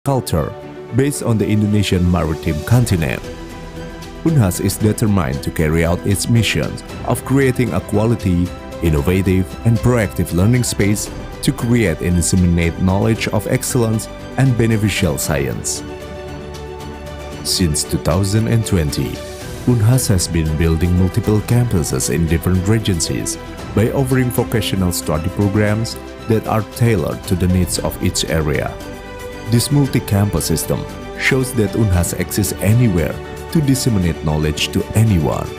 culture based on the Indonesian maritime continent. Unhas is determined to carry out its mission of creating a quality, innovative, and proactive learning space to create and disseminate knowledge of excellence and beneficial science. Since 2020, Unhas has been building multiple campuses in different regencies by offering vocational study programs that are tailored to the needs of each area. This multi-campus system shows that Unhas exists anywhere to disseminate knowledge to anyone.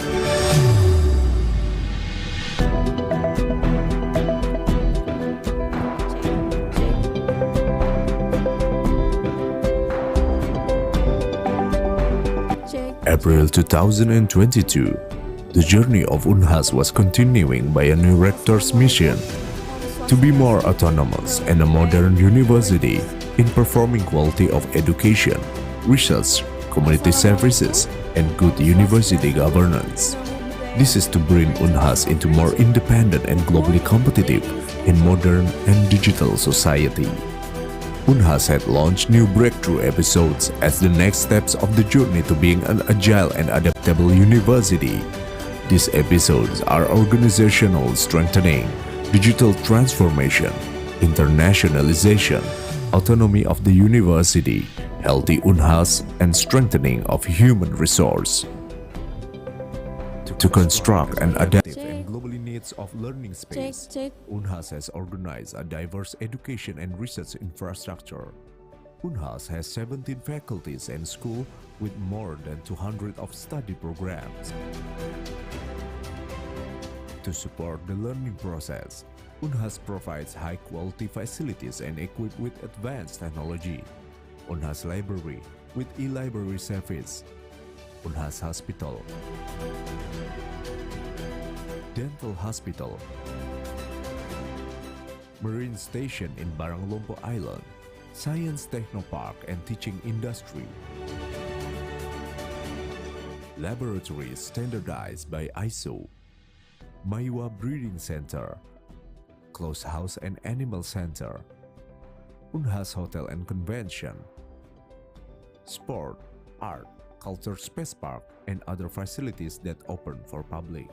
April 2022, the journey of Unhas was continuing by a new rector's mission to be more autonomous and a modern university in performing quality of education, research, community services, and good university governance. This is to bring Unhas into more independent and globally competitive in modern and digital society. Unhas had launched new breakthrough episodes as the next steps of the journey to being an agile and adaptable university. These episodes are organizational strengthening, digital transformation, internationalization, autonomy of the university, healthy Unhas, and strengthening of human resource. To construct an adaptive and globally needs of learning space, Unhas has organized a diverse education and research infrastructure. Unhas has 17 faculties and schools with more than 200 of study programs. To support the learning process, Unhas provides high-quality facilities and equipped with advanced technology. Unhas Library with e-library service. Unhas Hospital, Dental Hospital, Marine Station in Baranglompo Island, Science Technopark and Teaching Industry, Laboratories standardized by ISO, Maiwa Breeding Center, Closed House and Animal Center, Unhas Hotel and Convention, Sport, Art, Culture Space Park, and other facilities that open for public.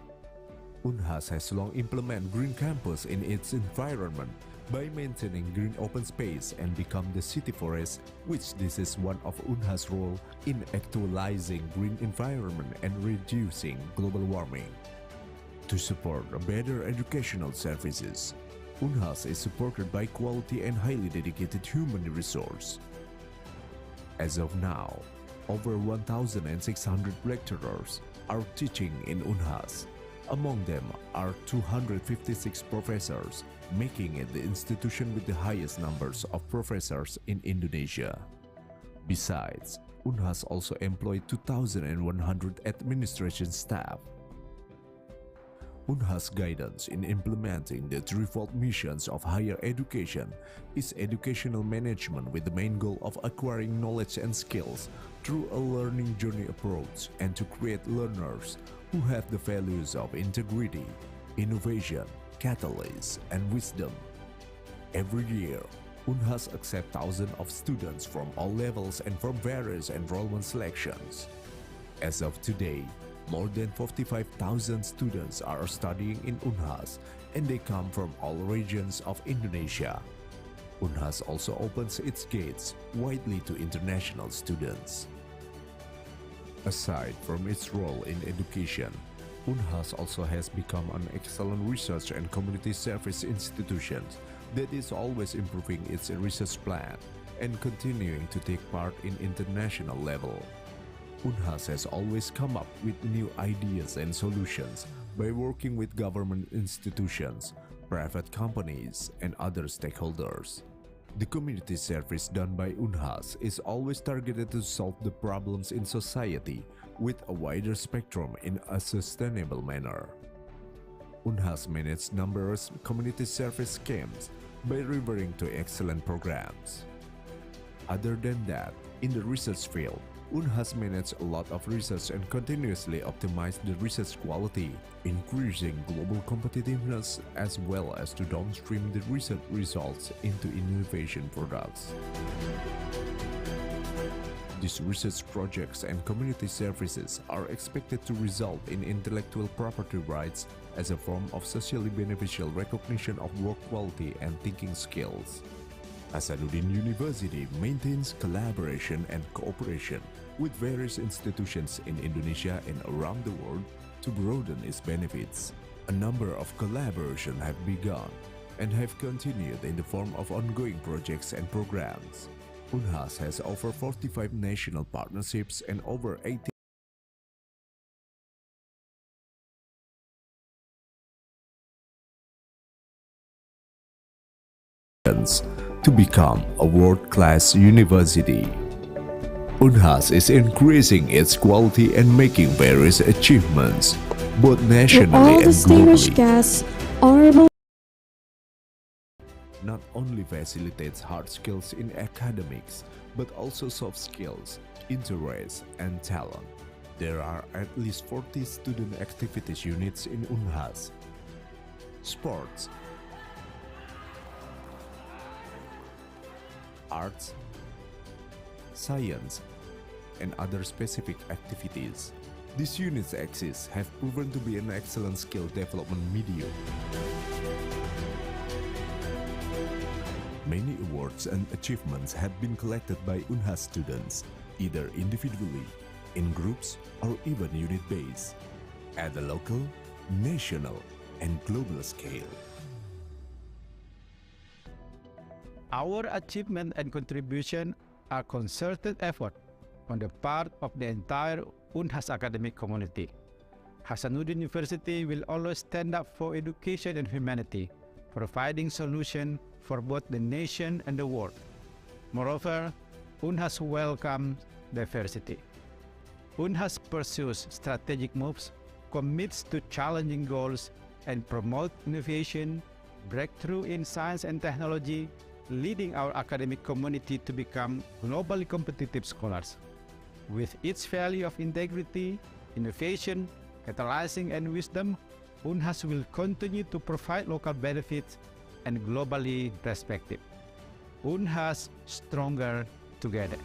Unhas has long implemented Green Campus in its environment by maintaining green open space and become the city forest, which this is one of Unhas' role in actualizing green environment and reducing global warming. To support better educational services, Unhas is supported by quality and highly dedicated human resource. As of now, over 1,600 lecturers are teaching in Unhas. Among them are 256 professors, making it the institution with the highest numbers of professors in Indonesia. Besides, Unhas also employed 2,100 administration staff. Unhas' guidance in implementing the threefold missions of higher education is educational management with the main goal of acquiring knowledge and skills through a learning journey approach and to create learners who have the values of integrity, innovation, catalyst, and wisdom. Every year, Unhas accepts thousands of students from all levels and from various enrollment selections. As of today, more than 45,000 students are studying in Unhas, and they come from all regions of Indonesia. Unhas also opens its gates widely to international students. Aside from its role in education, Unhas also has become an excellent research and community service institution that is always improving its research plan and continuing to take part in international level. Unhas has always come up with new ideas and solutions by working with government institutions, private companies, and other stakeholders. The community service done by Unhas is always targeted to solve the problems in society with a wider spectrum in a sustainable manner. Unhas manages numerous community service schemes by referring to excellent programs. Other than that, in the research field, Unhas manages a lot of research and continuously optimize the research quality, increasing global competitiveness as well as to downstream the research results into innovation products. These research projects and community services are expected to result in intellectual property rights as a form of socially beneficial recognition of work quality and thinking skills. Hasanuddin University maintains collaboration and cooperation with various institutions in Indonesia and around the world to broaden its benefits. A number of collaborations have begun and have continued in the form of ongoing projects and programs. Unhas has over 45 national partnerships and over 80 to become a world-class university. Unhas is increasing its quality and making various achievements, both nationally and globally. Guests, honorable Not only facilitates hard skills in academics, but also soft skills, interests, and talent. There are at least 40 student activities units in Unhas. Sports, arts, science, and other specific activities. These units exist have proven to be an excellent skill development medium. Many awards and achievements have been collected by Unhas students, either individually, in groups, or even unit-based, at the local, national, and global scale. Our achievement and contribution are concerted effort on the part of the entire Unhas academic community. Hasanuddin University will always stand up for education and humanity, providing solutions for both the nation and the world. Moreover, Unhas welcomes diversity. Unhas pursues strategic moves, commits to challenging goals, and promotes innovation, breakthrough in science and technology, leading our academic community to become globally competitive scholars. With its value of integrity, innovation, catalyzing, and wisdom, Unhas will continue to provide local benefits and globally perspective. Unhas stronger together.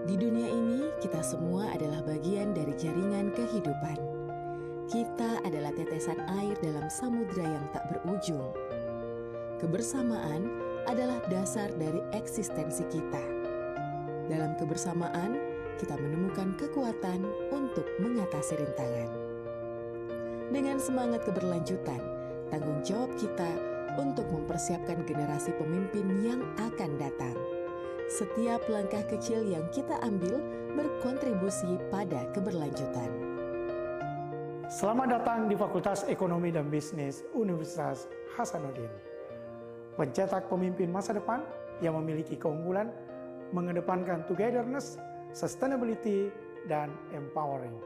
Di dunia ini, kita semua adalah bagian dari jaringan kehidupan. Kita adalah tetesan air dalam samudera yang tak berujung. Kebersamaan adalah dasar dari eksistensi kita. Dalam kebersamaan, kita menemukan kekuatan untuk mengatasi rintangan. Dengan semangat keberlanjutan, tanggung jawab kita untuk mempersiapkan generasi pemimpin yang akan datang. Setiap langkah kecil yang kita ambil berkontribusi pada keberlanjutan. Selamat datang di Fakultas Ekonomi dan Bisnis Universitas Hasanuddin. Pencetak pemimpin masa depan yang memiliki keunggulan, mengedepankan togetherness, sustainability, dan empowering.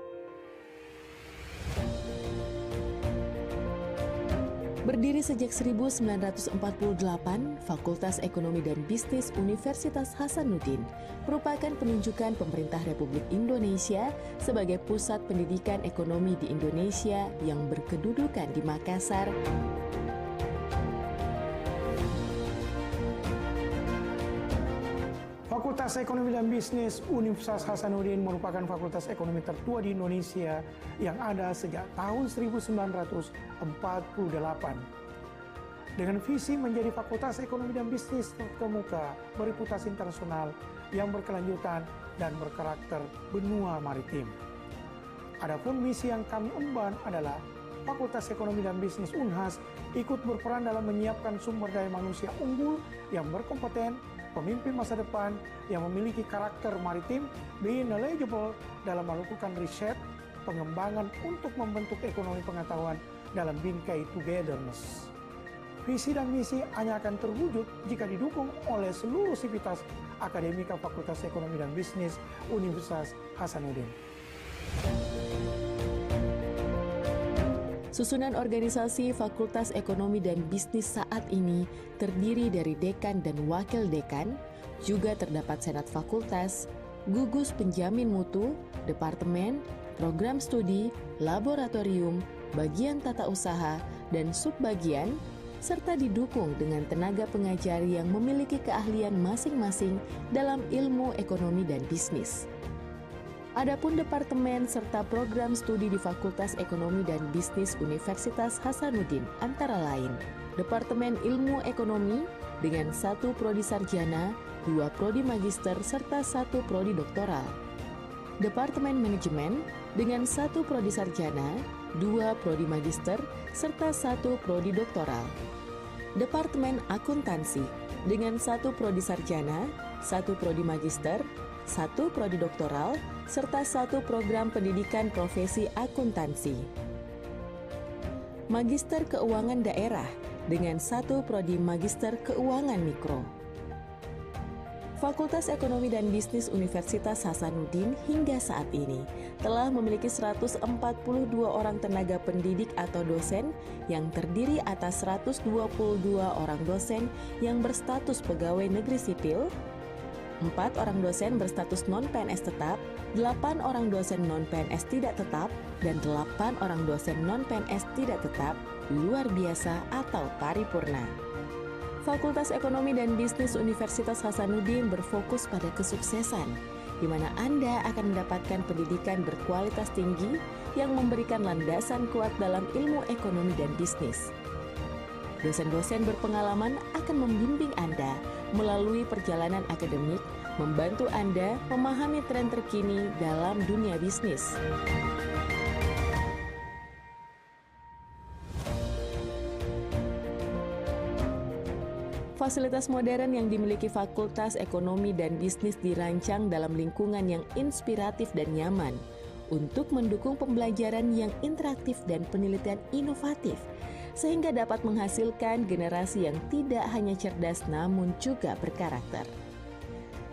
Berdiri sejak 1948, Fakultas Ekonomi dan Bisnis Universitas Hasanuddin merupakan penunjukan pemerintah Republik Indonesia sebagai pusat pendidikan ekonomi di Indonesia yang berkedudukan di Makassar. Fakultas Ekonomi dan Bisnis Universitas Hasanuddin merupakan fakultas ekonomi tertua di Indonesia yang ada sejak tahun 1948. Dengan visi menjadi fakultas ekonomi dan bisnis terkemuka, bereputasi internasional, yang berkelanjutan dan berkarakter benua maritim. Adapun misi yang kami emban adalah Fakultas Ekonomi dan Bisnis Unhas ikut berperan dalam menyiapkan sumber daya manusia unggul yang berkompeten, pemimpin masa depan yang memiliki karakter maritim, being knowledgeable dalam melakukan riset, pengembangan untuk membentuk ekonomi pengetahuan dalam bingkai togetherness. Visi dan misi hanya akan terwujud jika didukung oleh seluruh sivitas akademika Fakultas Ekonomi dan Bisnis Universitas Hasanuddin. Susunan organisasi Fakultas Ekonomi dan Bisnis saat ini terdiri dari dekan dan wakil dekan, juga terdapat senat fakultas, gugus penjamin mutu, departemen, program studi, laboratorium, bagian tata usaha, dan subbagian, serta didukung dengan tenaga pengajar yang memiliki keahlian masing-masing dalam ilmu ekonomi dan bisnis. Adapun departemen serta program studi di Fakultas Ekonomi dan Bisnis Universitas Hasanuddin antara lain Departemen Ilmu Ekonomi dengan 1 prodi sarjana, 2 prodi magister, serta 1 prodi doktoral. Departemen Manajemen dengan 1 prodi sarjana, 2 prodi magister, serta 1 prodi doktoral. Departemen Akuntansi dengan 1 prodi sarjana, 1 prodi magister, 1 prodi doktoral, serta 1 program pendidikan profesi akuntansi. Magister Keuangan Daerah dengan 1 prodi magister keuangan mikro. Fakultas Ekonomi dan Bisnis Universitas Hasanuddin hingga saat ini telah memiliki 142 orang tenaga pendidik atau dosen yang terdiri atas 122 orang dosen yang berstatus pegawai negeri sipil, 4 orang dosen berstatus non-PNS tetap, 8 orang dosen non-PNS tidak tetap, dan 8 orang dosen non-PNS tidak tetap, luar biasa atau paripurna. Fakultas Ekonomi dan Bisnis Universitas Hasanuddin berfokus pada kesuksesan, di mana Anda akan mendapatkan pendidikan berkualitas tinggi yang memberikan landasan kuat dalam ilmu ekonomi dan bisnis. Dosen-dosen berpengalaman akan membimbing Anda melalui perjalanan akademik, membantu Anda memahami tren terkini dalam dunia bisnis. Fasilitas modern yang dimiliki Fakultas Ekonomi dan Bisnis dirancang dalam lingkungan yang inspiratif dan nyaman untuk mendukung pembelajaran yang interaktif dan penelitian inovatif, sehingga dapat menghasilkan generasi yang tidak hanya cerdas namun juga berkarakter.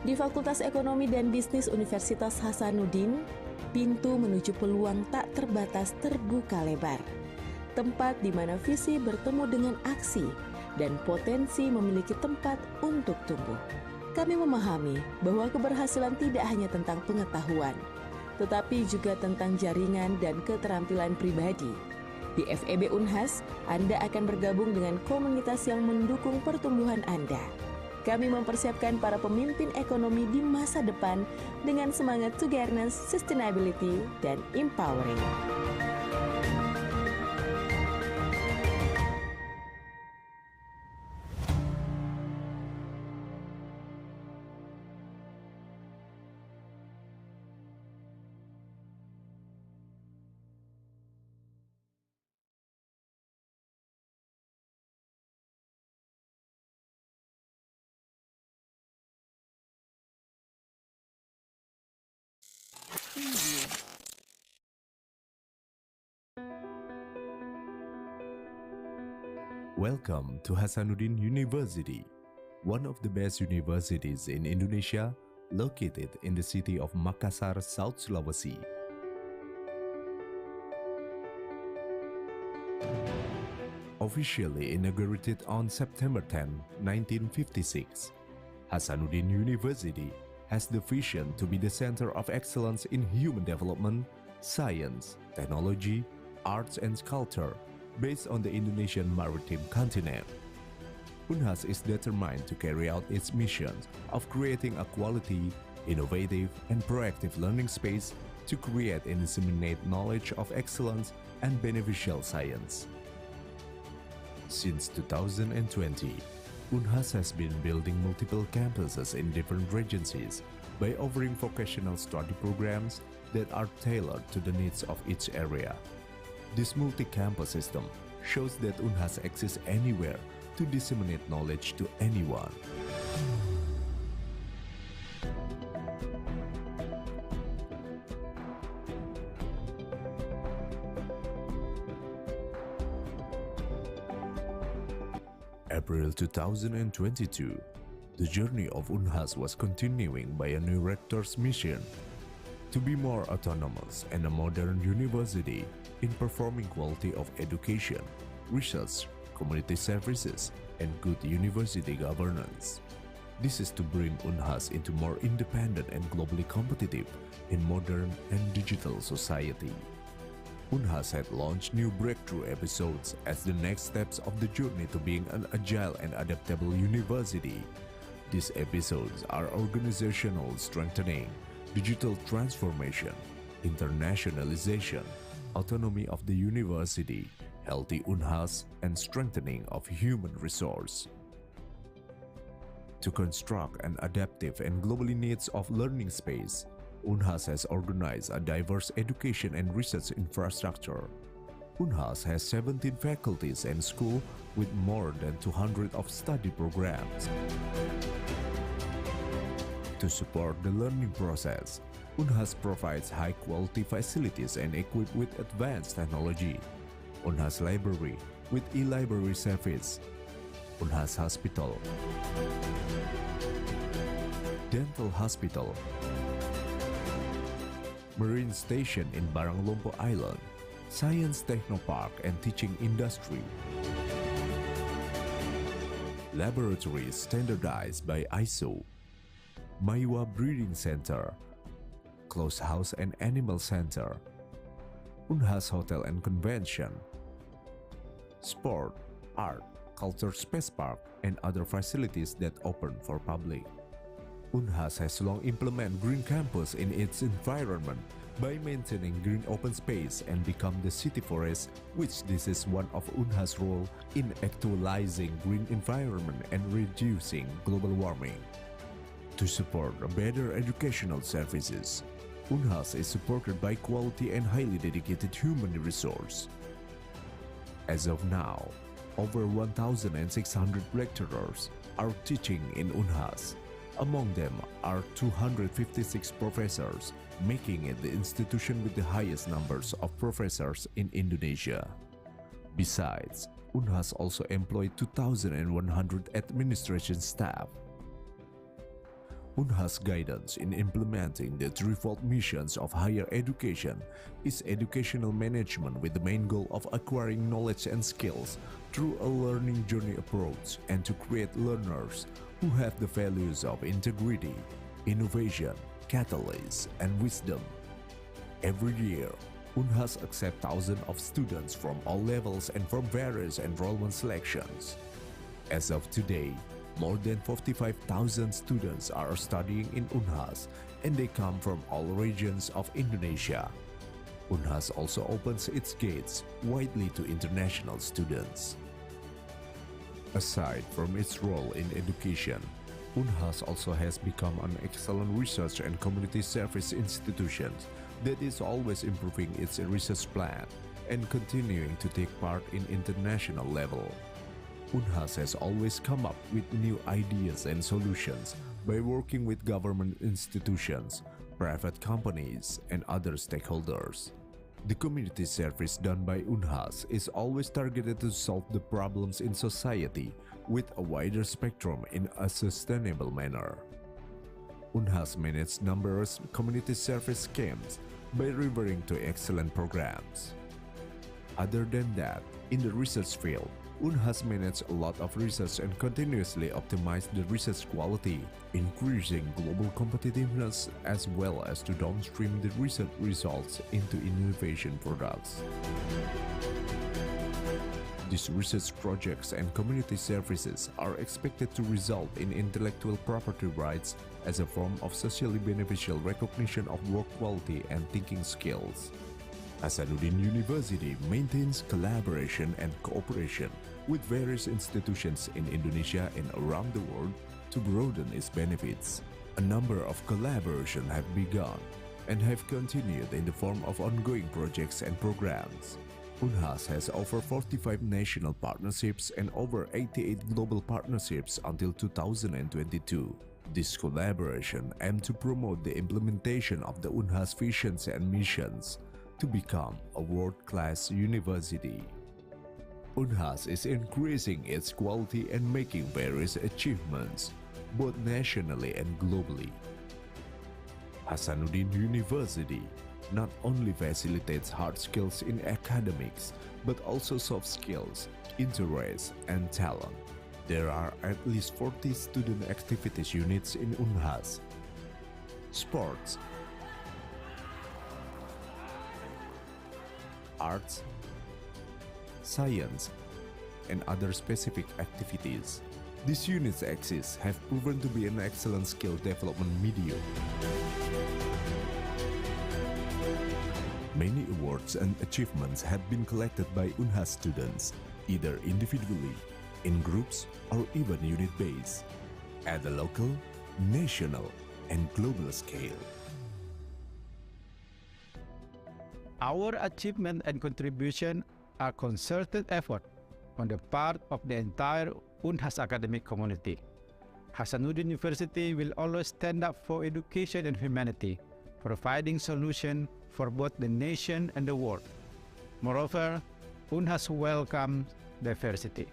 Di Fakultas Ekonomi dan Bisnis Universitas Hasanuddin, pintu menuju peluang tak terbatas terbuka lebar. Tempat di mana visi bertemu dengan aksi dan potensi memiliki tempat untuk tumbuh. Kami memahami bahwa keberhasilan tidak hanya tentang pengetahuan, tetapi juga tentang jaringan dan keterampilan pribadi. Di FEB Unhas, Anda akan bergabung dengan komunitas yang mendukung pertumbuhan Anda. Kami mempersiapkan para pemimpin ekonomi di masa depan dengan semangat togetherness, sustainability, dan empowering. Welcome to Hasanuddin University, one of the best universities in Indonesia, located in the city of Makassar, South Sulawesi. Officially inaugurated on September 10, 1956, Hasanuddin University has the vision to be the center of excellence in human development, science, technology, arts and culture, based on the Indonesian maritime continent. Unhas is determined to carry out its mission of creating a quality, innovative, and proactive learning space to create and disseminate knowledge of excellence and beneficial science. Since 2020, Unhas has been building multiple campuses in different regencies by offering vocational study programs that are tailored to the needs of each area. This multi-campus system shows that Unhas exists anywhere to disseminate knowledge to anyone. April 2022, the journey of Unhas was continuing by a new rector's mission to be more autonomous and a modern university in performing quality of education, research, community services, and good university governance. This is to bring Unhas into more independent and globally competitive in modern and digital society. Unhas had launched new breakthrough episodes as the next steps of the journey to being an agile and adaptable university. These episodes are organizational strengthening, digital transformation, internationalization, autonomy of the university, healthy Unhas, and strengthening of human resource. To construct an adaptive and globally needs of learning space, Unhas has organized a diverse education and research infrastructure. Unhas has 17 faculties and schools with more than 200 of study programs. To support the learning process, Unhas provides high-quality facilities and equipped with advanced technology. Unhas Library with e-library service, Unhas Hospital, Dental Hospital, Marine Station in Baranglompo Island, Science Technopark and Teaching Industry, Laboratories standardized by ISO, Maiwa Breeding Center, Closed House and Animal Center, Unhas Hotel and Convention, Sport, Art, Culture Space Park, and other facilities that open for public. Unhas has long implemented Green Campus in its environment by maintaining green open space and become the city forest, which this is one of Unhas' role in actualizing green environment and reducing global warming. To support better educational services, Unhas is supported by quality and highly dedicated human resource. As of now, over 1,600 lecturers are teaching in Unhas. Among them are 256 professors, making it the institution with the highest numbers of professors in Indonesia. Besides, Unhas also employed 2,100 administration staff. Unhas' guidance in implementing the threefold missions of higher education is educational management with the main goal of acquiring knowledge and skills through a learning journey approach and to create learners who have the values of integrity, innovation, catalyst, and wisdom. Every year, Unhas accepts thousands of students from all levels and from various enrollment selections. As of today, more than 45,000 students are studying in Unhas, and they come from all regions of Indonesia. Unhas also opens its gates widely to international students. Aside from its role in education, Unhas also has become an excellent research and community service institution that is always improving its research plan and continuing to take part in international level. Unhas has always come up with new ideas and solutions by working with government institutions, private companies, and other stakeholders. The community service done by Unhas is always targeted to solve the problems in society with a wider spectrum in a sustainable manner. Unhas manages numerous community service schemes by referring to excellent programs. Other than that, in the research field, Unhas manages a lot of research and continuously optimize the research quality, increasing global competitiveness as well as to downstream the research results into innovation products. These research projects and community services are expected to result in intellectual property rights as a form of socially beneficial recognition of work quality and thinking skills. Hasanuddin University maintains collaboration and cooperation with various institutions in Indonesia and around the world to broaden its benefits. A number of collaborations have begun and have continued in the form of ongoing projects and programs. Unhas has over 45 national partnerships and over 88 global partnerships until 2022. This collaboration aims to promote the implementation of the Unhas visions and missions to become a world-class university. Unhas is increasing its quality and making various achievements, both nationally and globally. Hasanuddin University not only facilitates hard skills in academics, but also soft skills, interests, and talent. There are at least 40 student activities units in Unhas. Sports, arts, science, and other specific activities. These units exist have proven to be an excellent skill development medium. Many awards and achievements have been collected by Unhas students, either individually, in groups, or even unit-based, at the local, national, and global scale. Our achievement and contribution are concerted effort on the part of the entire Unhas academic community. Hasanuddin University will always stand up for education and humanity, providing solutions for both the nation and the world. Moreover, Unhas welcomes diversity.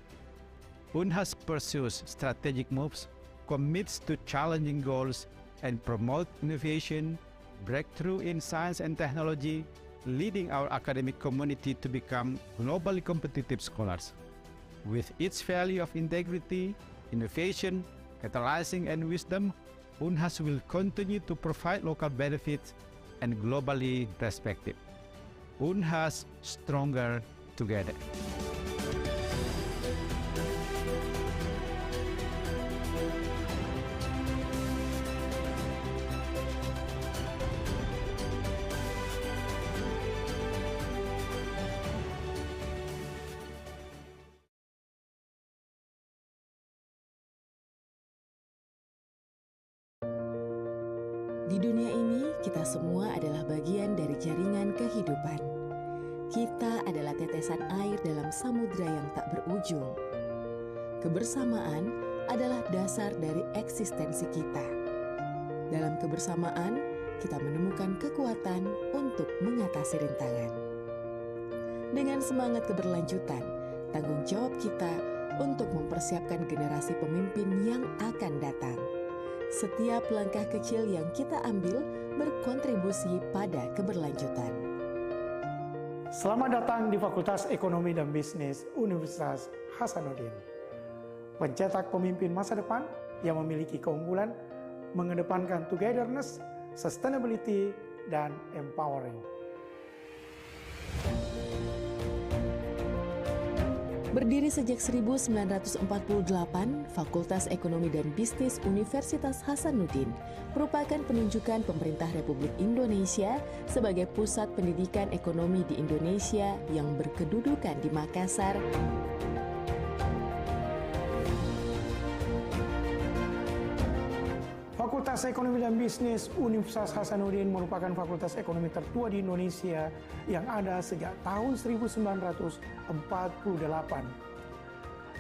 Unhas pursues strategic moves, commits to challenging goals, and promote innovation, breakthrough in science and technology, leading our academic community to become globally competitive scholars. With its value of integrity, innovation, catalyzing, and wisdom, Unhas will continue to provide local benefits and globally respected. Unhas stronger together. Di dunia ini, kita semua adalah bagian dari jaringan kehidupan. Kita adalah tetesan air dalam samudra yang tak berujung. Kebersamaan adalah dasar dari eksistensi kita. Dalam kebersamaan, kita menemukan kekuatan untuk mengatasi rintangan. Dengan semangat keberlanjutan, tanggung jawab kita untuk mempersiapkan generasi pemimpin yang akan datang. Setiap langkah kecil yang kita ambil berkontribusi pada keberlanjutan. Selamat datang di Fakultas Ekonomi dan Bisnis Universitas Hasanuddin. Pencetak pemimpin masa depan yang memiliki keunggulan, mengedepankan togetherness, sustainability, dan empowering. Berdiri sejak 1948, Fakultas Ekonomi dan Bisnis Universitas Hasanuddin merupakan penunjukan pemerintah Republik Indonesia sebagai pusat pendidikan ekonomi di Indonesia yang berkedudukan di Makassar. Fakultas Ekonomi dan Bisnis Universitas Hasanuddin merupakan fakultas ekonomi tertua di Indonesia yang ada sejak tahun 1948.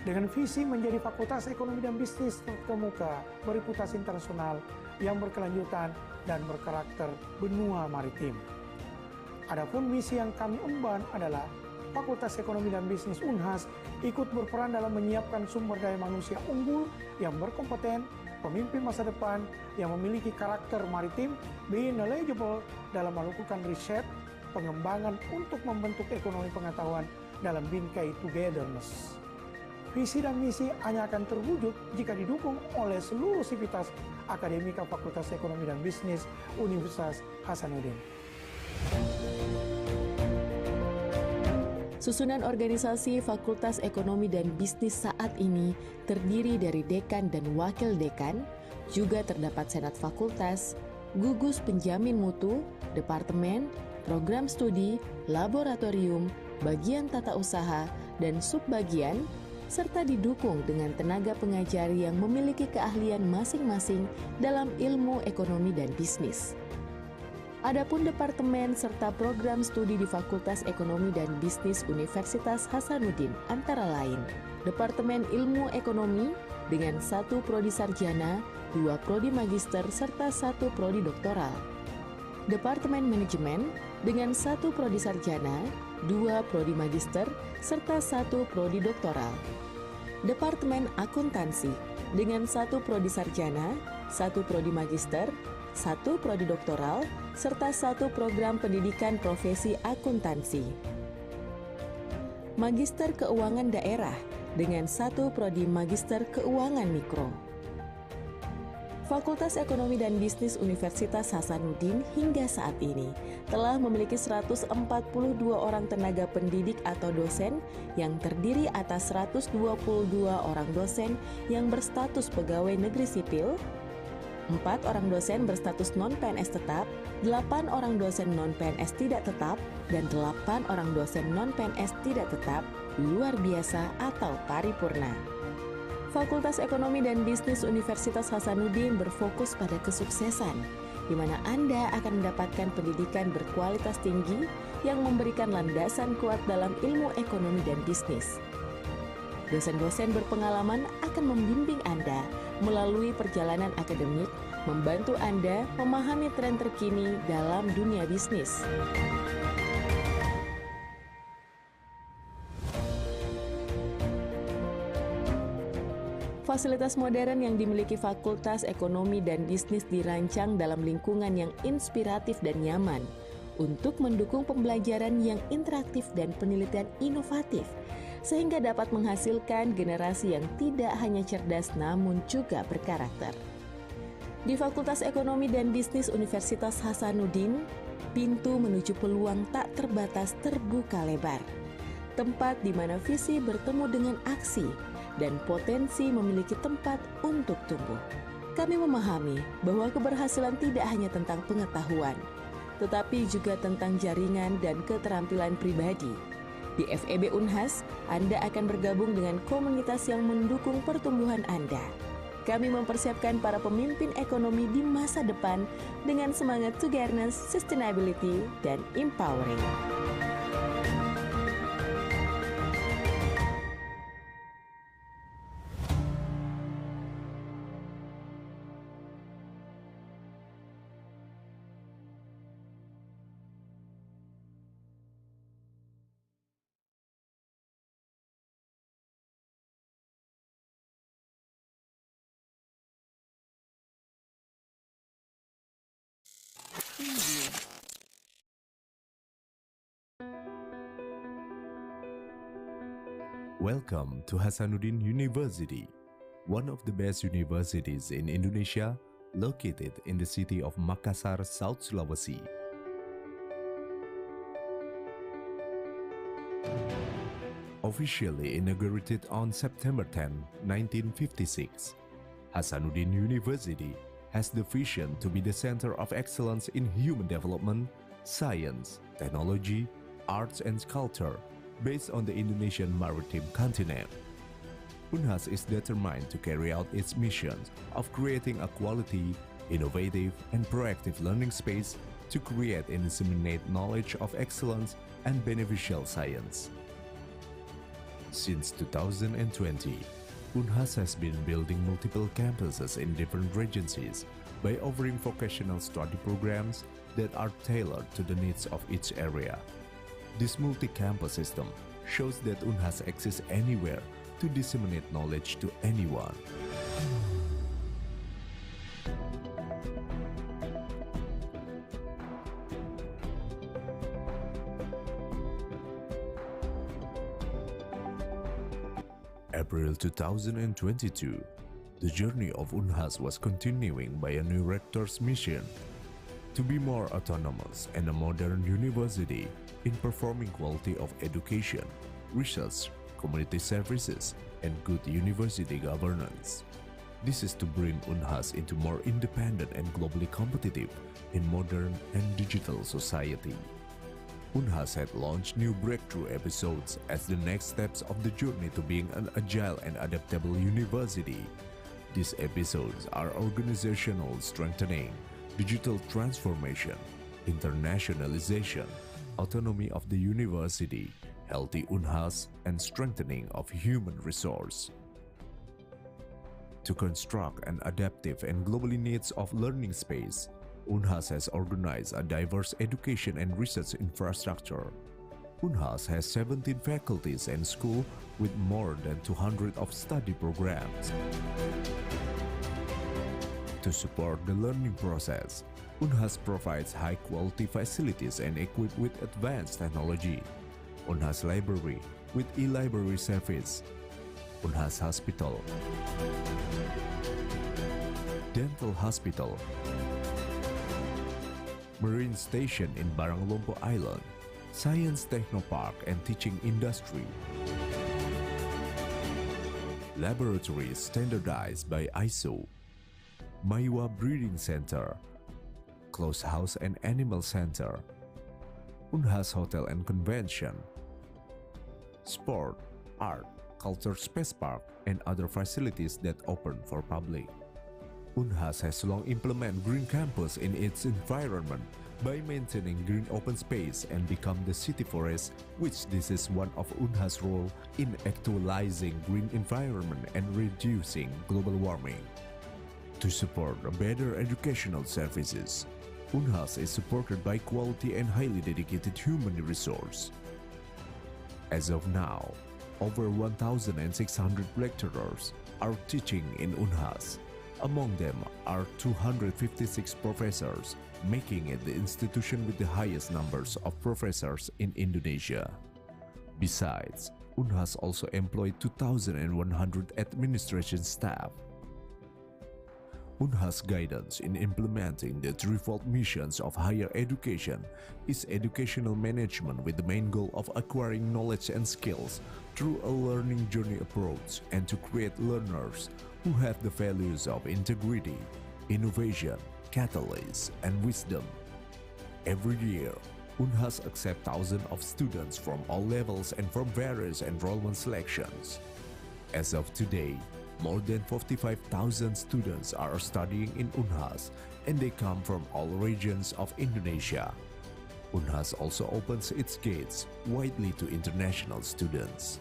Dengan visi menjadi fakultas ekonomi dan bisnis terkemuka, bereputasi internasional, yang berkelanjutan dan berkarakter benua maritim. Adapun misi yang kami emban adalah Fakultas Ekonomi dan Bisnis Unhas ikut berperan dalam menyiapkan sumber daya manusia unggul yang berkompeten, pemimpin masa depan yang memiliki karakter maritim, being knowledgeable dalam melakukan riset, pengembangan untuk membentuk ekonomi pengetahuan dalam bingkai togetherness. Visi dan misi hanya akan terwujud jika didukung oleh seluruh sivitas akademika Fakultas Ekonomi dan Bisnis Universitas Hasanuddin. Susunan organisasi Fakultas Ekonomi dan Bisnis saat ini terdiri dari dekan dan wakil dekan, juga terdapat senat fakultas, gugus penjamin mutu, departemen, program studi, laboratorium, bagian tata usaha, dan subbagian, serta didukung dengan tenaga pengajar yang memiliki keahlian masing-masing dalam ilmu ekonomi dan bisnis. Adapun departemen serta program studi di Fakultas Ekonomi dan Bisnis Universitas Hasanuddin antara lain Departemen Ilmu Ekonomi dengan 1 prodi sarjana, 2 prodi magister, serta 1 prodi doktoral. Departemen Manajemen dengan 1 prodi sarjana, 2 prodi magister, serta 1 prodi doktoral. Departemen Akuntansi dengan 1 prodi sarjana, 1 prodi magister, 1 prodi doktoral, serta 1 program pendidikan profesi akuntansi. Magister Keuangan Daerah dengan 1 prodi Magister Keuangan Mikro. Fakultas Ekonomi dan Bisnis Universitas Hasanuddin hingga saat ini telah memiliki 142 orang tenaga pendidik atau dosen yang terdiri atas 122 orang dosen yang berstatus pegawai negeri sipil, 4 orang dosen berstatus non-PNS tetap, 8 orang dosen non-PNS tidak tetap, dan 8 orang dosen non-PNS tidak tetap, luar biasa atau paripurna. Fakultas Ekonomi dan Bisnis Universitas Hasanuddin berfokus pada kesuksesan, di mana Anda akan mendapatkan pendidikan berkualitas tinggi yang memberikan landasan kuat dalam ilmu ekonomi dan bisnis. Dosen-dosen berpengalaman akan membimbing Anda melalui perjalanan akademik, membantu Anda memahami tren terkini dalam dunia bisnis. Fasilitas modern yang dimiliki Fakultas Ekonomi dan Bisnis dirancang dalam lingkungan yang inspiratif dan nyaman untuk mendukung pembelajaran yang interaktif dan penelitian inovatif, sehingga dapat menghasilkan generasi yang tidak hanya cerdas namun juga berkarakter. Di Fakultas Ekonomi dan Bisnis Universitas Hasanuddin, pintu menuju peluang tak terbatas terbuka lebar. Tempat di mana visi bertemu dengan aksi dan potensi memiliki tempat untuk tumbuh. Kami memahami bahwa keberhasilan tidak hanya tentang pengetahuan, tetapi juga tentang jaringan dan keterampilan pribadi. Di FEB Unhas, Anda akan bergabung dengan komunitas yang mendukung pertumbuhan Anda. Kami mempersiapkan para pemimpin ekonomi di masa depan dengan semangat togetherness, sustainability, dan empowering. Welcome to Hasanuddin University, one of the best universities in Indonesia, located in the city of Makassar, South Sulawesi. Officially inaugurated on September 10, 1956, Hasanuddin University has the vision to be the center of excellence in human development, science, technology, arts and culture, based on the Indonesian maritime continent. Unhas is determined to carry out its mission of creating a quality, innovative, and proactive learning space to create and disseminate knowledge of excellence and beneficial science. Since 2020, Unhas has been building multiple campuses in different regencies by offering vocational study programs that are tailored to the needs of each area. This multi-campus system shows that Unhas exists anywhere to disseminate knowledge to anyone. April 2022, the journey of Unhas was continuing by a new rector's mission to be more autonomous and a modern university in performing quality of education, research, community services, and good university governance. This is to bring Unhas into more independent and globally competitive in modern and digital society. Unhas had launched new breakthrough episodes as the next steps of the journey to being an agile and adaptable university. These episodes are organizational strengthening, digital transformation, internationalization, autonomy of the university, healthy Unhas, and strengthening of human resource. To construct an adaptive and globally needs of learning space, Unhas has organized a diverse education and research infrastructure. Unhas has 17 faculties and schools with more than 200 of study programs. To support the learning process, Unhas provides high-quality facilities and equipped with advanced technology. Unhas Library with e-library service. Unhas Hospital. Dental Hospital. Marine Station in Baranglompo Island. Science Technopark and Teaching Industry. Laboratories standardized by ISO. Maiwa Breeding Center. Closed House and Animal Center. Unhas Hotel and Convention. Sport, Art, Culture Space Park, and other facilities that open for public. Unhas has long implemented Green Campus in its environment by maintaining green open space and become the city forest, which this is one of Unhas' role in actualizing green environment and reducing global warming. To support better educational services, Unhas is supported by quality and highly dedicated human resource. As of now, over 1,600 lecturers are teaching in Unhas. Among them are 256 professors, making it the institution with the highest numbers of professors in Indonesia. Besides, Unhas also employed 2,100 administration staff. Unhas' guidance in implementing the threefold missions of higher education is educational management with the main goal of acquiring knowledge and skills through a learning journey approach and to create learners who have the values of integrity, innovation, catalyst, and wisdom. Every year, Unhas accepts thousands of students from all levels and from various enrollment selections. As of today, more than 45,000 students are studying in Unhas, and they come from all regions of Indonesia. Unhas also opens its gates widely to international students.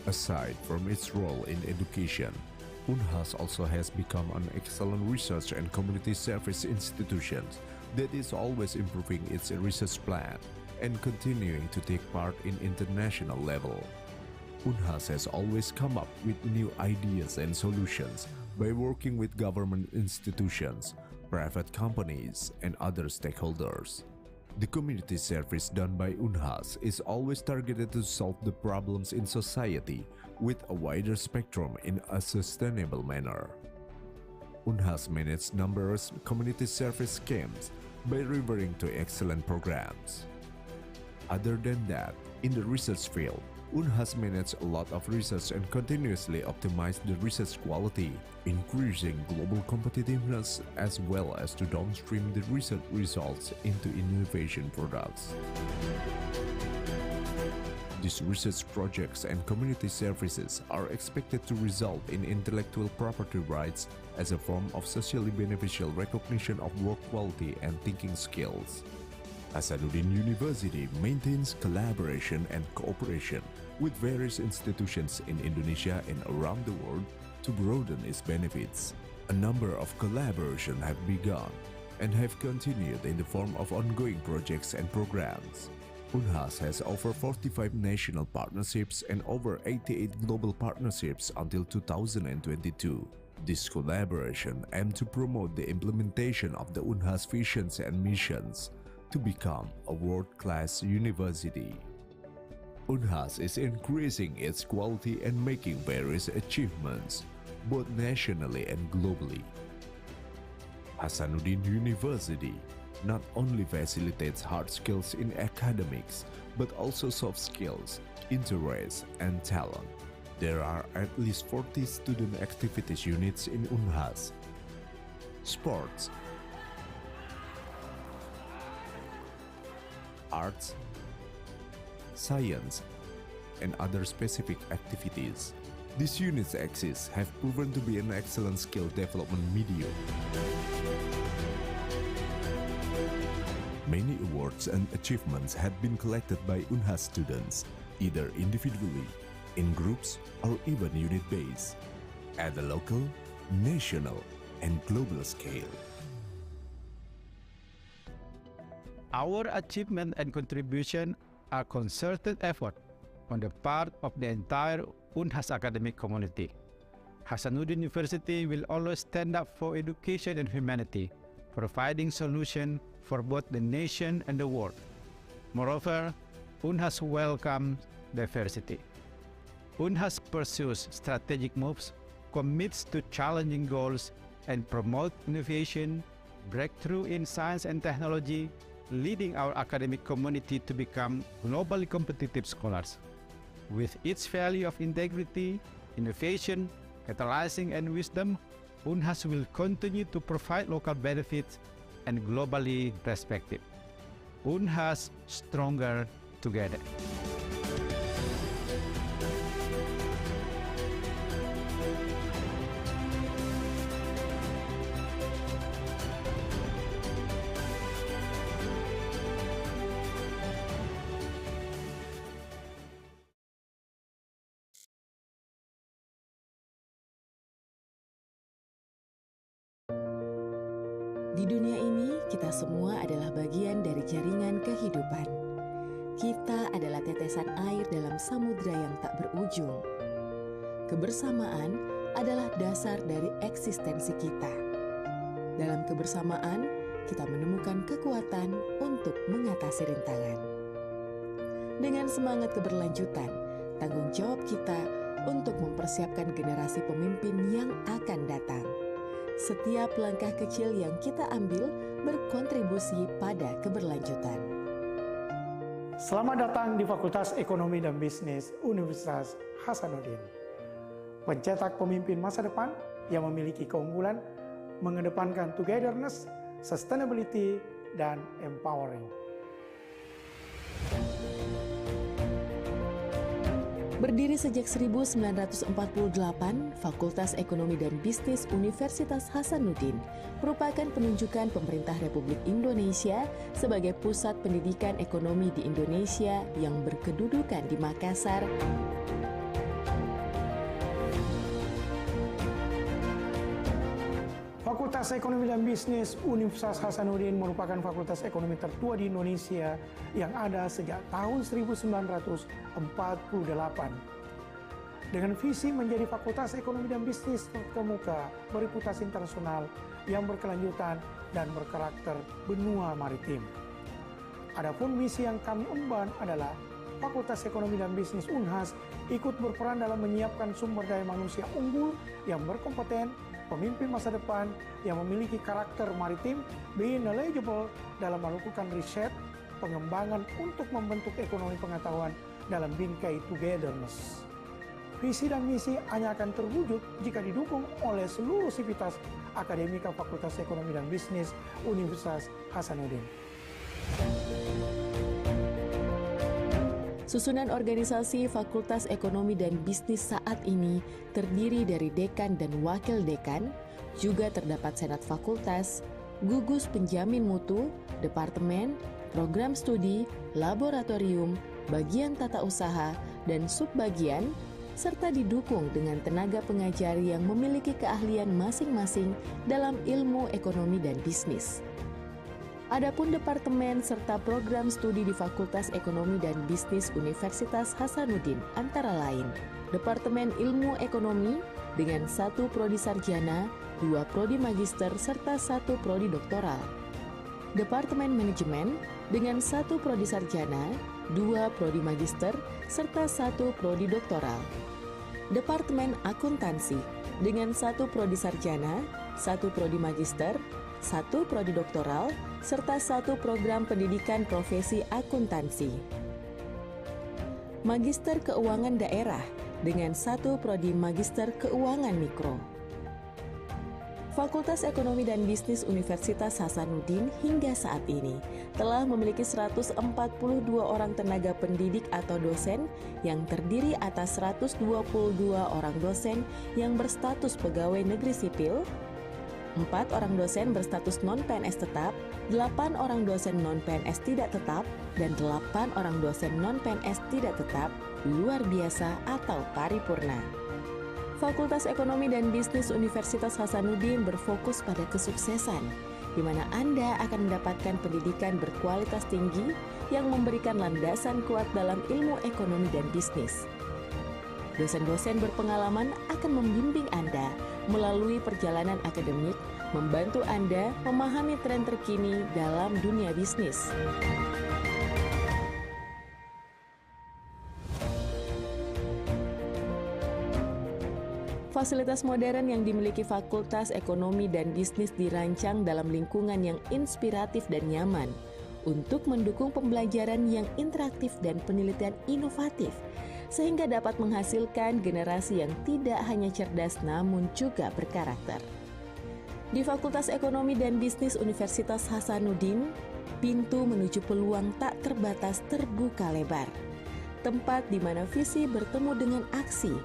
Aside from its role in education, Unhas also has become an excellent research and community service institution that is always improving its research plan and continuing to take part in international level. Unhas has always come up with new ideas and solutions by working with government institutions, private companies, and other stakeholders. The community service done by Unhas is always targeted to solve the problems in society with a wider spectrum in a sustainable manner. Unhas manages numerous community service schemes by referring to excellent programs. Other than that, in the research field, Unhas manages a lot of research and continuously optimize the research quality, increasing global competitiveness as well as to downstream the research results into innovation products. These research projects and community services are expected to result in intellectual property rights as a form of socially beneficial recognition of work quality and thinking skills. Hasanuddin University maintains collaboration and cooperation with various institutions in Indonesia and around the world to broaden its benefits. A number of collaborations have begun and have continued in the form of ongoing projects and programs. Unhas has over 45 national partnerships and over 88 global partnerships until 2022. This collaboration aims to promote the implementation of the Unhas visions and missions to become a world-class university. Unhas is increasing its quality and making various achievements, both nationally and globally. Hasanuddin University not only facilitates hard skills in academics, but also soft skills, interest, and talent. There are at least 40 student activities units in Unhas. Sports, arts, science, and other specific activities. These units exist have proven to be an excellent skill development medium. Many awards and achievements have been collected by Unhas students, either individually, in groups, or even unit-based, at the local, national, and global scale. Our achievement and contribution are concerted effort on the part of the entire Unhas academic community. Hasanuddin University will always stand up for education and humanity, providing solutions for both the nation and the world. Moreover, UNHAS welcomes diversity. UNHAS pursues strategic moves, commits to challenging goals, and promotes innovation, breakthrough in science and technology, leading our academic community to become globally competitive scholars. With its value of integrity, innovation, catalyzing, and wisdom, UNHAS will continue to provide local benefits and globally respected. UNHAS stronger together. Di dunia ini, kita semua adalah bagian dari jaringan kehidupan. Kita adalah tetesan air dalam samudra yang tak berujung. Kebersamaan adalah dasar dari eksistensi kita. Dalam kebersamaan, kita menemukan kekuatan untuk mengatasi rintangan. Dengan semangat keberlanjutan, tanggung jawab kita untuk mempersiapkan generasi pemimpin yang akan datang. Setiap langkah kecil yang kita ambil berkontribusi pada keberlanjutan. Selamat datang di Fakultas Ekonomi dan Bisnis Universitas Hasanuddin. Pencetak pemimpin masa depan yang memiliki keunggulan, mengedepankan togetherness, sustainability, dan empowering. Berdiri sejak 1948, Fakultas Ekonomi dan Bisnis Universitas Hasanuddin merupakan penunjukan pemerintah Republik Indonesia sebagai pusat pendidikan ekonomi di Indonesia yang berkedudukan di Makassar. Fakultas Ekonomi dan Bisnis Universitas Hasanuddin merupakan fakultas ekonomi tertua di Indonesia yang ada sejak tahun 1948. Dengan visi menjadi fakultas ekonomi dan bisnis terkemuka, bereputasi internasional yang berkelanjutan dan berkarakter benua maritim. Adapun misi yang kami emban adalah Fakultas Ekonomi dan Bisnis UNHAS ikut berperan dalam menyiapkan sumber daya manusia unggul yang berkompeten, pemimpin masa depan yang memiliki karakter maritim, being knowledgeable dalam melakukan riset, pengembangan untuk membentuk ekonomi pengetahuan dalam bingkai togetherness. Visi dan misi hanya akan terwujud jika didukung oleh seluruh sivitas akademika Fakultas Ekonomi dan Bisnis Universitas Hasanuddin. Susunan organisasi Fakultas Ekonomi dan Bisnis saat ini terdiri dari dekan dan wakil dekan, juga terdapat senat fakultas, gugus penjamin mutu, departemen, program studi, laboratorium, bagian tata usaha, dan subbagian, serta didukung dengan tenaga pengajar yang memiliki keahlian masing-masing dalam ilmu ekonomi dan bisnis. Adapun departemen serta program studi di Fakultas Ekonomi dan Bisnis Universitas Hasanuddin antara lain Departemen Ilmu Ekonomi dengan 1 prodi sarjana, 2 prodi magister, serta 1 prodi doktoral. Departemen Manajemen dengan 1 prodi sarjana, 2 prodi magister, serta 1 prodi doktoral. Departemen Akuntansi dengan 1 prodi sarjana, 1 prodi magister, 1 prodi doktoral, serta 1 program pendidikan profesi akuntansi. Magister Keuangan Daerah dengan 1 prodi Magister Keuangan Mikro. Fakultas Ekonomi dan Bisnis Universitas Hasanuddin hingga saat ini telah memiliki 142 orang tenaga pendidik atau dosen yang terdiri atas 122 orang dosen yang berstatus pegawai negeri sipil, 4 orang dosen berstatus non-PNS tetap, 8 orang dosen non-PNS tidak tetap, dan 8 orang dosen non-PNS tidak tetap, luar biasa atau paripurna. Fakultas Ekonomi dan Bisnis Universitas Hasanuddin berfokus pada kesuksesan, di mana Anda akan mendapatkan pendidikan berkualitas tinggi yang memberikan landasan kuat dalam ilmu ekonomi dan bisnis. Dosen-dosen berpengalaman akan membimbing Anda melalui perjalanan akademik, membantu Anda memahami tren terkini dalam dunia bisnis. Fasilitas modern yang dimiliki Fakultas Ekonomi dan Bisnis dirancang dalam lingkungan yang inspiratif dan nyaman untuk mendukung pembelajaran yang interaktif dan penelitian inovatif, sehingga dapat menghasilkan generasi yang tidak hanya cerdas namun juga berkarakter. Di Fakultas Ekonomi dan Bisnis Universitas Hasanuddin, pintu menuju peluang tak terbatas terbuka lebar. Tempat di mana visi bertemu dengan aksi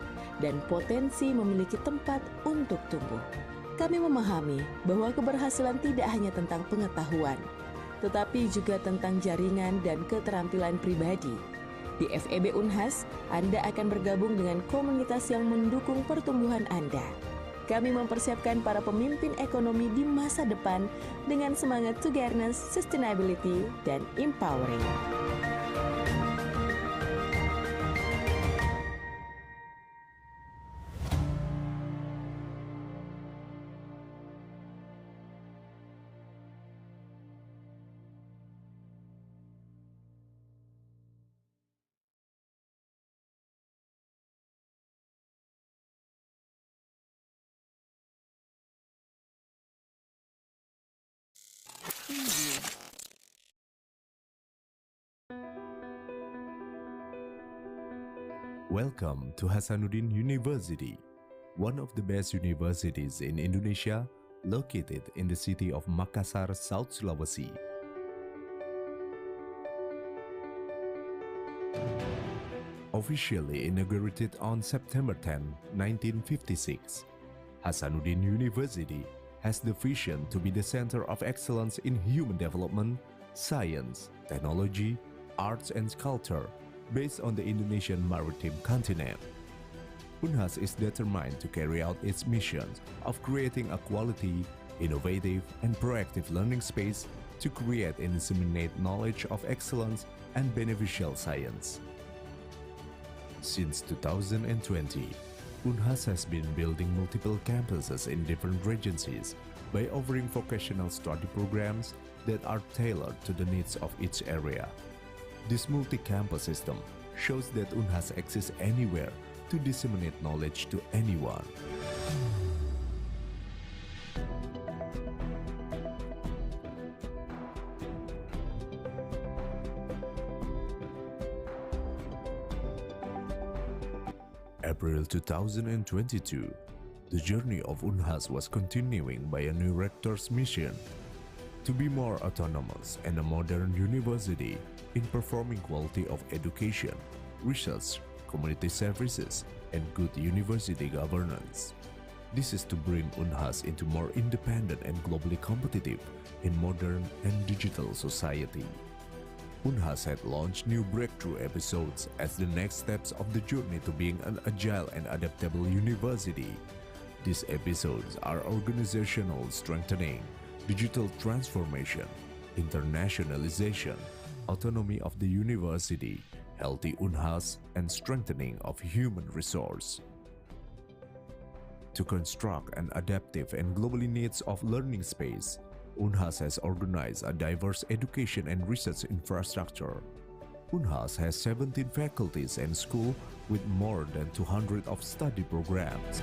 dan potensi memiliki tempat untuk tumbuh. Kami memahami bahwa keberhasilan tidak hanya tentang pengetahuan, tetapi juga tentang jaringan dan keterampilan pribadi. Di FEB Unhas, Anda akan bergabung dengan komunitas yang mendukung pertumbuhan Anda. Kami mempersiapkan para pemimpin ekonomi di masa depan dengan semangat togetherness, sustainability, dan empowering. Welcome to Hasanuddin University, one of the best universities in Indonesia, located in the city of Makassar, South Sulawesi. Officially inaugurated on September 10, 1956, Hasanuddin University has the vision to be the center of excellence in human development, science, technology, arts and culture, based on the Indonesian maritime continent. Unhas is determined to carry out its mission of creating a quality, innovative, and proactive learning space to create and disseminate knowledge of excellence and beneficial science. Since 2020, Unhas has been building multiple campuses in different regencies by offering vocational study programs that are tailored to the needs of each area. This multi-campus system shows that Unhas exists anywhere to disseminate knowledge to anyone. April 2022, the journey of Unhas was continuing by a new rector's mission to be more autonomous and a modern university in performing quality of education, research, community services, and good university governance. This is to bring Unhas into more independent and globally competitive in modern and digital society. Unhas had launched new breakthrough episodes as the next steps of the journey to being an agile and adaptable university. These episodes are organizational strengthening, digital transformation, internationalization, autonomy of the university, healthy Unhas, and strengthening of human resource. To construct an adaptive and globally needs of learning space, Unhas has organized a diverse education and research infrastructure. Unhas has 17 faculties and schools with more than 200 of study programs.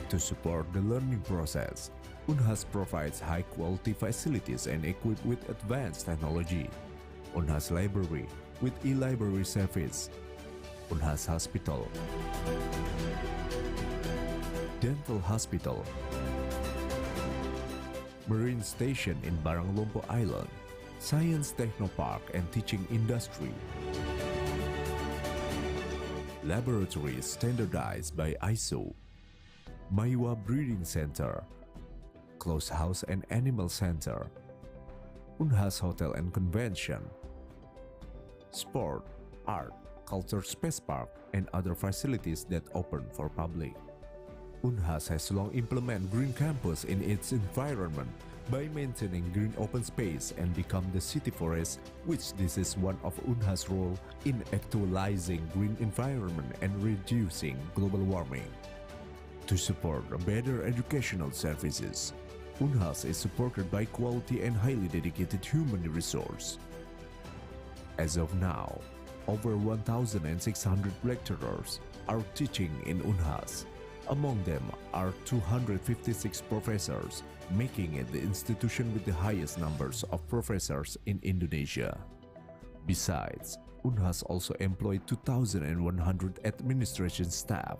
To support the learning process, Unhas provides high-quality facilities and equipped with advanced technology. Unhas Library with e-library service. Unhas Hospital. Dental Hospital. Marine Station in Baranglompo Island. Science Technopark and Teaching Industry. Laboratories standardized by ISO. Maiwa Breeding Center. Closed House and Animal Center, Unhas Hotel and Convention, Sport, Art, Culture Space Park, and other facilities that open for public. Unhas has long implemented Green Campus in its environment by maintaining green open space and become the city forest, which this is one of Unhas' role in actualizing green environment and reducing global warming. To support better educational services, Unhas is supported by quality and highly dedicated human resource. As of now, over 1,600 lecturers are teaching in Unhas. Among them are 256 professors, making it the institution with the highest numbers of professors in Indonesia. Besides, Unhas also employed 2,100 administration staff.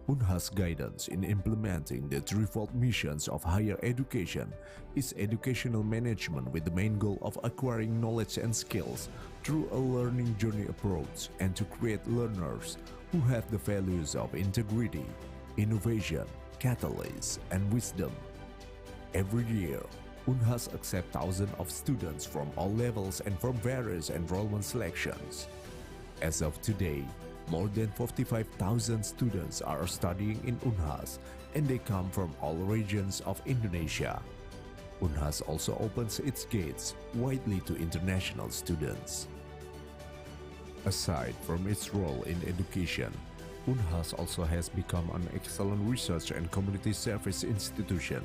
Unhas' guidance in implementing the threefold missions of higher education is educational management with the main goal of acquiring knowledge and skills through a learning journey approach and to create learners who have the values of integrity, innovation, catalyst, and wisdom. Every year, Unhas accepts thousands of students from all levels and from various enrollment selections. As of today, more than 45,000 students are studying in Unhas, and they come from all regions of Indonesia. Unhas also opens its gates widely to international students. Aside from its role in education, Unhas also has become an excellent research and community service institution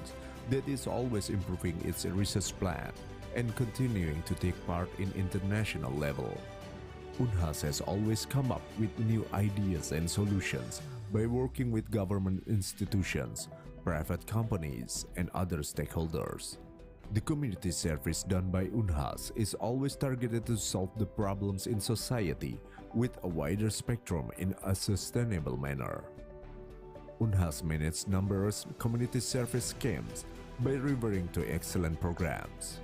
that is always improving its research plan and continuing to take part in international level. Unhas has always come up with new ideas and solutions by working with government institutions, private companies, and other stakeholders. The community service done by Unhas is always targeted to solve the problems in society with a wider spectrum in a sustainable manner. Unhas manages numerous community service schemes by referring to excellent programs.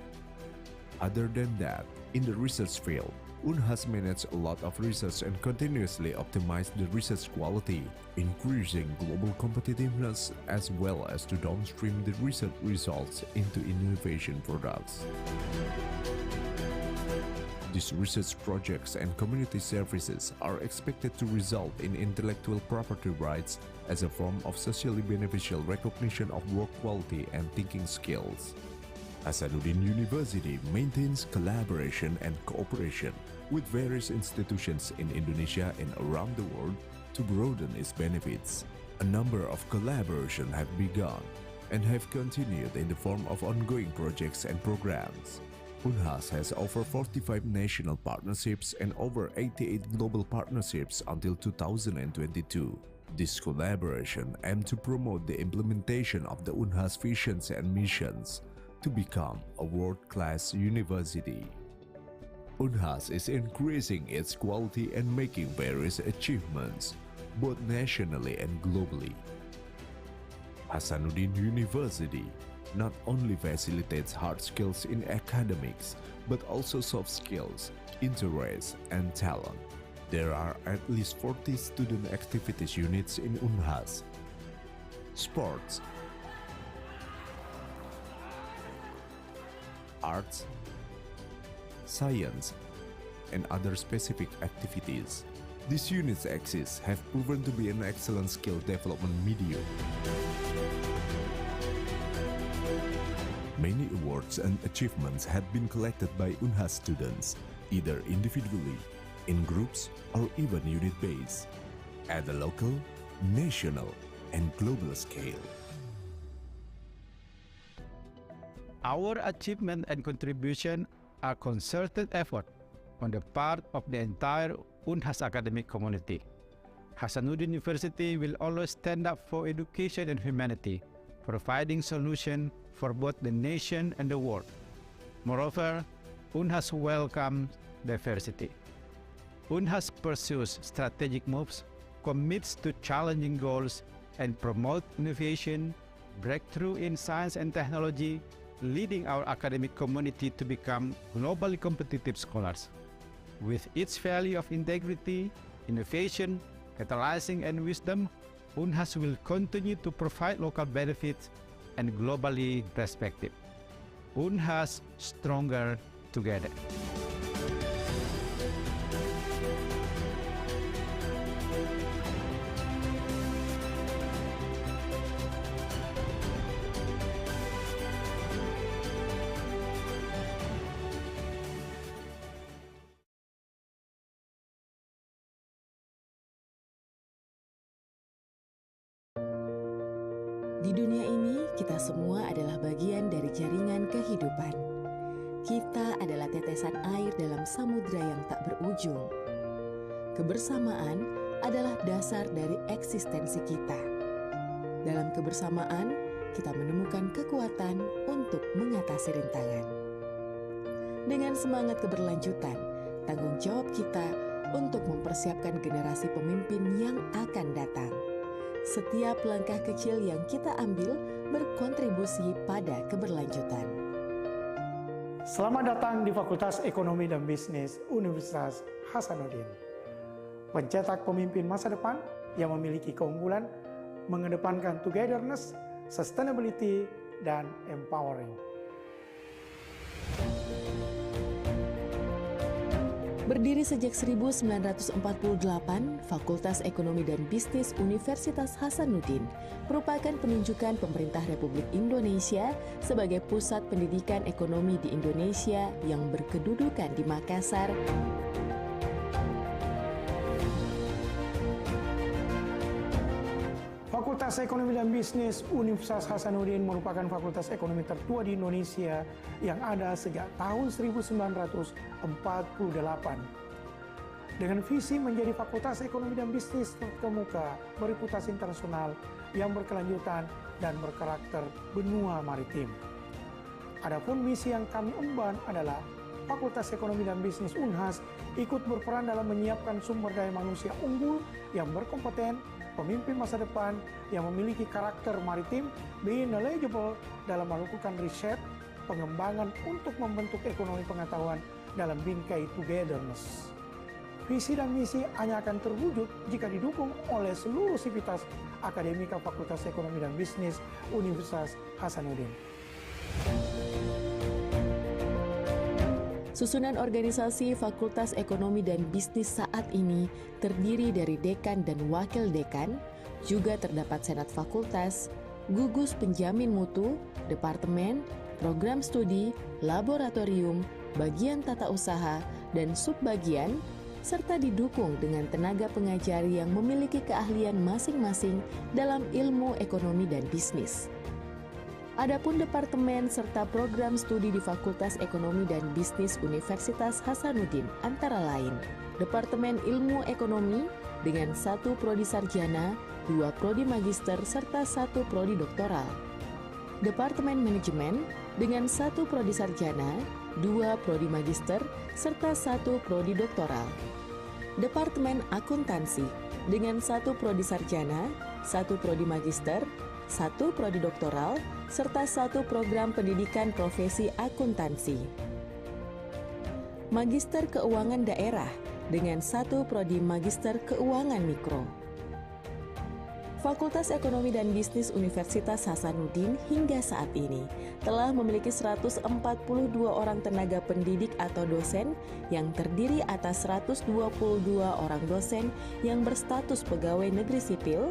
Other than that, in the research field, Unhas manages a lot of research and continuously optimize the research quality, increasing global competitiveness as well as to downstream the research results into innovation products. These research projects and community services are expected to result in intellectual property rights as a form of socially beneficial recognition of work quality and thinking skills. Hasanuddin University maintains collaboration and cooperation with various institutions in Indonesia and around the world to broaden its benefits. A number of collaborations have begun and have continued in the form of ongoing projects and programs. Unhas has over 45 national partnerships and over 88 global partnerships until 2022. This collaboration aims to promote the implementation of the Unhas visions and missions to become a world-class university. Unhas is increasing its quality and making various achievements, both nationally and globally. Hasanuddin University not only facilitates hard skills in academics, but also soft skills, interests, and talent. There are at least 40 student activities units in Unhas. Sports, arts, science, and other specific activities. These units exist have proven to be an excellent skill development medium. Many awards and achievements have been collected by Unhas students, either individually, in groups, or even unit-based, at the local, national, and global scale. Our achievement and contribution are concerted effort on the part of the entire Unhas academic community. Hasanuddin University will always stand up for education and humanity, providing solutions for both the nation and the world. Moreover, Unhas welcomes diversity. Unhas pursues strategic moves, commits to challenging goals, and promotes innovation, breakthrough in science and technology, leading our academic community to become globally competitive scholars. With its value of integrity, innovation, catalyzing, and wisdom, Unhas will continue to provide local benefits and globally respected. Unhas stronger together. Di dunia ini, kita semua adalah bagian dari jaringan kehidupan. Kita adalah tetesan air dalam samudra yang tak berujung. Kebersamaan adalah dasar dari eksistensi kita. Dalam kebersamaan, kita menemukan kekuatan untuk mengatasi rintangan. Dengan semangat keberlanjutan, tanggung jawab kita untuk mempersiapkan generasi pemimpin yang akan datang. Setiap langkah kecil yang kita ambil berkontribusi pada keberlanjutan. Selamat datang di Fakultas Ekonomi dan Bisnis Universitas Hasanuddin. Pencetak pemimpin masa depan yang memiliki keunggulan, mengedepankan togetherness, sustainability, dan empowering. Berdiri sejak 1948, Fakultas Ekonomi dan Bisnis Universitas Hasanuddin merupakan penunjukan pemerintah Republik Indonesia sebagai pusat pendidikan ekonomi di Indonesia yang berkedudukan di Makassar. Fakultas Ekonomi dan Bisnis Universitas Hasanuddin merupakan fakultas ekonomi tertua di Indonesia yang ada sejak tahun 1948. Dengan visi menjadi fakultas ekonomi dan bisnis terkemuka, bereputasi internasional yang berkelanjutan dan berkarakter benua maritim. Adapun misi yang kami emban adalah Fakultas Ekonomi dan Bisnis Unhas ikut berperan dalam menyiapkan sumber daya manusia unggul yang berkompeten, pemimpin masa depan yang memiliki karakter maritim, being knowledgeable dalam melakukan riset, pengembangan untuk membentuk ekonomi pengetahuan dalam bingkai togetherness. Visi dan misi hanya akan terwujud jika didukung oleh seluruh sivitas akademika Fakultas Ekonomi dan Bisnis Universitas Hasanuddin. Susunan organisasi Fakultas Ekonomi dan Bisnis saat ini terdiri dari dekan dan wakil dekan, juga terdapat senat fakultas, gugus penjamin mutu, departemen, program studi, laboratorium, bagian tata usaha, dan subbagian, serta didukung dengan tenaga pengajar yang memiliki keahlian masing-masing dalam ilmu ekonomi dan bisnis. Adapun departemen serta program studi di Fakultas Ekonomi dan Bisnis Universitas Hasanuddin antara lain Departemen Ilmu Ekonomi dengan 1 prodi sarjana, 2 prodi magister serta 1 prodi doktoral. Departemen Manajemen dengan 1 prodi sarjana, 2 prodi magister serta 1 prodi doktoral. Departemen Akuntansi dengan 1 prodi sarjana, 1 prodi magister, 1 prodi doktoral, serta 1 program pendidikan profesi akuntansi. Magister Keuangan Daerah dengan 1 prodi Magister Keuangan Mikro. Fakultas Ekonomi dan Bisnis Universitas Hasanuddin hingga saat ini telah memiliki 142 orang tenaga pendidik atau dosen yang terdiri atas 122 orang dosen yang berstatus pegawai negeri sipil,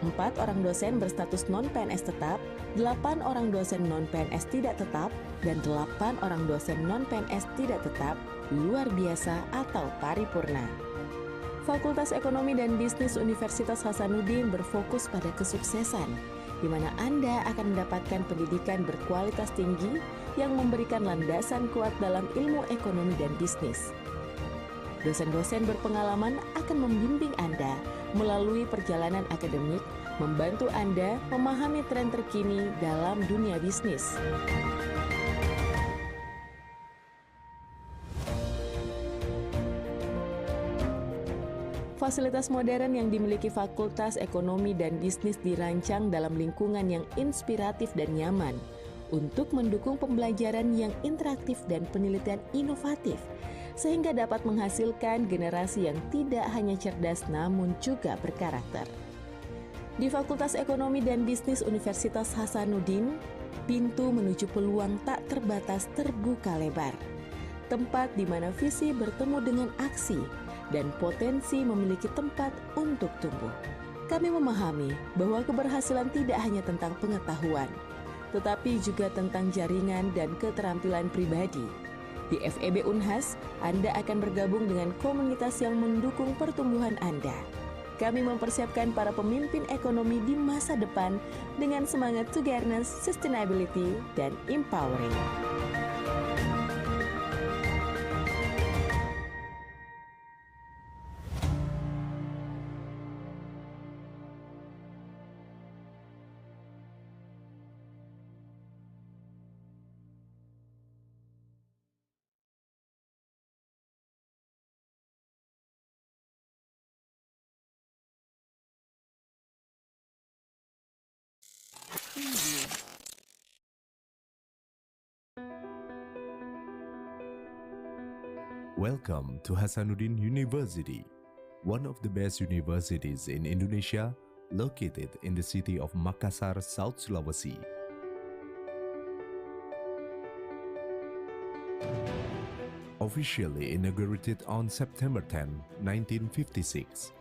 4 orang dosen berstatus non-PNS tetap, 8 orang dosen non-PNS tidak tetap, dan 8 orang dosen non-PNS tidak tetap, luar biasa atau paripurna. Fakultas Ekonomi dan Bisnis Universitas Hasanuddin berfokus pada kesuksesan, di mana Anda akan mendapatkan pendidikan berkualitas tinggi yang memberikan landasan kuat dalam ilmu ekonomi dan bisnis. Dosen-dosen berpengalaman akan membimbing Anda melalui perjalanan akademik, membantu Anda memahami tren terkini dalam dunia bisnis. Fasilitas modern yang dimiliki Fakultas Ekonomi dan Bisnis dirancang dalam lingkungan yang inspiratif dan nyaman untuk mendukung pembelajaran yang interaktif dan penelitian inovatif, sehingga dapat menghasilkan generasi yang tidak hanya cerdas namun juga berkarakter. Di Fakultas Ekonomi dan Bisnis Universitas Hasanuddin, pintu menuju peluang tak terbatas terbuka lebar. Tempat di mana visi bertemu dengan aksi dan potensi memiliki tempat untuk tumbuh. Kami memahami bahwa keberhasilan tidak hanya tentang pengetahuan, tetapi juga tentang jaringan dan keterampilan pribadi. Di FEB Unhas, Anda akan bergabung dengan komunitas yang mendukung pertumbuhan Anda. kami mempersiapkan para pemimpin ekonomi di masa depan dengan semangat togetherness, sustainability, dan empowering. Welcome to Hasanuddin University, one of the best universities in Indonesia, located in the city of Makassar, South Sulawesi. Officially inaugurated on September 10, 1956,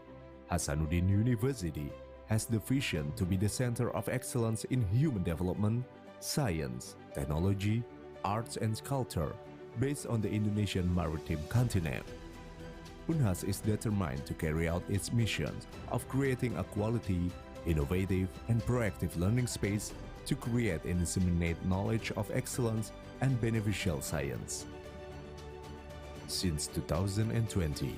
Hasanuddin University has the vision to be the center of excellence in human development, science, technology, arts and culture, based on the Indonesian maritime continent. UNHAS is determined to carry out its mission of creating a quality, innovative, and proactive learning space to create and disseminate knowledge of excellence and beneficial science. Since 2020,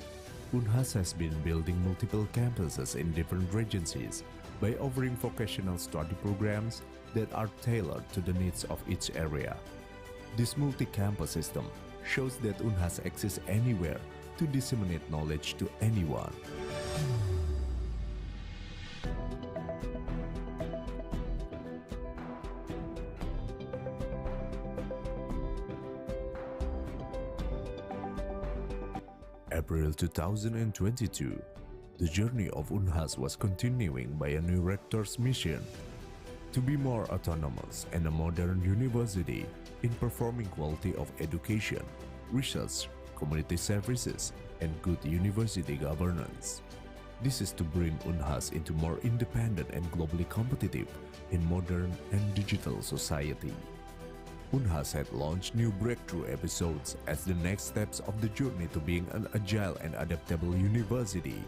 UNHAS has been building multiple campuses in different regencies by offering vocational study programs that are tailored to the needs of each area. This multi-campus system shows that UNHAS exists anywhere to disseminate knowledge to anyone. April 2022, the journey of UNHAS was continuing by a new rector's mission to be more autonomous and a modern university in performing quality of education, research, community services, and good university governance. This is to bring UNHAS into more independent and globally competitive in modern and digital society. UNHAS had launched new breakthrough episodes as the next steps of the journey to being an agile and adaptable university.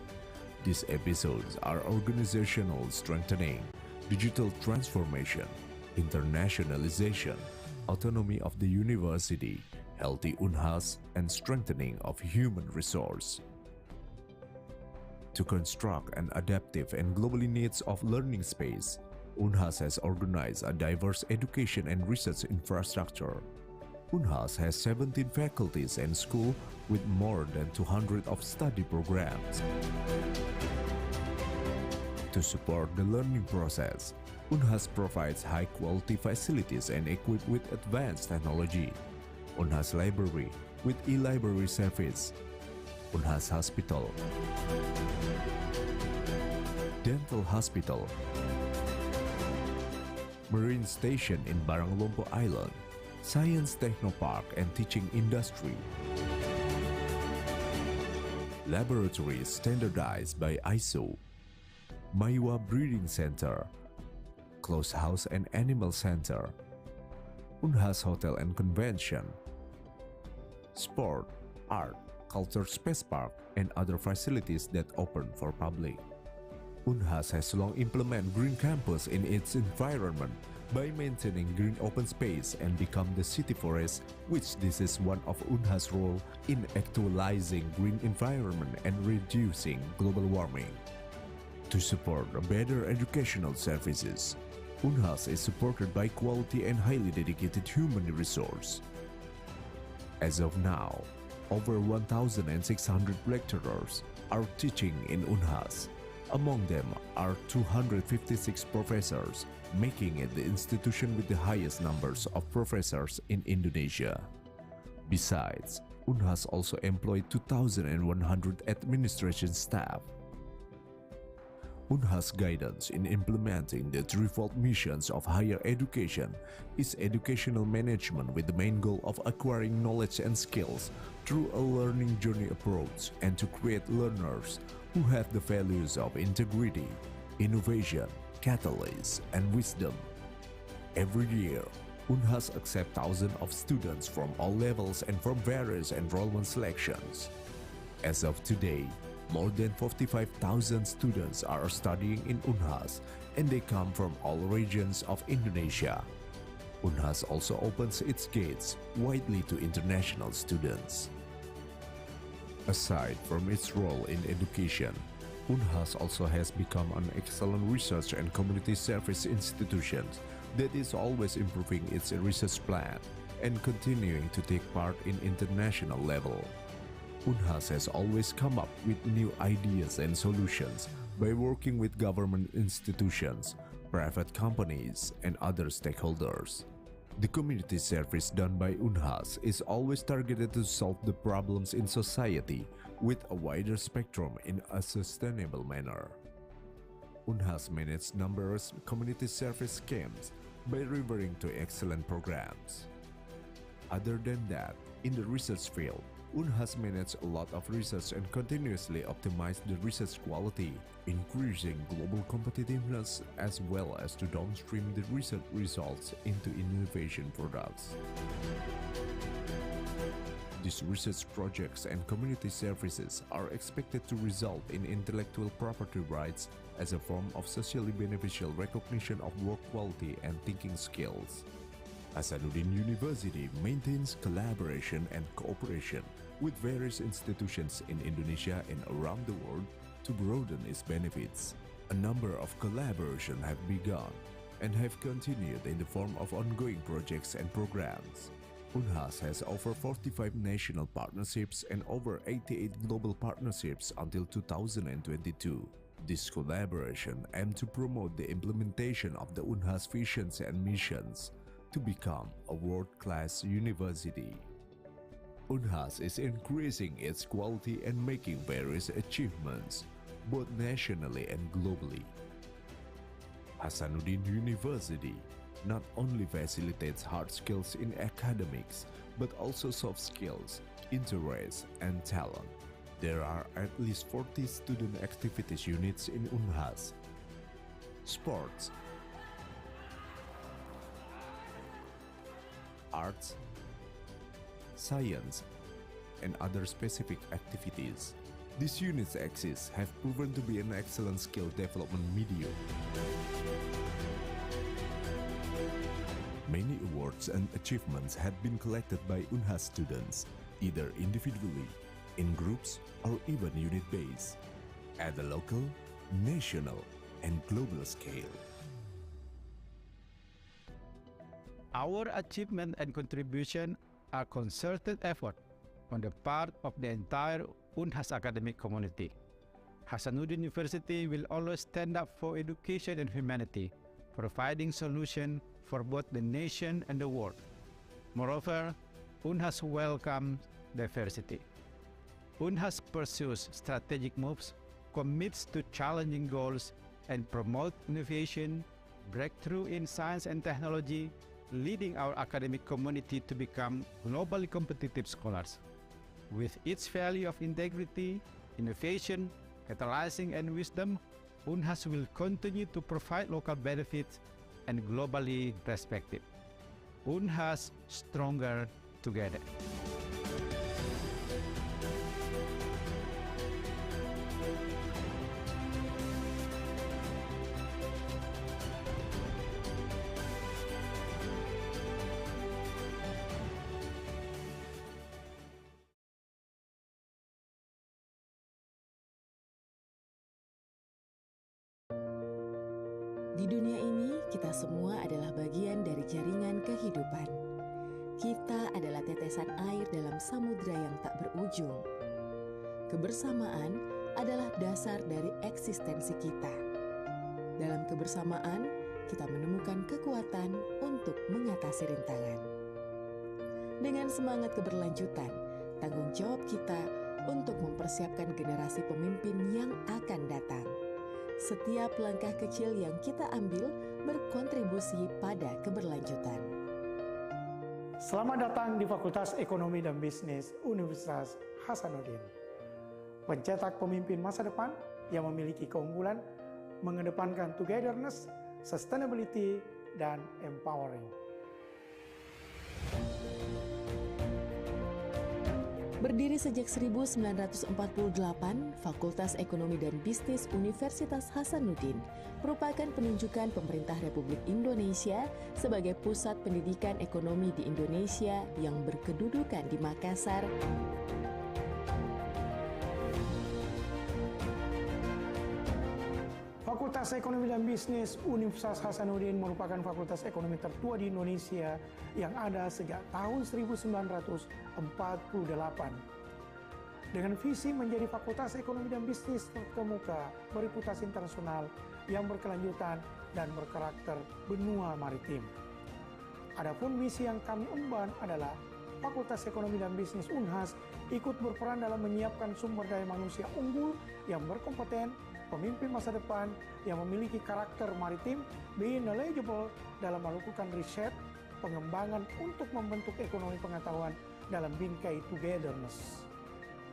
These episodes are organizational strengthening, digital transformation, internationalization, autonomy of the university, healthy UNHAS, and strengthening of human resource. To construct an adaptive and globally needs of learning space, UNHAS has organized a diverse education and research infrastructure. UNHAS has 17 faculties and schools with more than 200 of study programs. To support the learning process, UNHAS provides high-quality facilities and equipped with advanced technology. UNHAS Library with e-library service. UNHAS Hospital. Dental Hospital. Marine Station in Baranglompo Island. Science Technopark and Teaching Industry. Laboratories standardized by ISO. Maiwa Breeding Center. Closed House and Animal Center, UNHAS Hotel and Convention, Sport, Art, Culture Space Park, and other facilities that open for public. UNHAS has long implemented Green Campus in its environment by maintaining green open space and become the city forest, which this is one of UNHAS' role in actualizing green environment and reducing global warming. To support better educational services, UNHAS is supported by quality and highly dedicated human resource. As of now, over 1,600 lecturers are teaching in UNHAS. Among them are 256 professors, making it the institution with the highest numbers of professors in Indonesia. Besides, UNHAS also employed 2,100 administration staff. UNHAS guidance in implementing the threefold missions of higher education is educational management with the main goal of acquiring knowledge and skills through a learning journey approach and to create learners who have the values of integrity, innovation, catalyst, and wisdom. Every year, UNHAS accepts thousands of students from all levels and from various enrollment selections. As of today, More than 45,000 students are studying in Unhas, and they come from all regions of Indonesia. Unhas also opens its gates widely to international students. Aside from its role in education, Unhas also has become an excellent research and community service institution that is always improving its research plan and continuing to take part in international level. Unhas has always come up with new ideas and solutions by working with government institutions, private companies, and other stakeholders. The community service done by Unhas is always targeted to solve the problems in society with a wider spectrum in a sustainable manner. Unhas manages numerous community service schemes by referring to excellent programs. Other than that, in the research field, Unhas manages a lot of research and continuously optimize the research quality, increasing global competitiveness as well as to downstream the research results into innovation products. These research projects and community services are expected to result in intellectual property rights as a form of socially beneficial recognition of work quality and thinking skills. Hasanuddin University maintains collaboration and cooperation with various institutions in Indonesia and around the world to broaden its benefits. A number of collaborations have begun and have continued in the form of ongoing projects and programs. Unhas has over 45 national partnerships and over 88 global partnerships until 2022. This collaboration aims to promote the implementation of the Unhas visions and missions to become a world-class university. Unhas is increasing its quality and making various achievements, both nationally and globally. Hasanuddin University not only facilitates hard skills in academics, but also soft skills, interests, and talent. There are at least 40 student activities units in Unhas. Sports, arts, science, and other specific activities. These units exist have proven to be an excellent skill development medium. Many awards and achievements have been collected by Unhas students, either individually, in groups, or even unit-based, at the local, national, and global scale. Our achievement and contribution are concerted effort on the part of the entire Unhas academic community. Hasanuddin University will always stand up for education and humanity, providing solutions for both the nation and the world. Moreover, Unhas welcomes diversity. Unhas pursues strategic moves, commits to challenging goals, and promotes innovation, breakthrough in science and technology, leading our academic community to become globally competitive scholars. With its value of integrity, innovation, catalyzing, and wisdom, Unhas will continue to provide local benefits and globally respected. Unhas stronger together. Di dunia ini, kita semua adalah bagian dari jaringan kehidupan. Kita adalah tetesan air dalam samudra yang tak berujung. Kebersamaan adalah dasar dari eksistensi kita. Dalam kebersamaan, kita menemukan kekuatan untuk mengatasi rintangan. Dengan semangat keberlanjutan, tanggung jawab kita untuk mempersiapkan generasi pemimpin yang akan datang. Setiap langkah kecil yang kita ambil berkontribusi pada keberlanjutan. Selamat datang di Fakultas Ekonomi dan Bisnis Universitas Hasanuddin. Pencetak pemimpin masa depan yang memiliki keunggulan, mengedepankan togetherness, sustainability, dan empowering. Berdiri sejak 1948, Fakultas Ekonomi dan Bisnis Universitas Hasanuddin merupakan penunjukan pemerintah Republik Indonesia sebagai pusat pendidikan ekonomi di Indonesia yang berkedudukan di Makassar. Fakultas Ekonomi dan Bisnis Universitas Hasanuddin merupakan fakultas ekonomi tertua di Indonesia yang ada sejak tahun 1948. Dengan visi menjadi fakultas ekonomi dan bisnis terkemuka, bereputasi internasional, yang berkelanjutan dan berkarakter benua maritim. Adapun misi yang kami emban adalah Fakultas Ekonomi dan Bisnis Unhas ikut berperan dalam menyiapkan sumber daya manusia unggul yang berkompeten, pemimpin masa depan yang memiliki karakter maritim, be knowledgeable dalam melakukan riset, pengembangan untuk membentuk ekonomi pengetahuan dalam bingkai togetherness.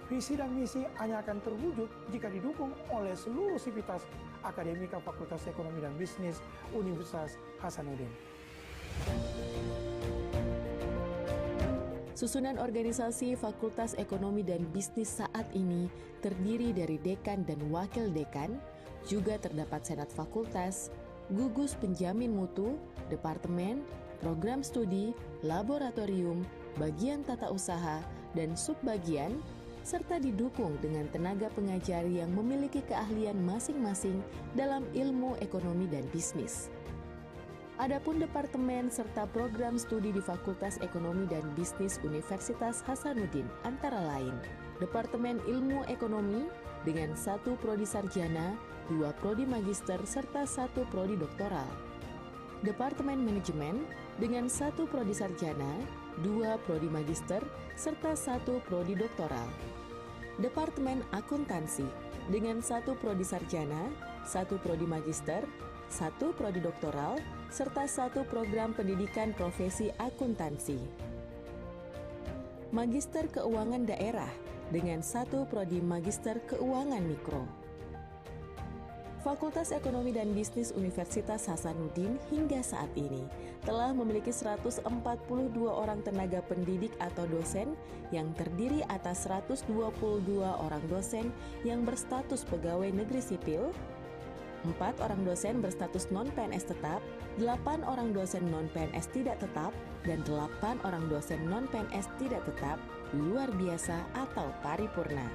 Visi dan misi hanya akan terwujud jika didukung oleh seluruh sivitas akademika Fakultas Ekonomi dan Bisnis Universitas Hasanuddin. Susunan organisasi Fakultas Ekonomi dan Bisnis saat ini terdiri dari dekan dan wakil dekan, juga terdapat senat fakultas, gugus penjamin mutu, departemen, program studi, laboratorium, bagian tata usaha, dan subbagian, serta didukung dengan tenaga pengajar yang memiliki keahlian masing-masing dalam ilmu ekonomi dan bisnis. Adapun departemen serta program studi di Fakultas Ekonomi dan Bisnis Universitas Hasanuddin antara lain Departemen Ilmu Ekonomi dengan 1 prodi sarjana, 2 prodi magister serta 1 prodi doktoral. Departemen Manajemen dengan 1 prodi sarjana, 2 prodi magister serta 1 prodi doktoral. Departemen Akuntansi dengan 1 prodi sarjana, 1 prodi magister, 1 prodi doktoral, serta 1 program pendidikan profesi akuntansi. Magister Keuangan Daerah dengan 1 prodi Magister Keuangan Mikro. Fakultas Ekonomi dan Bisnis Universitas Hasanuddin hingga saat ini telah memiliki 142 orang tenaga pendidik atau dosen yang terdiri atas 122 orang dosen yang berstatus pegawai negeri sipil, 4 orang dosen berstatus non-PNS tetap, 8 orang dosen non-PNS tidak tetap, dan 8 orang dosen non-PNS tidak tetap, luar biasa atau paripurna.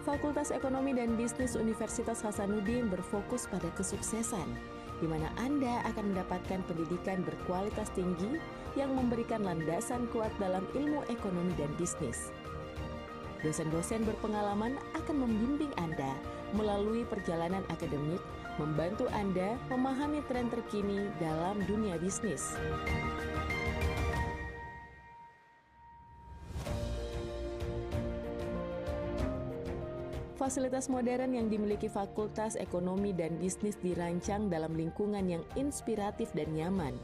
Fakultas Ekonomi dan Bisnis Universitas Hasanuddin berfokus pada kesuksesan, di mana Anda akan mendapatkan pendidikan berkualitas tinggi yang memberikan landasan kuat dalam ilmu ekonomi dan bisnis. Dosen-dosen berpengalaman akan membimbing Anda melalui perjalanan akademik, membantu Anda memahami tren terkini dalam dunia bisnis. Fasilitas modern yang dimiliki Fakultas Ekonomi dan Bisnis dirancang dalam lingkungan yang inspiratif dan nyaman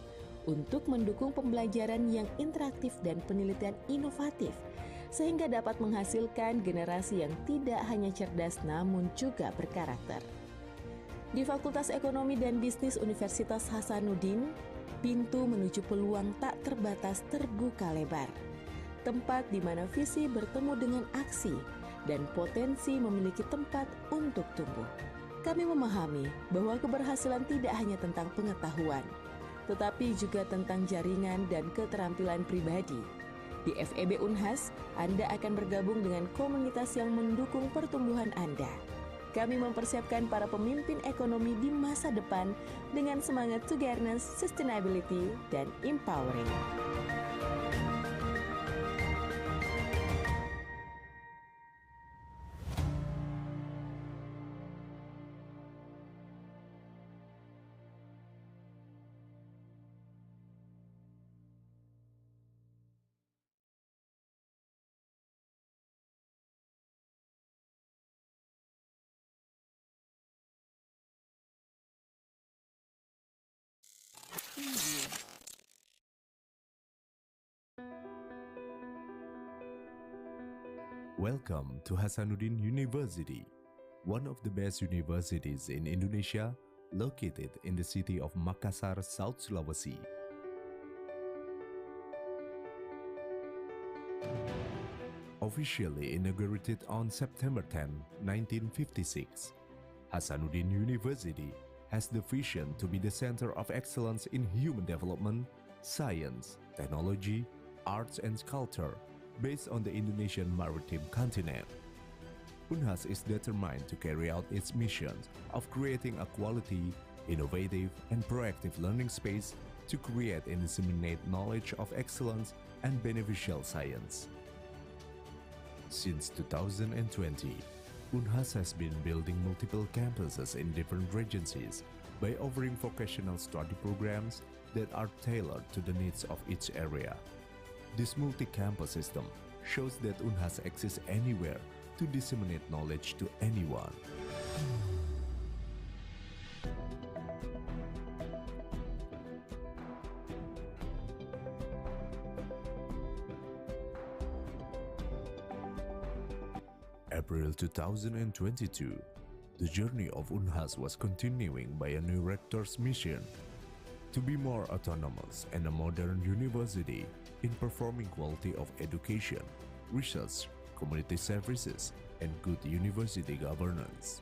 untuk mendukung pembelajaran yang interaktif dan penelitian inovatif, sehingga dapat menghasilkan generasi yang tidak hanya cerdas namun juga berkarakter. Di Fakultas Ekonomi dan Bisnis Universitas Hasanuddin, pintu menuju peluang tak terbatas terbuka lebar. Tempat di mana visi bertemu dengan aksi dan potensi memiliki tempat untuk tumbuh. Kami memahami bahwa keberhasilan tidak hanya tentang pengetahuan, tetapi juga tentang jaringan dan keterampilan pribadi. Di FEB Unhas, Anda akan bergabung dengan komunitas yang mendukung pertumbuhan Anda. Kami mempersiapkan para pemimpin ekonomi di masa depan dengan semangat togetherness, sustainability, dan empowering. Welcome to Hasanuddin University, one of the best universities in Indonesia, located in the city of Makassar, South Sulawesi. Officially inaugurated on September 10, 1956, Hasanuddin University has the vision to be the center of excellence in human development, science, technology, arts and culture based on the Indonesian maritime continent. Unhas is determined to carry out its mission of creating a quality, innovative and proactive learning space to create and disseminate knowledge of excellence and beneficial science. Since 2020, Unhas has been building multiple campuses in different regencies by offering vocational study programs that are tailored to the needs of each area. This multi-campus system shows that Unhas exists anywhere to disseminate knowledge to anyone. April 2022, the journey of Unhas was continuing by a new rector's mission to be more autonomous and a modern university in performing quality of education, research, community services, and good university governance.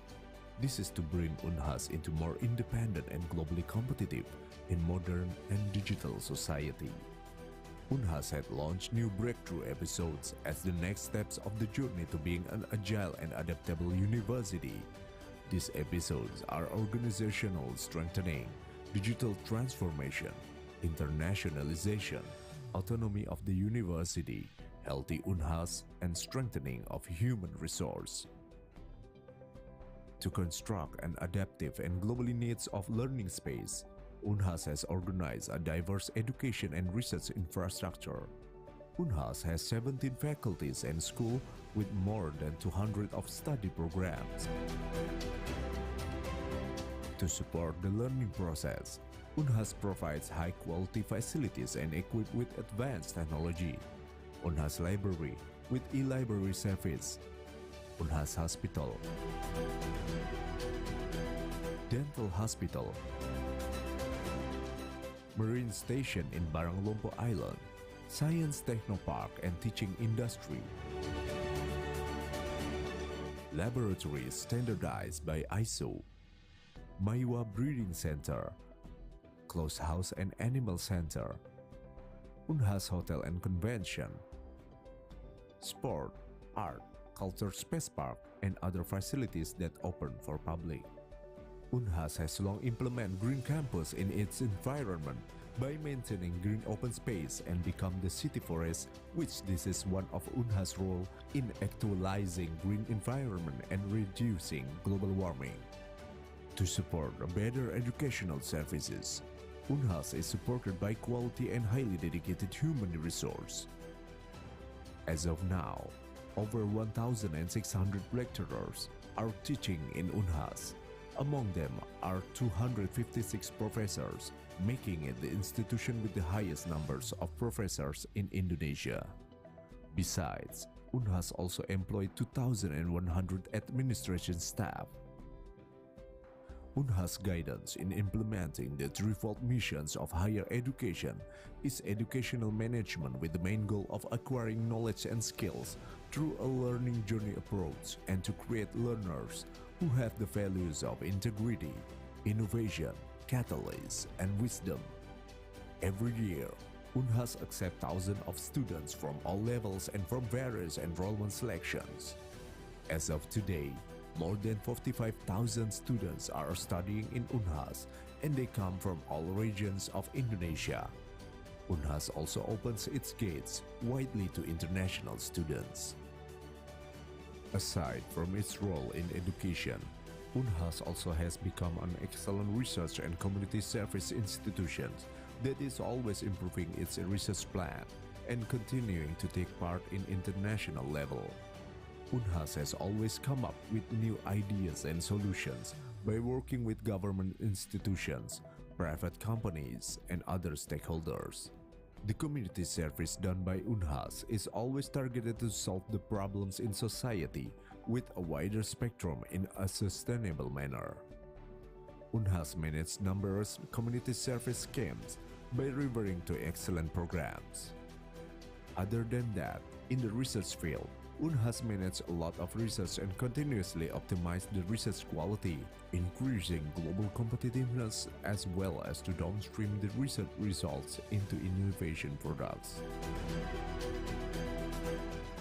This is to bring Unhas into more independent and globally competitive in modern and digital society. Unhas had launched new breakthrough episodes as the next steps of the journey to being an agile and adaptable university. These episodes are organizational strengthening, digital transformation, internationalization, autonomy of the university, healthy Unhas, and strengthening of human resource. To construct an adaptive and globally needs of learning space, Unhas has organized a diverse education and research infrastructure. Unhas has 17 faculties and schools with more than 200 of study programs. To support the learning process, Unhas provides high-quality facilities and equipped with advanced technology. Unhas Library with e-library service, Unhas Hospital, Dental Hospital, Marine Station in Baranglompo Island, Science Technopark and Teaching Industry, Laboratories standardized by ISO, Maiwa Breeding Center, Closed House and Animal Center, Unhas Hotel and Convention, Sport, Art, Culture Space Park, and other facilities that open for public. Unhas has long implemented Green Campus in its environment by maintaining green open space and become the city forest, which this is one of Unhas' role in actualizing green environment and reducing global warming. To support better educational services, Unhas is supported by quality and highly dedicated human resource. As of now, over 1,600 lecturers are teaching in Unhas. Among them are 256 professors, making it the institution with the highest numbers of professors in Indonesia. Besides, Unhas also employed 2,100 administration staff. Unhas' guidance in implementing the threefold missions of higher education is educational management with the main goal of acquiring knowledge and skills through a learning journey approach and to create learners who have the values of integrity, innovation, catalyst, and wisdom. Every year, Unhas accepts thousands of students from all levels and from various enrollment selections. As of today, more than 45,000 students are studying in Unhas, and they come from all regions of Indonesia. Unhas also opens its gates widely to international students. Aside from its role in education, Unhas also has become an excellent research and community service institution that is always improving its research plan and continuing to take part in international level. Unhas has always come up with new ideas and solutions by working with government institutions, private companies, and other stakeholders. The community service done by Unhas is always targeted to solve the problems in society with a wider spectrum in a sustainable manner. Unhas manages numerous community service schemes by referring to excellent programs. Other than that, in the research field, Unhas manage a lot of research and continuously optimize the research quality, increasing global competitiveness as well as to downstream the research results into innovation products.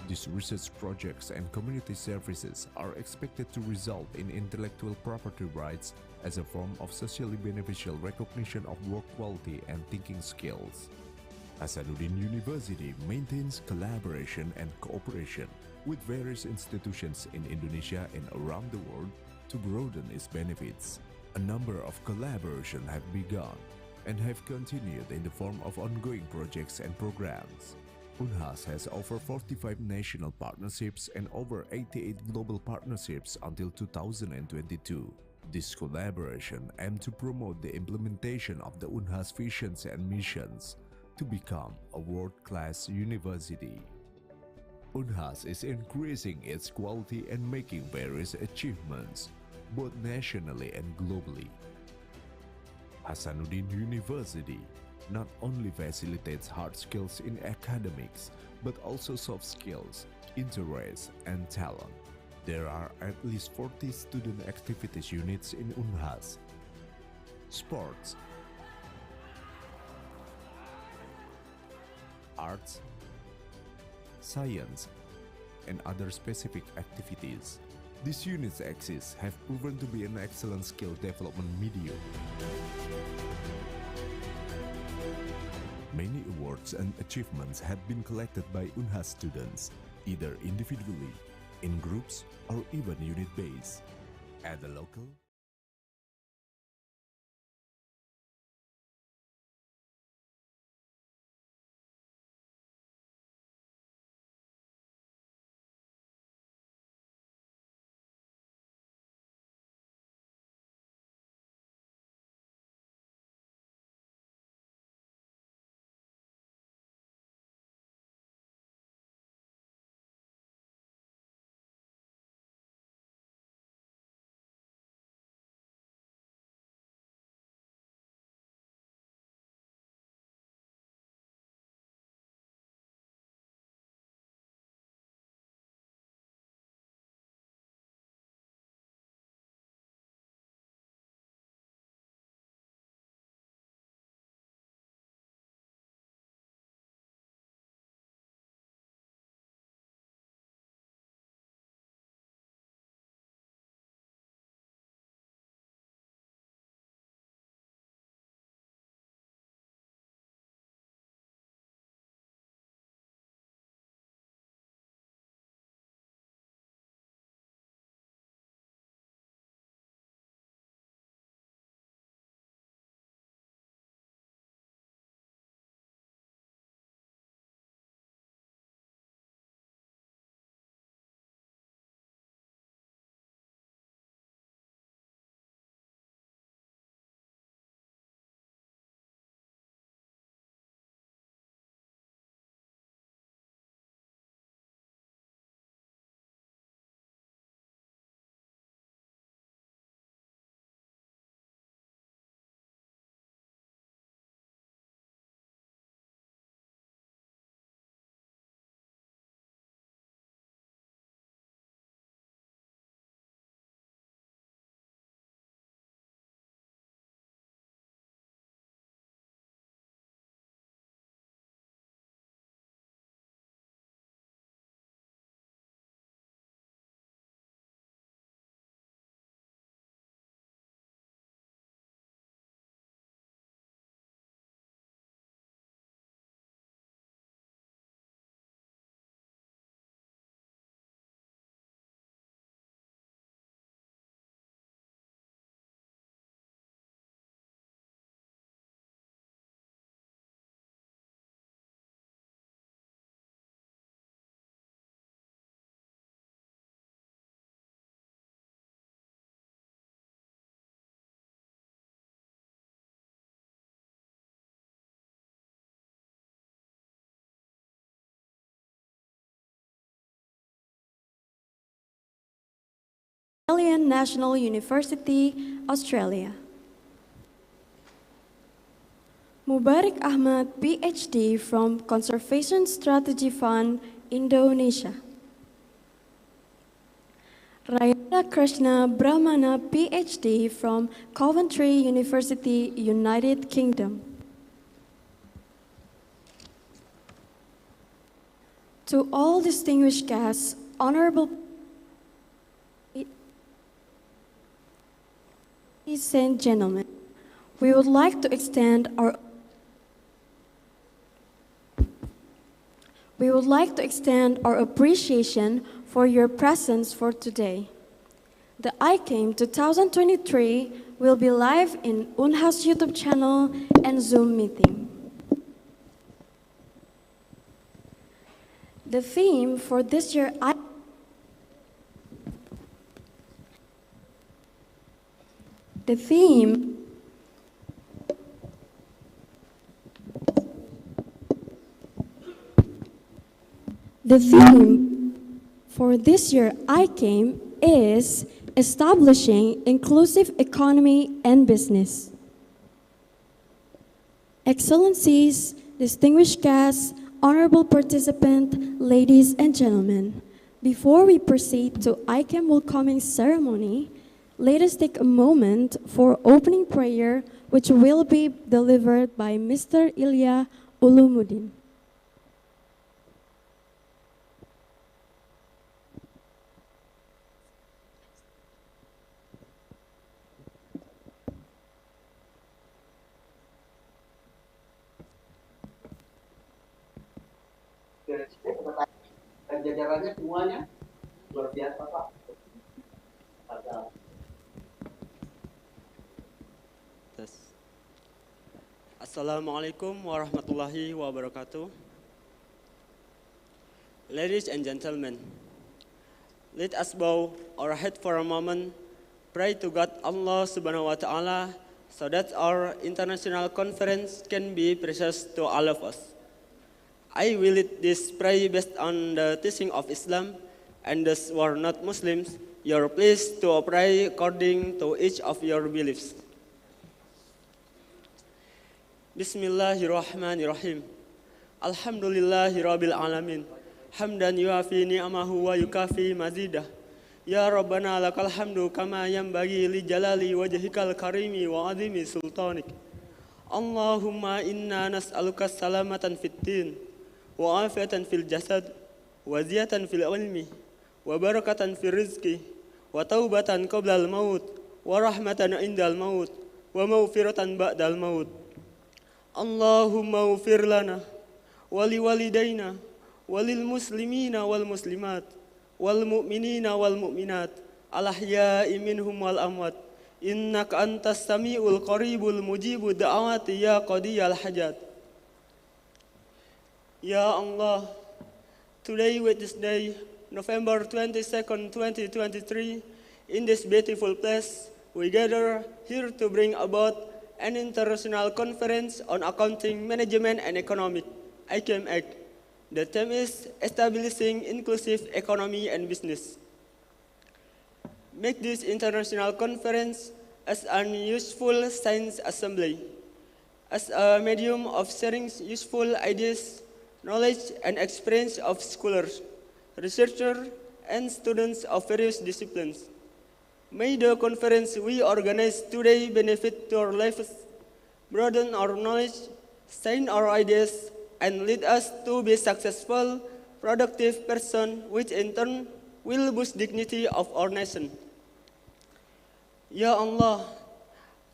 These research projects and community services are expected to result in intellectual property rights as a form of socially beneficial recognition of work quality and thinking skills. Hasanuddin University maintains collaboration and cooperation with various institutions in Indonesia and around the world to broaden its benefits. A number of collaborations have begun and have continued in the form of ongoing projects and programs. Unhas has over 45 national partnerships and over 88 global partnerships until 2022. This collaboration aims to promote the implementation of the Unhas visions and missions to become a world-class university. Unhas is increasing its quality and making various achievements, both nationally and globally. Hasanuddin University not only facilitates hard skills in academics, but also soft skills, interests, and talent. There are at least 40 student activities units in Unhas. Sports, arts, science, and other specific activities. These units exist have proven to be an excellent skill development medium. Many awards and achievements have been collected by Unhas students, either individually, in groups, or even unit-based. At the local, Australian National University, Australia. Mubarak Ahmad, PhD from Conservation Strategy Fund, Indonesia. Rayana Krishna Brahmana, PhD from Coventry University, United Kingdom. To all distinguished guests, honorable ladies and gentlemen, we would like to extend our appreciation for your presence for today. The ICAME 2023 will be live in Unhas YouTube channel and Zoom meeting. The theme for this year ICAME is Establishing Inclusive Economy and Business. Excellencies, distinguished guests, honorable participant, ladies and gentlemen, before we proceed to ICAME welcoming ceremony, let us take a moment for opening prayer, which will be delivered by Mr. Ilya Ulumuddin. Dan jajarannya semuanya luar biasa Pak. Assalamualaikum warahmatullahi wabarakatuh. Ladies and gentlemen, let us bow our head for a moment, pray to God Allah Subhanahu wa Ta'ala so that our international conference can be precious to all of us. I will lead this prayer based on the teaching of Islam, and those who are not Muslims, you are pleased to pray according to each of your beliefs. Bismillahirrahmanirrahim. Alhamdulillahi rabbil alamin. Hamdan yuafi ni'amahu wa yukafi mazidah. Ya Rabbana lakal hamdu kama yanbaghi li jalali wajhikal karimi wa azimi sultanik. Allahumma inna nas'aluka salamatan fid din wa afiyatan fil jasad wa ziyatan fil ilmi wa barakatan fil rizqi wa taubatan qabla al maut wa rahmatan indal maut wa maghfiratan ba'dal maut. Allahumma ighfir lana wa liwalidayna wa lil muslimina wal muslimat wal mu'minina wal mu'minat al ahya'i minhum wal amwat innaka antas samiul qaribul mujibud da'awati ya qadiyal hajat. Ya Allah, today with this day, November 22nd, 2023, in this beautiful place, we gather here to bring about an international conference on accounting, management, and economic, ICAME. The theme is Establishing Inclusive Economy and Business. Make this international conference as an useful science assembly, as a medium of sharing useful ideas, knowledge and experience of scholars, researchers, and students of various disciplines. May the conference we organize today benefit to our lives, broaden our knowledge, shine our ideas, and lead us to be successful, productive person, which in turn will boost dignity of our nation. Ya Allah,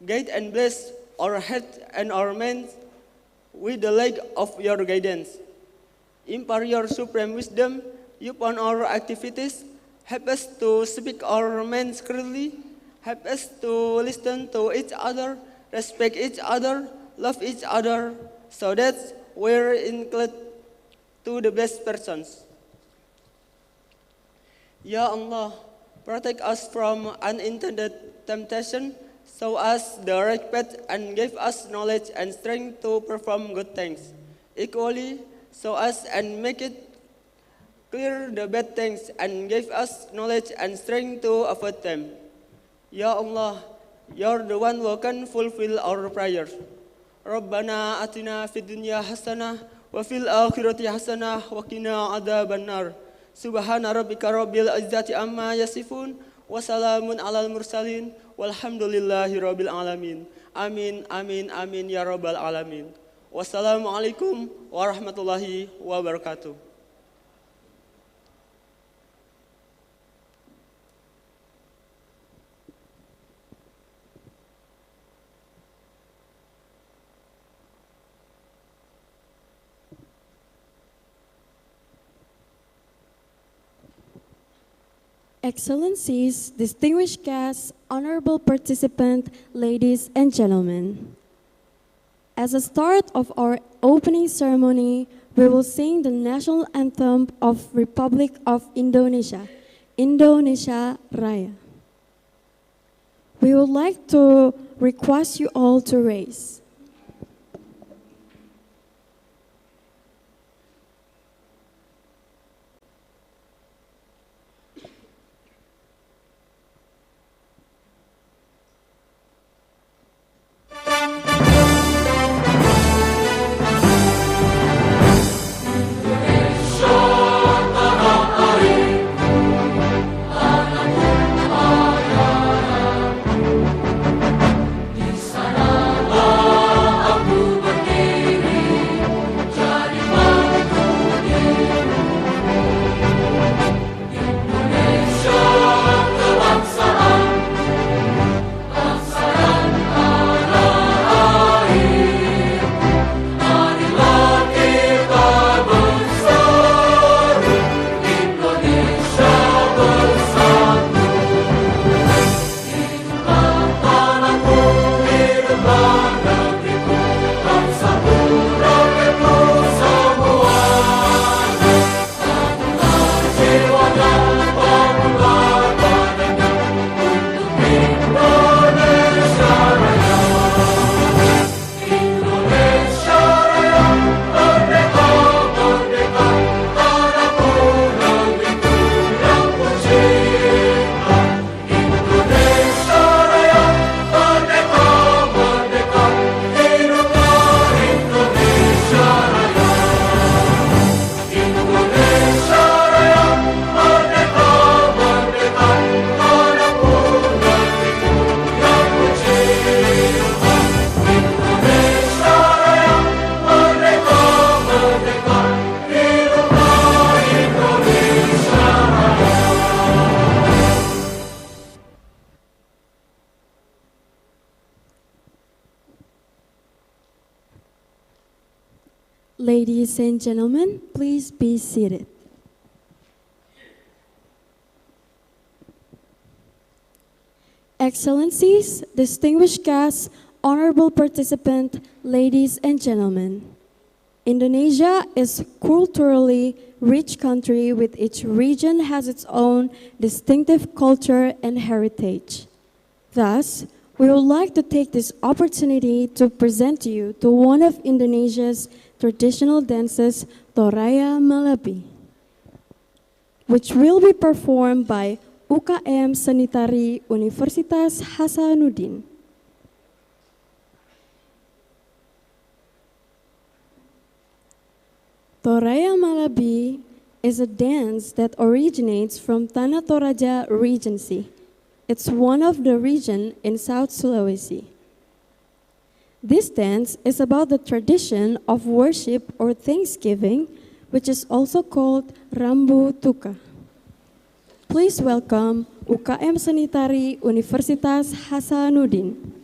guide and bless our heart and our minds with the light of your guidance. Impart your supreme wisdom upon our activities. Help us to speak our minds clearly. Help us to listen to each other, respect each other, love each other, so that we're included to the best persons. Ya Allah, protect us from unintended temptation, show us the right path, and give us knowledge and strength to perform good things. Equally, show us and make it clear the bad things, and give us knowledge and strength to avoid them. Ya Allah, you're the one who can fulfill our prayers. Rabbana atina fid dunya hasanah wa fil akhirati hasanah wa qina adzabannar. Subhana rabbika rabbil izzati amma yasifun. Wassalamun alal mursalin. Walhamdulillahi rabbil alamin. Amin, amin, amin ya rabbal alamin. Wassalamualaikum warahmatullahi wabarakatuh. Excellencies, distinguished guests, honorable participants, ladies and gentlemen. As a start of our opening ceremony, we will sing the national anthem of Republic of Indonesia, Indonesia Raya. We would like to request you all to raise. Ladies and gentlemen, please be seated. Excellencies, distinguished guests, honorable participants, ladies and gentlemen. Indonesia is a culturally rich country with each region has its own distinctive culture and heritage. Thus, we would like to take this opportunity to present to you one of Indonesia's traditional dances, Toraya Malabi, which will be performed by UKM Seni Tari Universitas Hasanuddin. Toraya Malabi is a dance that originates from Tanah Toraja Regency. It's one of the region in South Sulawesi. This dance is about the tradition of worship or thanksgiving, which is also called Rambu Tuka. Please welcome UKM Seni Tari Universitas Hasanuddin.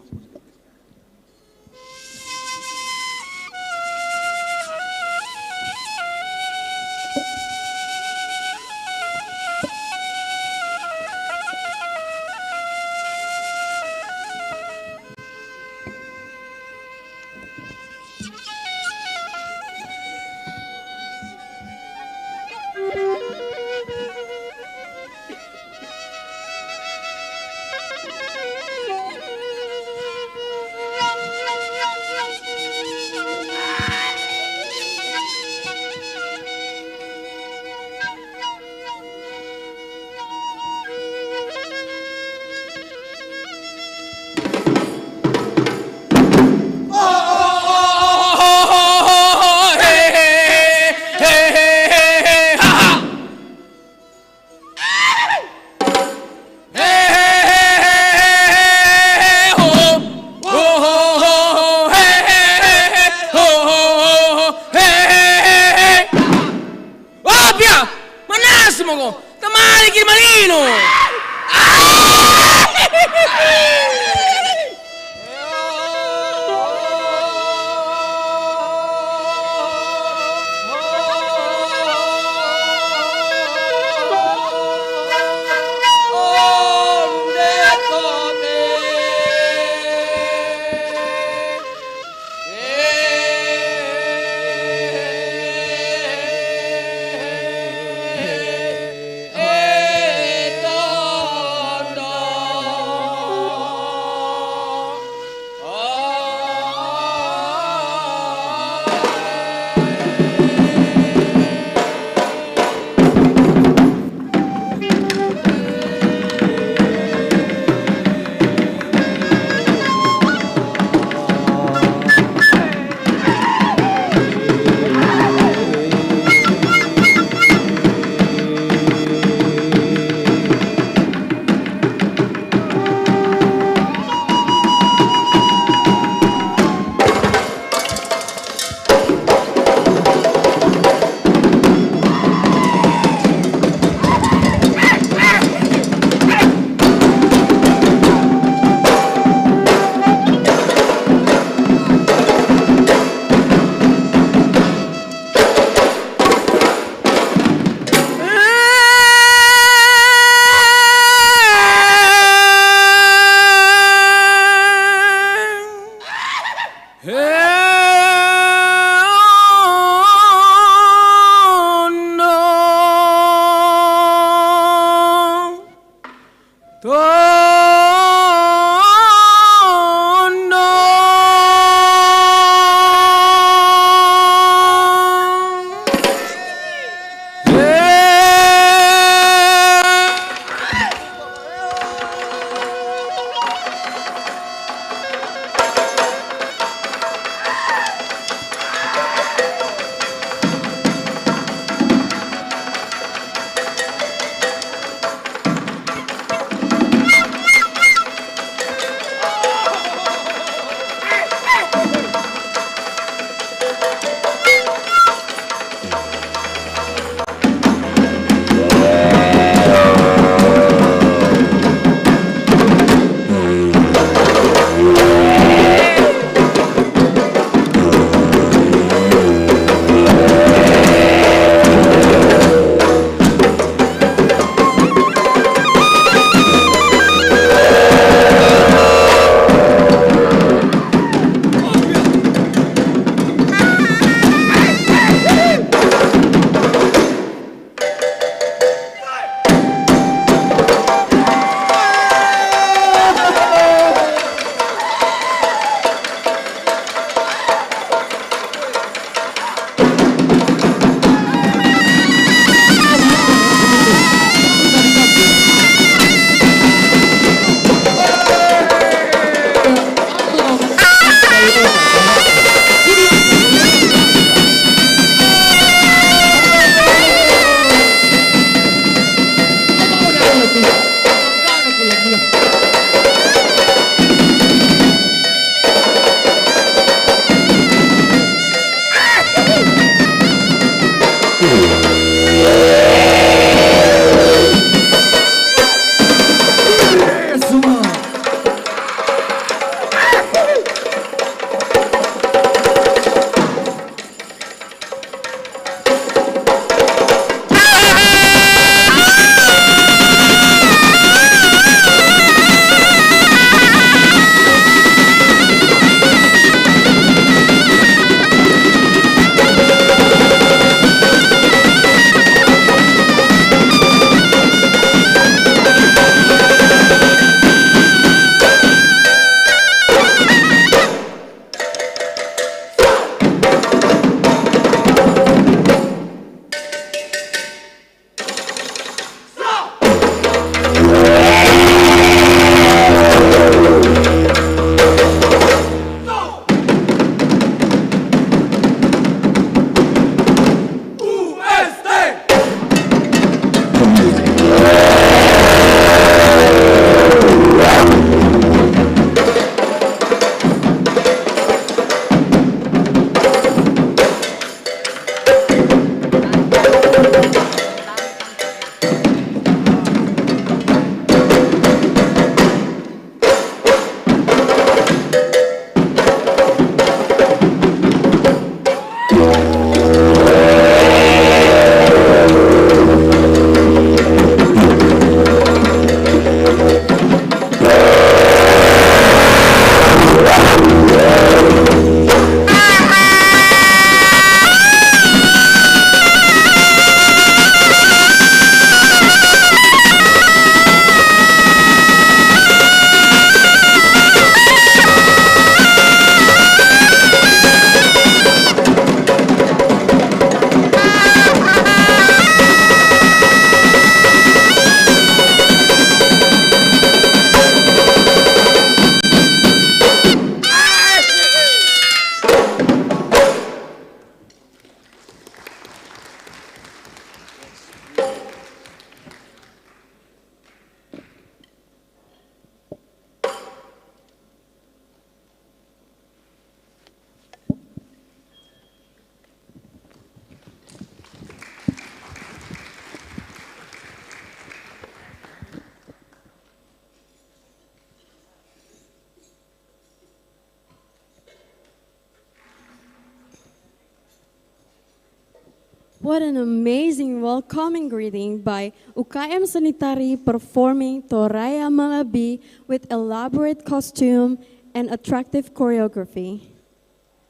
What an amazing welcoming greeting by UKM Sanitari performing Toraya Malabi with elaborate costume and attractive choreography.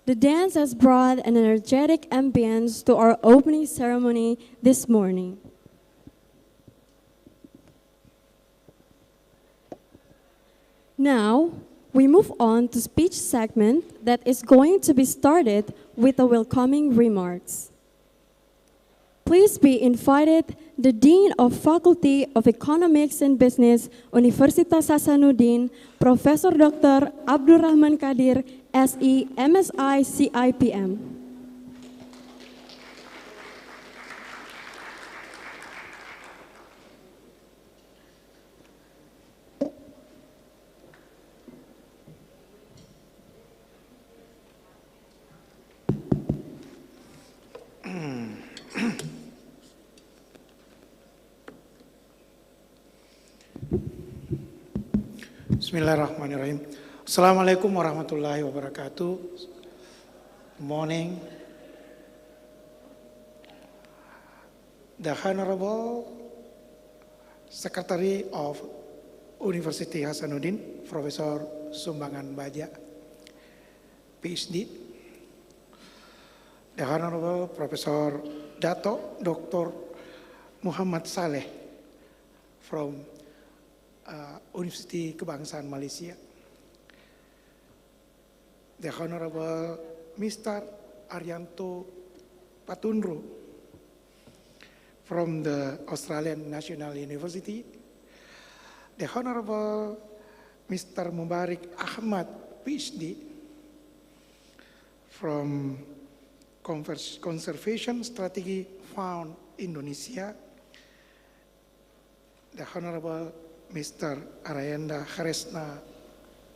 The dance has brought an energetic ambience to our opening ceremony this morning. Now, we move on to speech segment that is going to be started with the welcoming remarks. Please be invited the Dean of Faculty of Economics and Business, Universitas Hasanuddin, Professor Dr. Abdurrahman Kadir, SE, MSI, CIPM. Bismillahirrahmanirrahim. Assalamualaikum warahmatullahi wabarakatuh. Good morning. The Honorable Secretary of University Hasanuddin, Profesor Sumbangan Baja, PhD. The Honorable Professor Dato Dr. Muhammad Saleh from Universitas Kebangsaan Malaysia. The Honorable Mr. Arianto Patundru from the Australian National University. The Honorable Mr. Mubarak Ahmad, PhD from Conservation Strategy Fund Indonesia. The Honorable Mr. Arayanda Haresna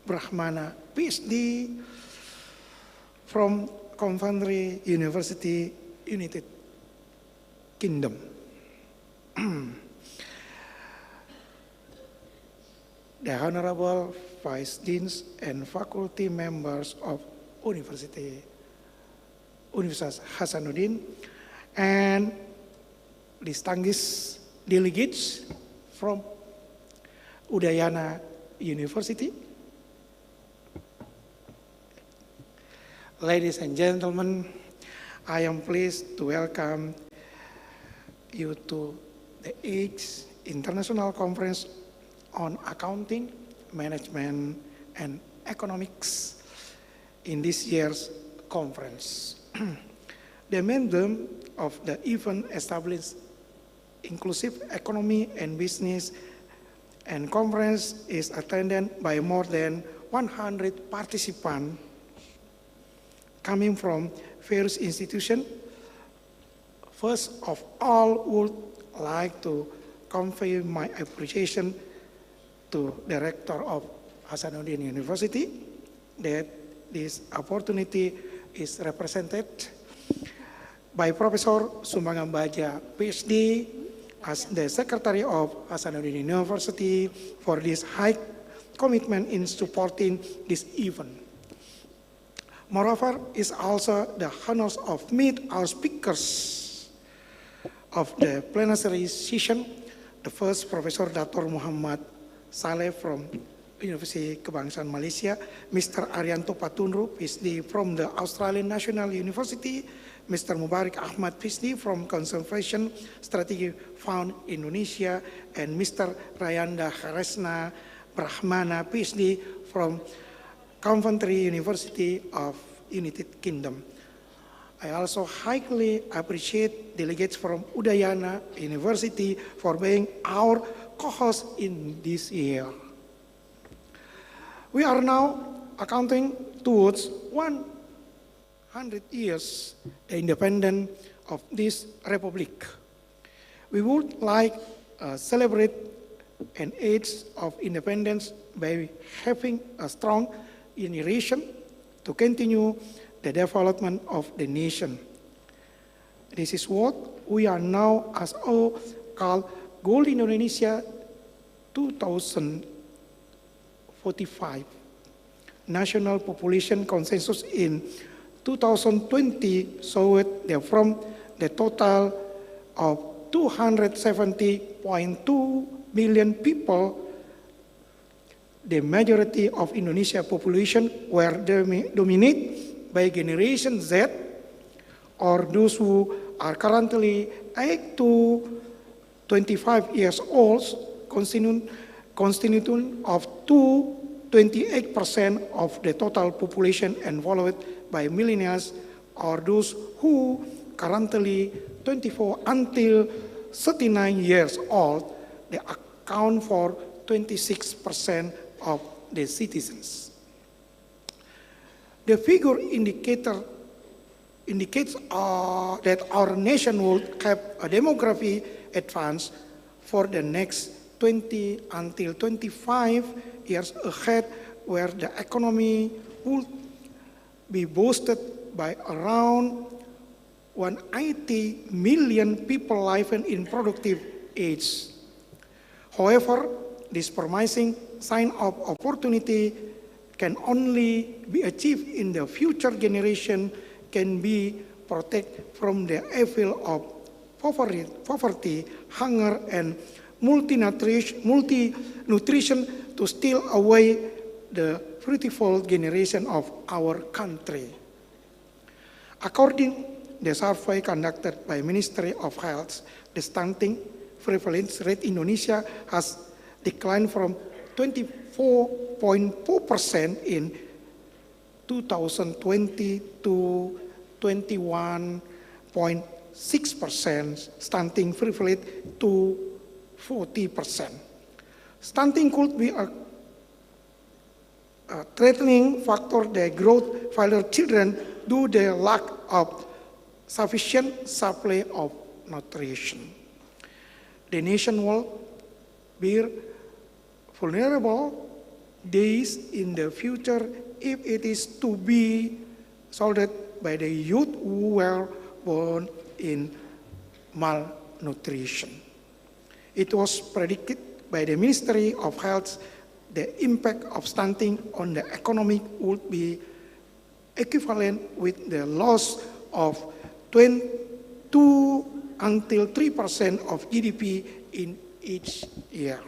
Brahmana, PhD from Coventry University, United Kingdom. The Honorable Vice Deans and Faculty Members of Universitas Hasanuddin and distinguished delegates from Udayana University. Ladies and gentlemen, I am pleased to welcome you to the 8th International Conference on Accounting, Management, and Economics in this year's conference. The main theme of the event established inclusive economy and business, and conference is attended by more than 100 participants coming from various institutions. First of all, would like to convey my appreciation to the Rector of Hasanuddin University that this opportunity is represented by Professor Sumbangan Baja, PhD, as the Secretary of Hasanuddin University for this high commitment in supporting this event. Moreover, is also the honors of meet our speakers of the plenary session. The first, Professor Dr. Muhammad Saleh from Universitas Kebangsaan Malaysia, Mr. Arianto Patundru, PhD from the Australian National University, Mr. Mubarak Ahmad, PhD from Conservation Strategy Fund Indonesia, and Mr. Rayanda Haresna Brahmana, PhD from Coventry University of United Kingdom. I also highly appreciate delegates from Udayana University for being our co-host in this year. We are now accounting towards 100 years the independence of this republic. We would like to celebrate an age of independence by having a strong generation to continue the development of the nation. This is what we are now as all called Goal Indonesia 2045. National population consensus in 2020 showed that from the total of 270.2 million people, the majority of Indonesia population were dominated by Generation Z, or those who are currently 8 to 25 years old, constituting of 28% of the total population, and followed by millennials, or those who currently 24 until 39 years old. They account for 26% of the citizens. The figure indicates that our nation will have a demography advance for the next 20 until 25 years ahead, where the economy will be boosted by around 180 million people living in productive age. However, this promising sign of opportunity can only be achieved in the future generation can be protected from the evil of poverty, hunger, and multi-nutrition to steal away the fruitful generation of our country. According to the survey conducted by Ministry of Health, the stunting prevalence rate in Indonesia has declined from 24.4% in 2020 to 21.6%, stunting prevalence to 40%. Stunting could be a threatening factor that growth failure children due to the lack of sufficient supply of nutrition. The nation will be vulnerable days in the future if it is to be solved by the youth who were born in malnutrition. It was predicted by the Ministry of Health the impact of stunting on the economy would be equivalent with the loss of 2 until 3% of GDP in each year.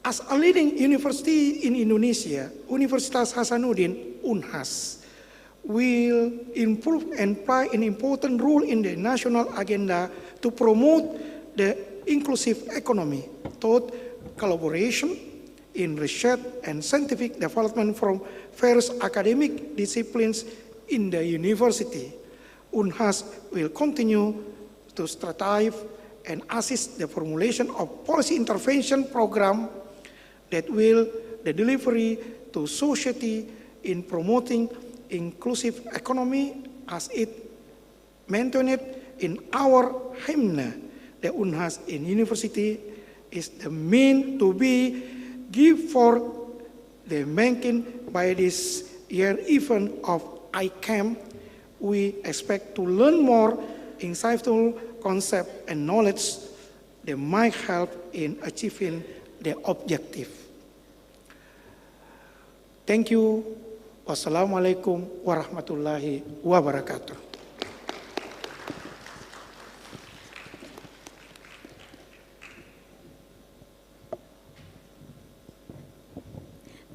As a leading university in Indonesia, Universitas Hasanuddin, UNHAS, will improve and play an important role in the national agenda to promote the inclusive economy, through collaboration in research and scientific development from various academic disciplines in the university. UNHAS will continue to strive and assist the formulation of policy intervention program that will the delivery to society in promoting inclusive economy as it mentioned in our hymn. The UNHAS in university is the mean to be give for the making by this year event of ICAME. We expect to learn more insightful concept and knowledge that might help in achieving the objective. Thank you. Wassalamualaikum warahmatullahi wabarakatuh.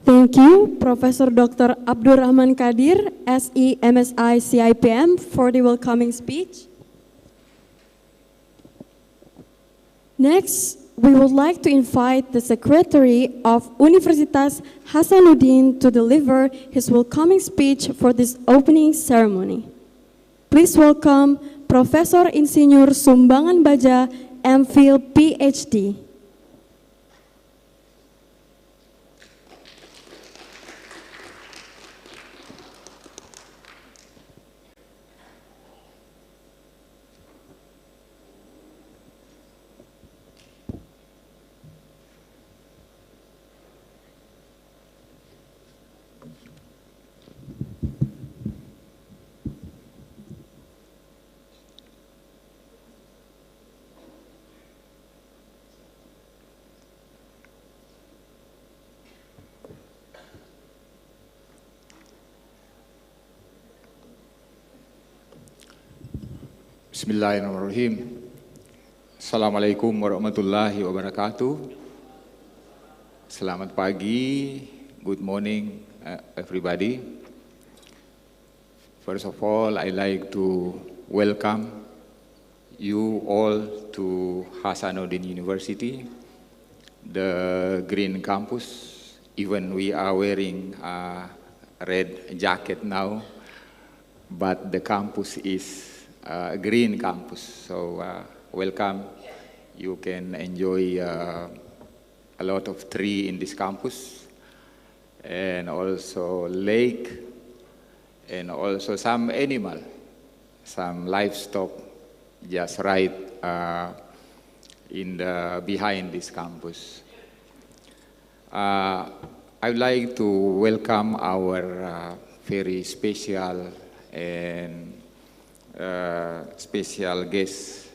Thank you, Professor Dr. Abdurrahman Kadir, SE MSI CIPM, for the welcoming speech. Next, we would like to invite the Secretary of Universitas Hasanuddin to deliver his welcoming speech for this opening ceremony. Please welcome Profesor Insinyur Sumbangan Baja, MPhil PhD. Bismillahirrahmanirrahim. Assalamualaikum warahmatullahi wabarakatuh. Selamat pagi, good morning everybody. First of all, I'd like to welcome you all to Hasanuddin University, the green campus. Even we are wearing a red jacket now, but the campus is a green campus. So welcome. You can enjoy a lot of tree in this campus, and also lake, and also some animal, some livestock just right in the behind this campus. I'd like to welcome our very special and special guest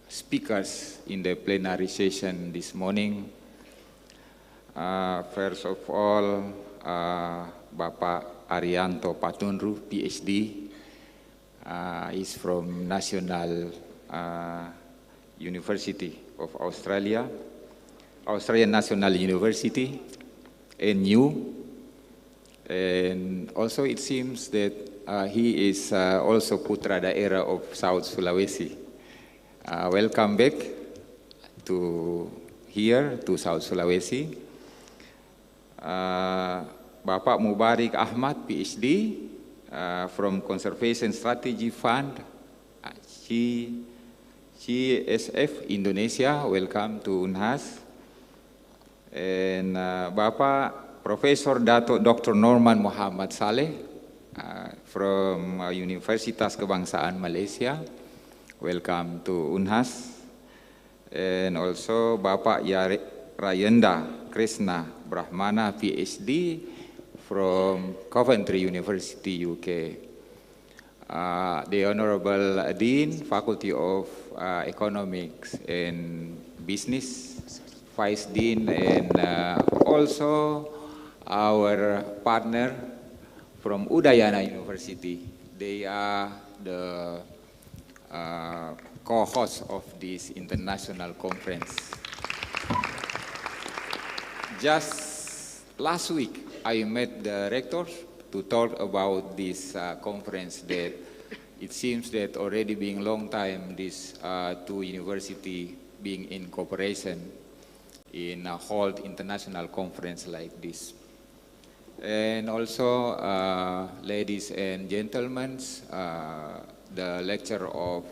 speakers in the plenary session this morning. First of all, Bapak Arianto Patunru, PhD, is from National University of Australia, Australian National University, NU, and also it seems that he is also Putra Daerah of South Sulawesi. Welcome back to here to South Sulawesi. Bapak Mubarik Ahmad, PhD, from Conservation Strategy Fund, CSF Indonesia. Welcome to Unhas. And Bapak Profesor Dato Dr. Norman Muhammad Saleh from Universitas Kebangsaan Malaysia. Welcome to Unhas. And also Bapak Rayenda Krishna Brahmana, PhD, from Coventry University, UK. The Honorable Dean, Faculty of Economics and Business, Vice Dean, and also our partner from Udayana University. They are the co-hosts of this international conference. Just last week, I met the rectors to talk about this conference that it seems that already being a long time, these two universities being in cooperation in a hold international conference like this. And also, ladies and gentlemen, the lecturer of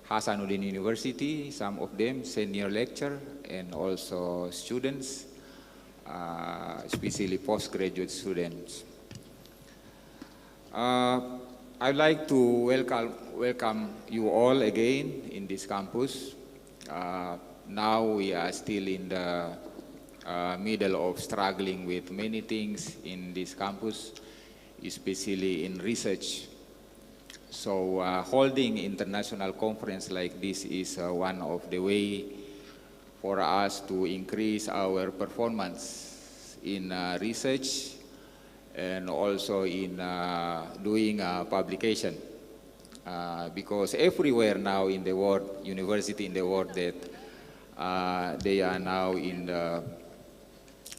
Hasanuddin University, some of them senior lecturer, and also students, especially postgraduate students. I'd like to welcome you all again in this campus. Now we are still in the middle of struggling with many things in this campus, especially in research. So holding international conference like this is one of the way for us to increase our performance in research and also in doing publication. Because everywhere now in the world, university in the world, that they are now in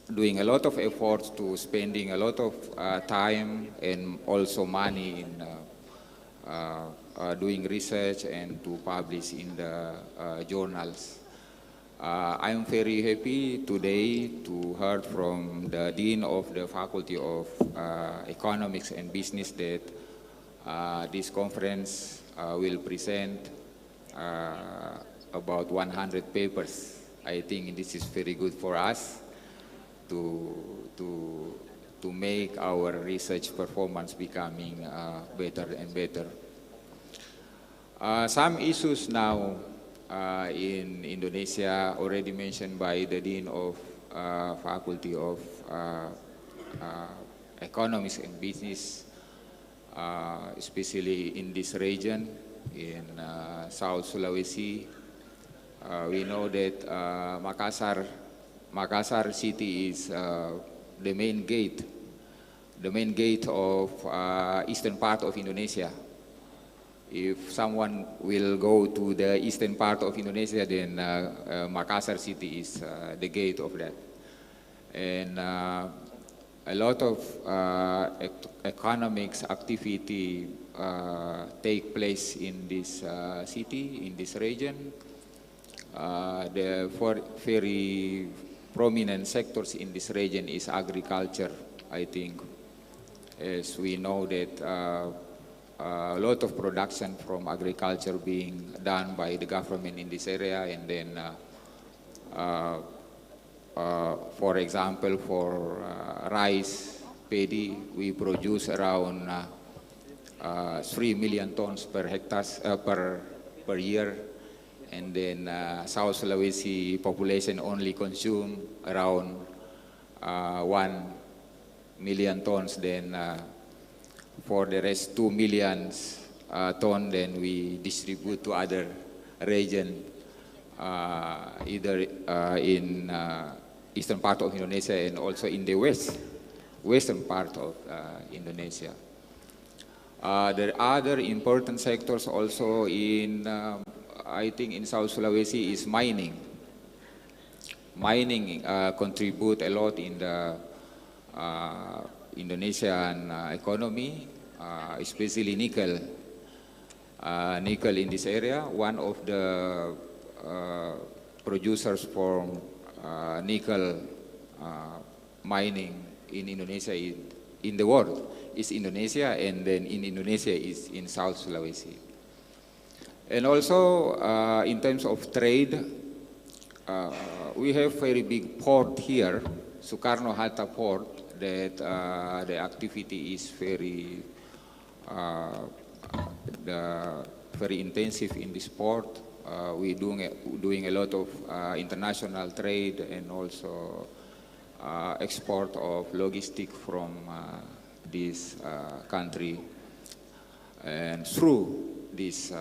doing a lot of efforts to spending a lot of time and also money in doing research and to publish in the journals. I'm very happy today to hear from the Dean of the Faculty of Economics and Business that this conference will present about 100 papers. I think this is very good for us to make our research performance becoming better and better. Some issues now in Indonesia already mentioned by the Dean of Faculty of Economics and Business, especially in this region, in South Sulawesi. We know that Makassar city is the main gate of eastern part of Indonesia. If someone will go to the eastern part of Indonesia, then Makassar city is the gate of that. And a lot of economics activity take place in this city, in this region. The very prominent sectors in this region is agriculture, I think. As we know that a lot of production from agriculture being done by the government in this area, and then for example, for rice, paddy, we produce around 3 million tons per hectare per year, and then South Sulawesi population only consume around 1 million tons. Then for the rest 2 million ton, then we distribute to other region, either in eastern part of Indonesia and also in the western part of Indonesia. There are other important sectors also in, I think in South Sulawesi is mining. Mining contribute a lot in the Indonesian economy, especially nickel. Nickel in this area, one of the producers for nickel mining in Indonesia, in the world, is Indonesia, and then in Indonesia is in South Sulawesi. And also in terms of trade, we have very big port here, Soekarno-Hatta Port, that the activity is very intensive in this port. We're doing a lot of international trade and also export of logistic from this country, and through this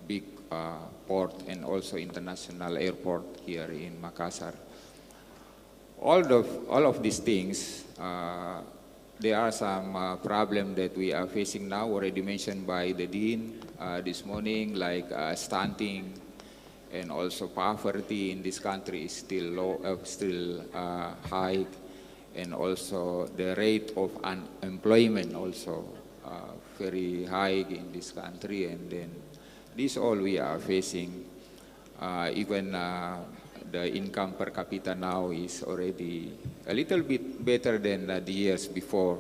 big port and also international airport here in Makassar. All of these things, there are some problems that we are facing now, already mentioned by the Dean this morning, like stunting, and also poverty in this country is still low, still high, and also the rate of unemployment also very high in this country, and then this all we are facing. Even the income per capita now is already a little bit better than the years before.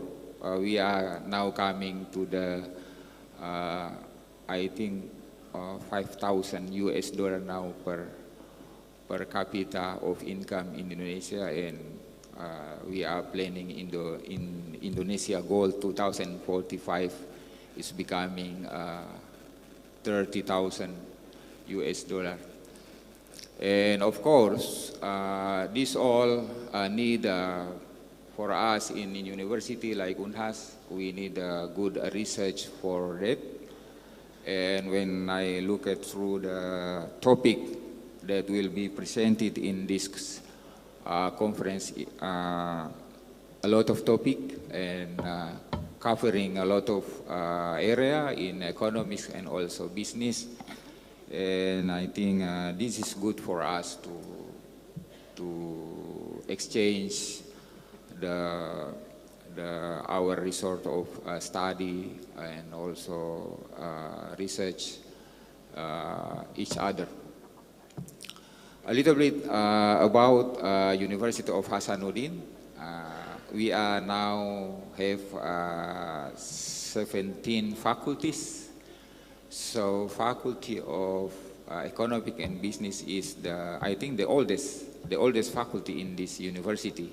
We are now coming to the, I think, $5,000 now per capita of income in Indonesia, and we are planning in Indonesia goal 2045 is becoming $30,000. And of course, this all need for us in university like UNHAS, we need good research for that. And when I look at through the topic that will be presented in this conference, a lot of topic and covering a lot of area in economics and also business. And I think this is good for us to exchange our resort of study and also research each other. A little bit about University of Hasanuddin. We are now have 17 faculties. So Faculty of Economic and Business is I think the oldest faculty in this university.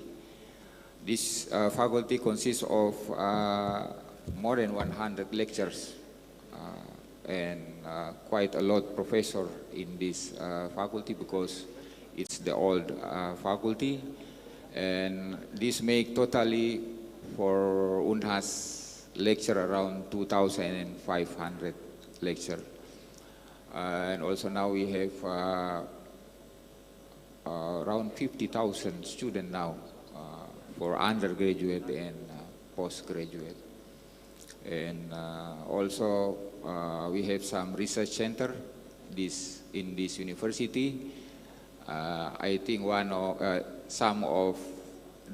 This faculty consists of more than 100 lectures and quite a lot professor in this faculty because it's the old faculty, and this make totally for UNHAS lecture around 2,500 lecture. And also now we have around 50,000 students now for undergraduate and postgraduate. And also we have some research center in this university. I think some of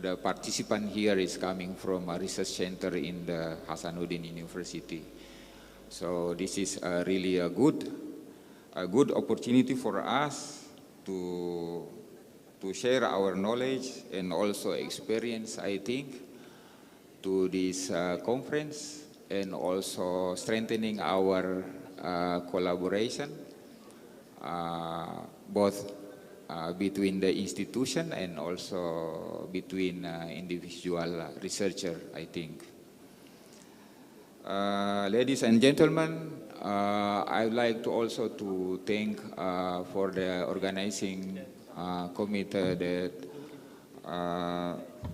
the participant here is coming from a research center in the Hasanuddin University. So this is really a good opportunity for us to share our knowledge and also experience, I think, to this conference, and also strengthening our collaboration, both between the institution and also between individual researcher, I think. Ladies and gentlemen, I would like to also to thank for the organizing committee that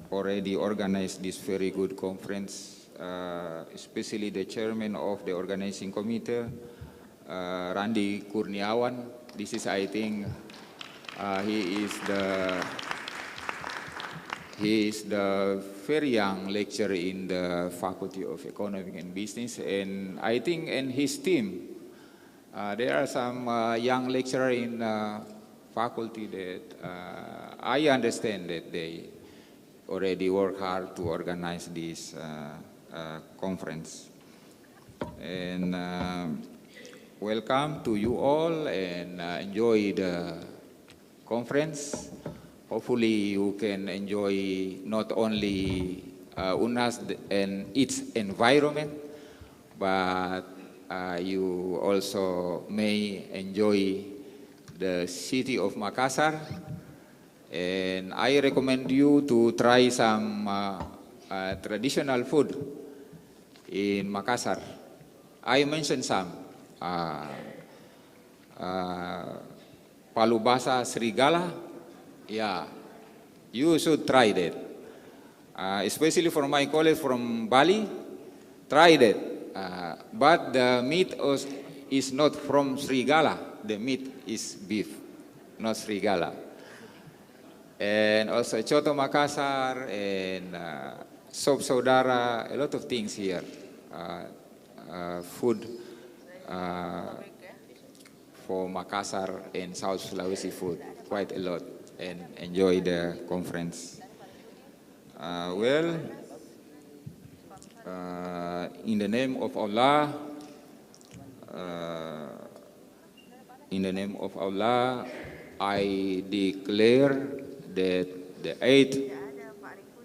already organized this very good conference, especially the chairman of the organizing committee, Randi Kurniawan. This is, I think, he is the very young lecturer in the Faculty of Economy and Business, and I think in his team, there are some young lecturers in faculty that I understand that they already work hard to organize this conference. And welcome to you all, and enjoy the conference. Hopefully you can enjoy not only UNAS and its environment, but you also may enjoy the city of Makassar. And I recommend you to try some traditional food in Makassar. I mentioned some. Palu Basa Serigala, yeah, you should try that. Especially for my colleagues from Bali, try that. But the meat is not from Serigala. The meat is beef, not Serigala. And also Choto Makassar and Sop Saudara, a lot of things here. Food for Makassar and South Sulawesi food, quite a lot, and enjoy the conference. In the name of Allah, I declare that the 8th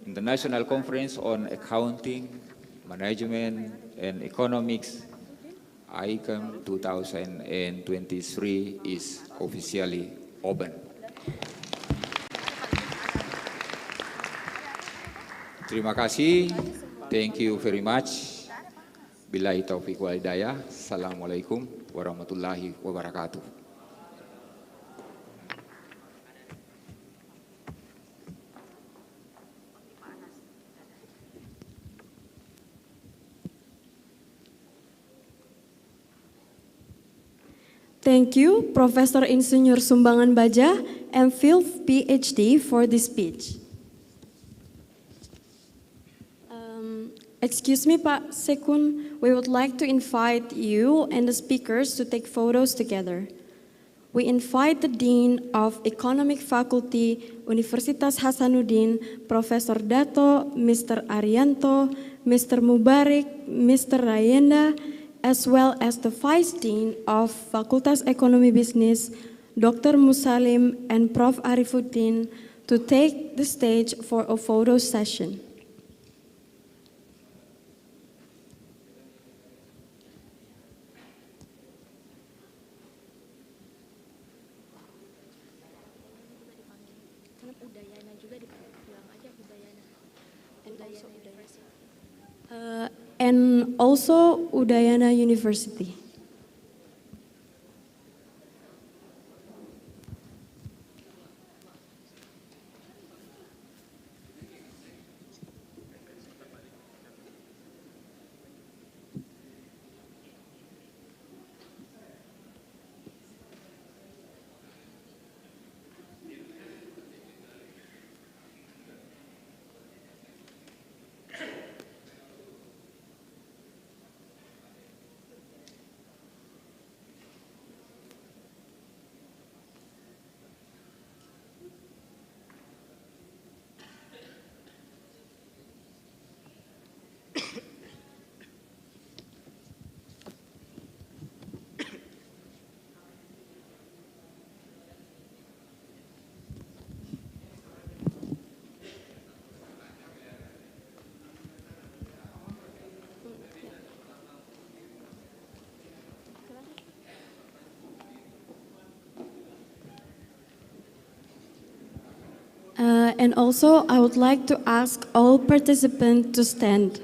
International Conference on Accounting, Management, and Economics, ICAME 2023 is officially open. Terima kasih. Thank you very much. Billahi taufiq wal hidayah. Assalamualaikum warahmatullahi wabarakatuh. Thank you, Profesor Insinyur Sumbangan Baja, MPhil PhD, for this speech. Excuse me, Pak Sekun, we would like to invite you and the speakers to take photos together. We invite the Dean of Economic Faculty, Universitas Hasanuddin, Professor Dato, Mr. Arianto, Mr. Mubarak, Mr. Rayenda, as well as the Vice Dean of Fakultas Ekonomi Bisnis, Dr. Musalim and Prof. Arifuddin, to take the stage for a photo session. And also Udayana University. And also, I would like to ask all participants to stand.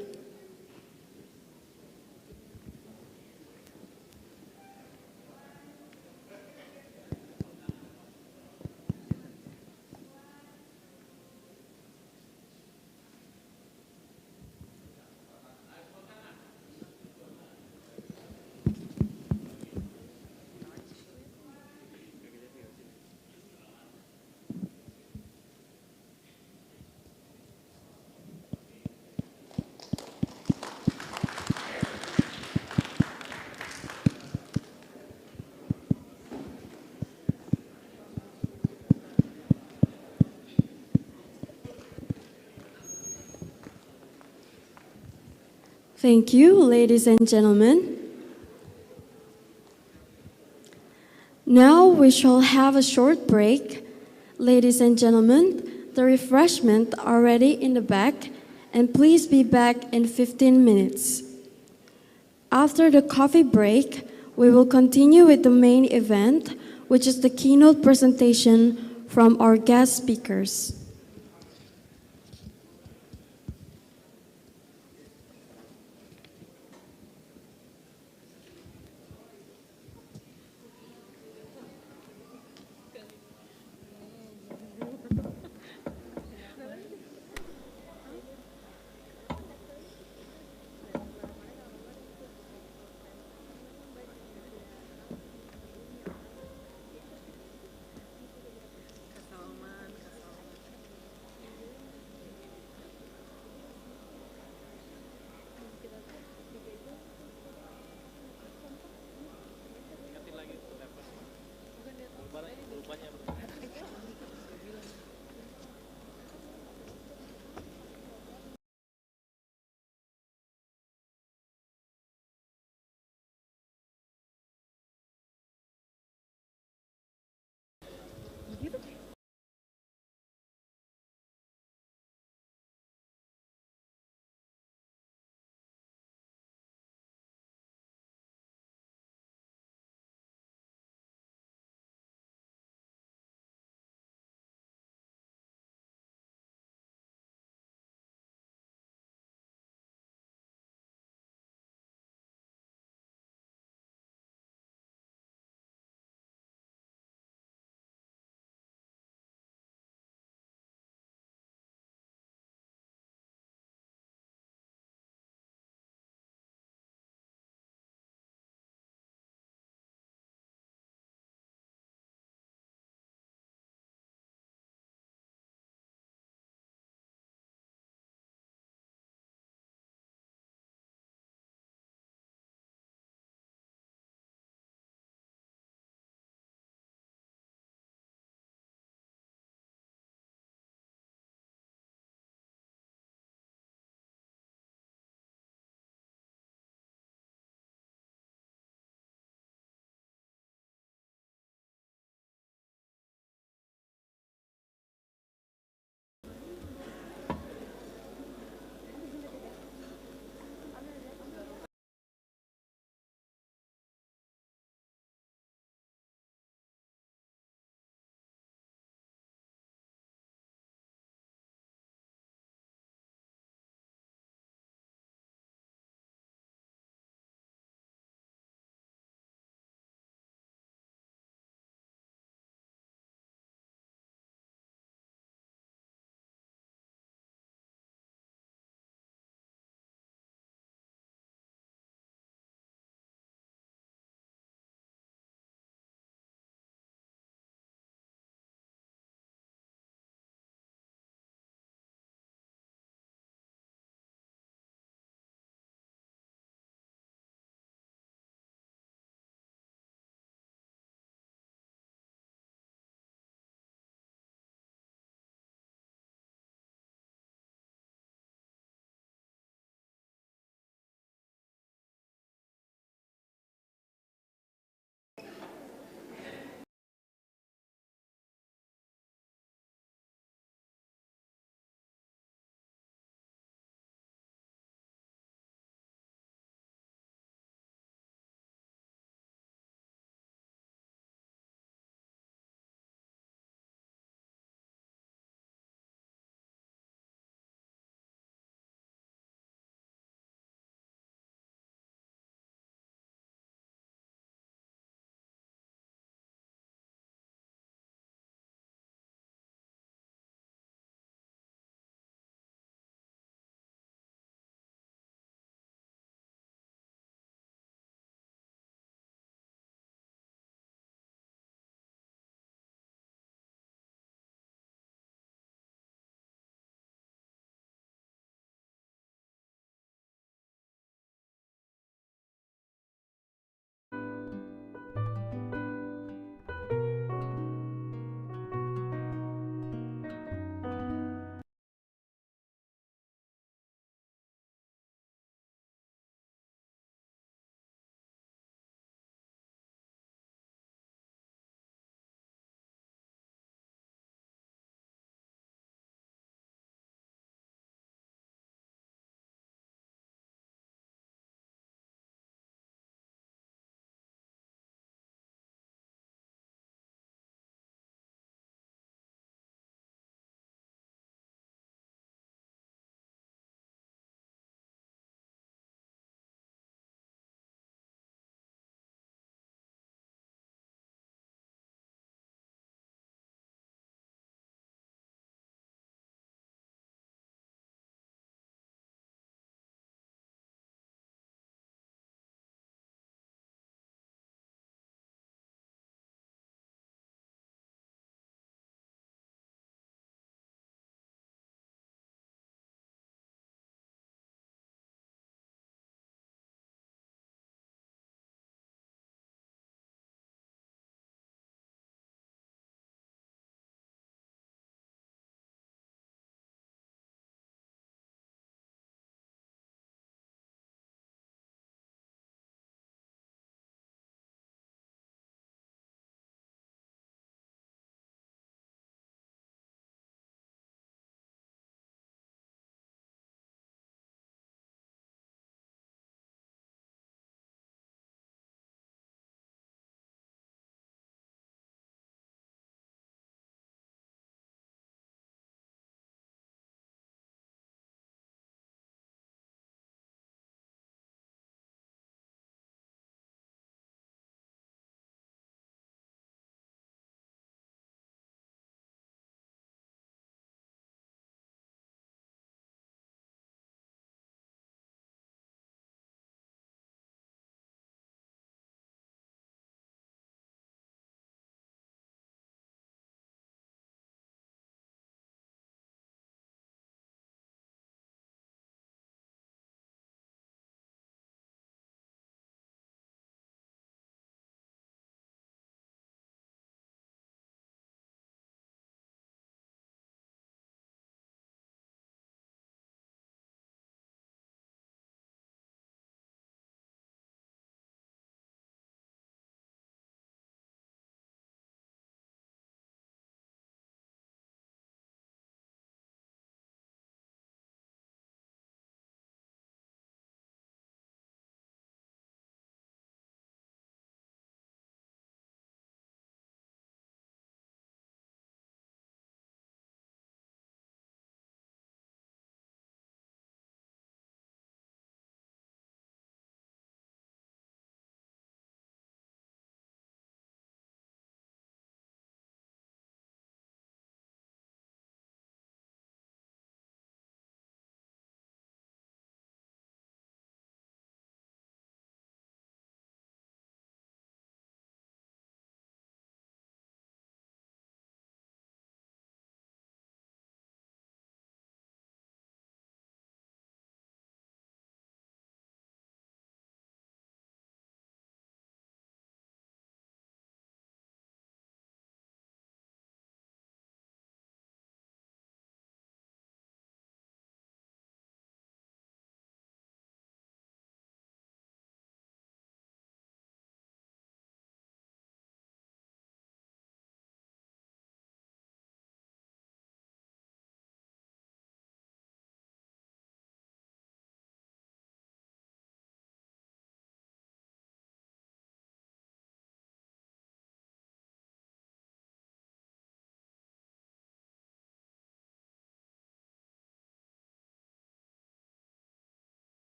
Thank you, ladies and gentlemen. Now we shall have a short break. Ladies and gentlemen, the refreshments are ready in the back, and please be back in 15 minutes. After the coffee break, we will continue with the main event, which is the keynote presentation from our guest speakers.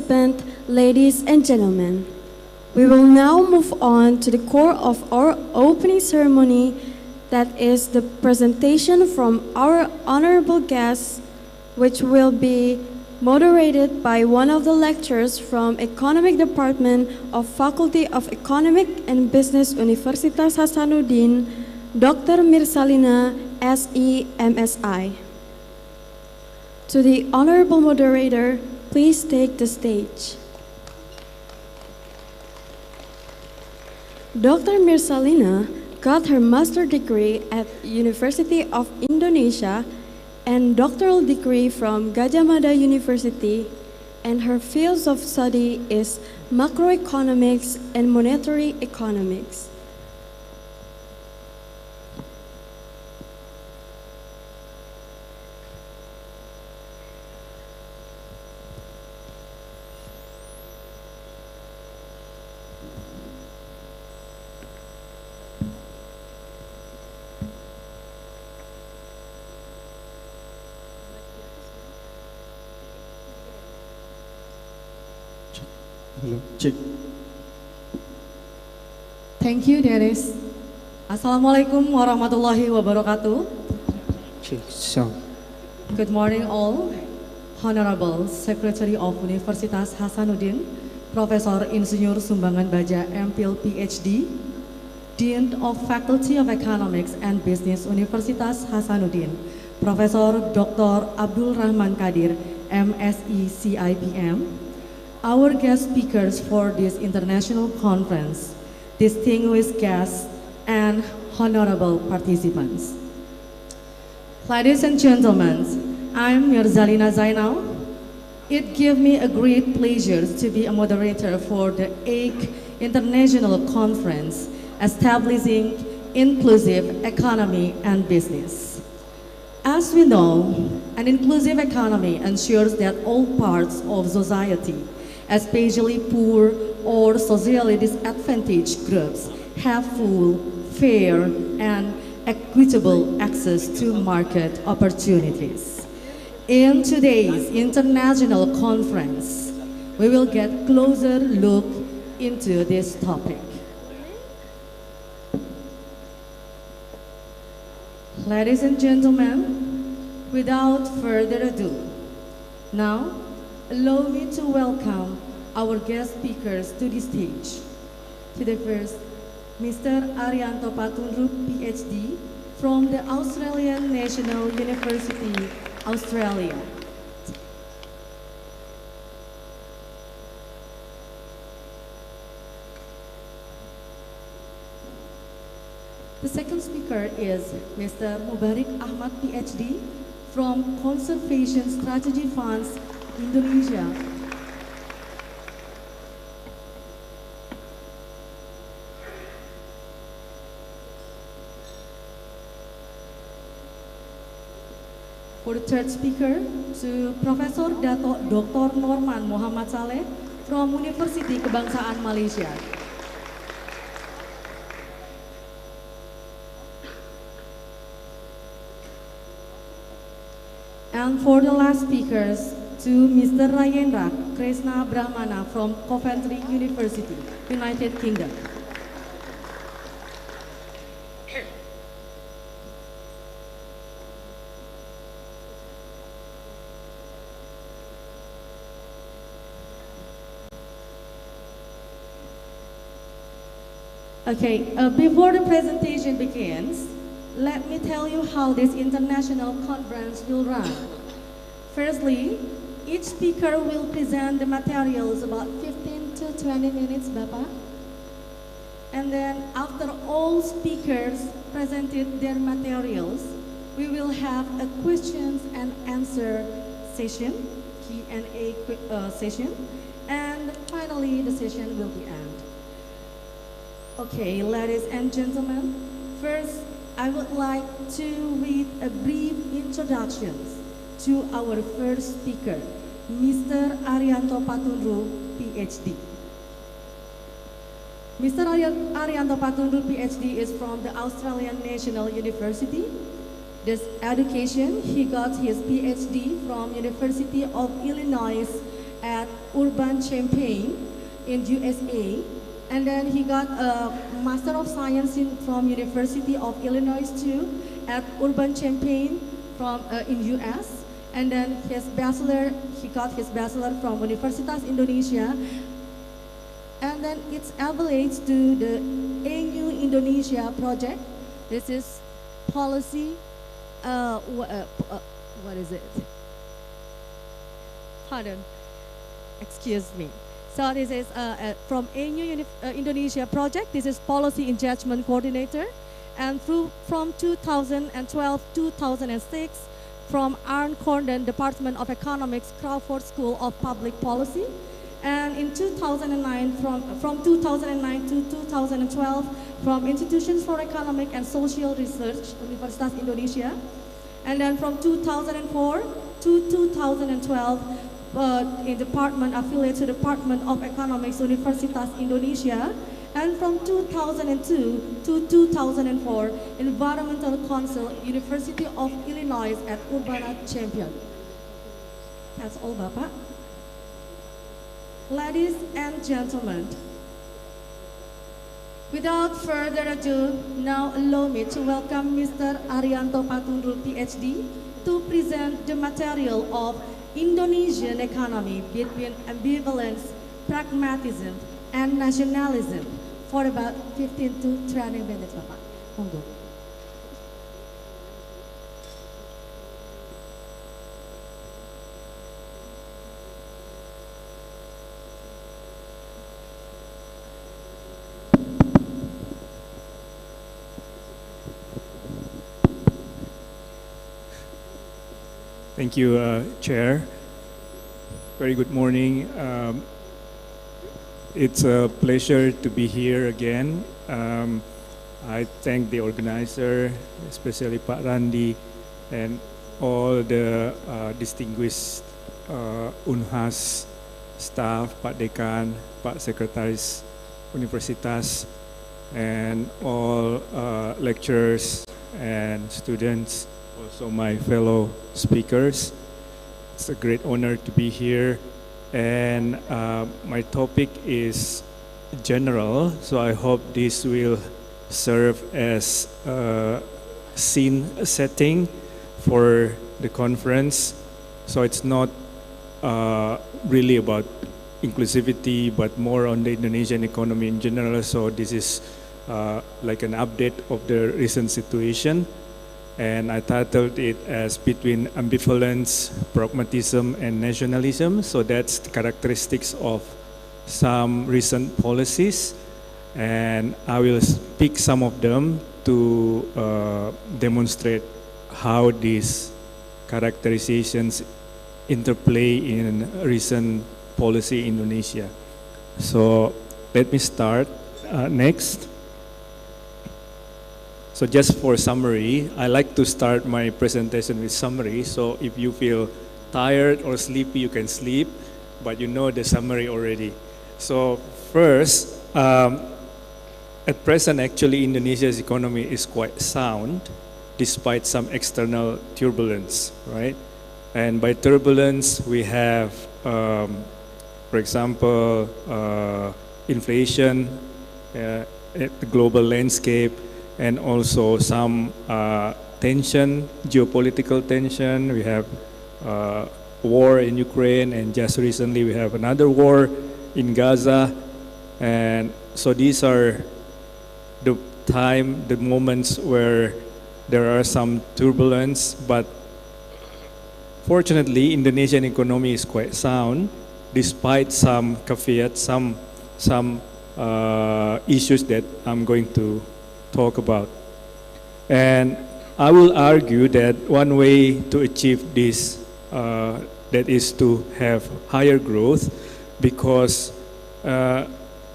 participants, ladies and gentlemen. We will now move on to the core of our opening ceremony, that is the presentation from our honorable guests, which will be moderated by one of the lecturers from Economic Department of Faculty of Economic and Business Universitas Hasanuddin, Dr. Mirsalina, SE, MSI. To the honorable moderator, please take the stage. Dr. Mirsalina got her master's degree at University of Indonesia and doctoral degree from Gadjah Mada University, and her fields of study is macroeconomics and monetary economics. Thank you, Dennis. Assalamualaikum warahmatullahi wabarakatuh. Good morning all. Honorable Secretary of Universitas Hasanuddin, Profesor Insinyur Sumbangan Baja MPhil PhD, Dean of Faculty of Economics and Business Universitas Hasanuddin, Profesor Dr. Abdul Rahman Kadir, MSc CIPM, our guest speakers for this international conference, distinguished guests, and honorable participants. Ladies and gentlemen, I'm Mirzalina Zainal. It gives me a great pleasure to be a moderator for the 8th International Conference Establishing Inclusive Economy and Business. As we know, an inclusive economy ensures that all parts of society, especially poor or socially disadvantaged groups, have full, fair, and equitable access to market opportunities. In today's international conference, we will get closer look into this topic. Ladies and gentlemen, without further ado, now allow me to welcome our guest speakers to the stage. To the first, Mr. Arianto Patunru, PhD, from the Australian National University, Australia. The second speaker is Mr. Mubarik Ahmad, PhD, from Conservation Strategy Funds, Indonesia. For the third speaker, to Profesor Dato Dr. Norman Muhammad Saleh from University Kebangsaan Malaysia. And for the last speakers, to Mr. Rayendra Krishna Brahmana from Coventry University, United Kingdom. Okay, before the presentation begins, let me tell you how this international conference will run. Firstly, each speaker will present the materials about 15 to 20 minutes, Bapak. And then after all speakers presented their materials, we will have a questions and answer session, Q&A session, and finally the session will be end. Okay, ladies and gentlemen, first I would like to read a brief introduction to our first speaker, Mr. Arianto Patunru, PhD. Mr. Arianto Patunru, PhD is from the Australian National University. This education, he got his PhD from University of Illinois at Urban Champaign in USA. And then he got a Master of Science from University of Illinois too at Urban Champaign in US. And then he got his bachelor from Universitas Indonesia. And then it's affiliated to the ANU Indonesia project. This is policy, what is it? Pardon, excuse me. So this is from ANU Indonesia project. This is policy engagement coordinator. And from 2012-2006, from Arne Condon Department of Economics, Crawford School of Public Policy. And in 2009, from 2009 to 2012, from Institutions for Economic and Social Research, Universitas Indonesia. And then from 2004 to 2012, in department affiliated to Department of Economics, Universitas Indonesia. And from 2002 to 2004, Environmental Council, University of Illinois at Urbana-Champaign. That's all, Bapak. Ladies and gentlemen, without further ado, now allow me to welcome Mr. Arianto Patundul, PhD, to present the material of Indonesian economy between ambivalence, pragmatism, and nationalism for about 15 to 20 minutes, Bapak. Monggo. Thank you, Chair. Very good morning. It's a pleasure to be here again. I thank the organizer, especially Pak Randi, and all the distinguished Unhas staff, Pak Dekan, Pak Sekretaris Universitas, and all lecturers and students, also my fellow speakers. It's a great honor to be here, and my topic is general, so I hope this will serve as a scene setting for the conference. So it's not really about inclusivity, but more on the Indonesian economy in general. So this is like an update of the recent situation. And I titled it as Between Ambivalence, Pragmatism, and Nationalism. So that's the characteristics of some recent policies. And I will pick some of them to demonstrate how these characterizations interplay in recent policy in Indonesia. So let me start next. So just for summary, I like to start my presentation with summary. So if you feel tired or sleepy, you can sleep, but you know the summary already. So first, at present, actually, Indonesia's economy is quite sound, despite some external turbulence, right? And by turbulence, we have, for example, inflation, the global landscape, and also some tension, geopolitical tension. We have war in Ukraine, and just recently we have another war in Gaza. And so these are the moments where there are some turbulence, but fortunately, Indonesian economy is quite sound, despite some caveats, some issues that I'm going to talk about. And I will argue that one way to achieve this, that is to have higher growth, because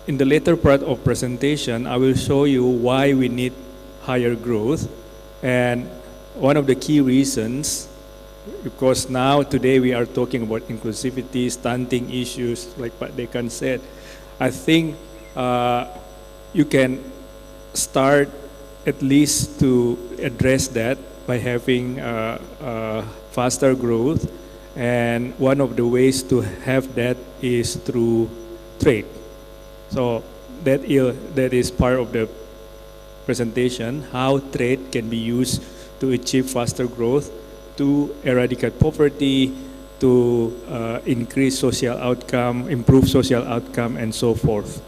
in the later part of presentation, I will show you why we need higher growth. And one of the key reasons, because now today we are talking about inclusivity, stunting issues, like Pak Dekan said, I think you can start at least to address that by having faster growth. And one of the ways to have that is through trade. So that is part of the presentation, how trade can be used to achieve faster growth, to eradicate poverty, to increase social outcome, improve social outcome, and so forth.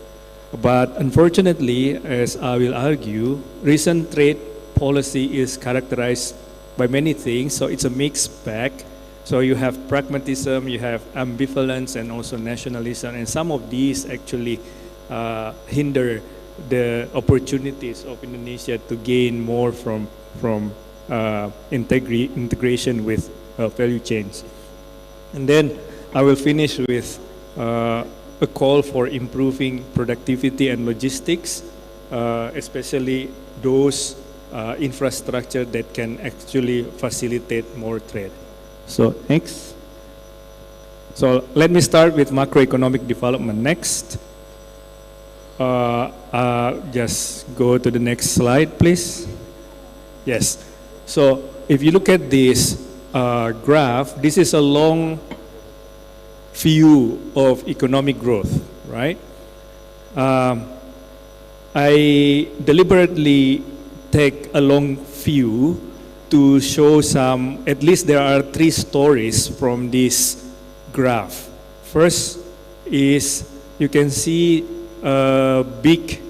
But unfortunately, as I will argue, recent trade policy is characterized by many things, so it's a mixed bag. So you have pragmatism, you have ambivalence, and also nationalism, and some of these actually hinder the opportunities of Indonesia to gain more from integration with value chains. And then I will finish with a call for improving productivity and logistics, especially those infrastructure that can actually facilitate more trade. So next. So let me start with macroeconomic development next. Just go to the next slide, please. Yes. So if you look at this graph, this is a long view of economic growth, right? I deliberately take a long view to show some, at least there are 3 stories from this graph. First is you can see a big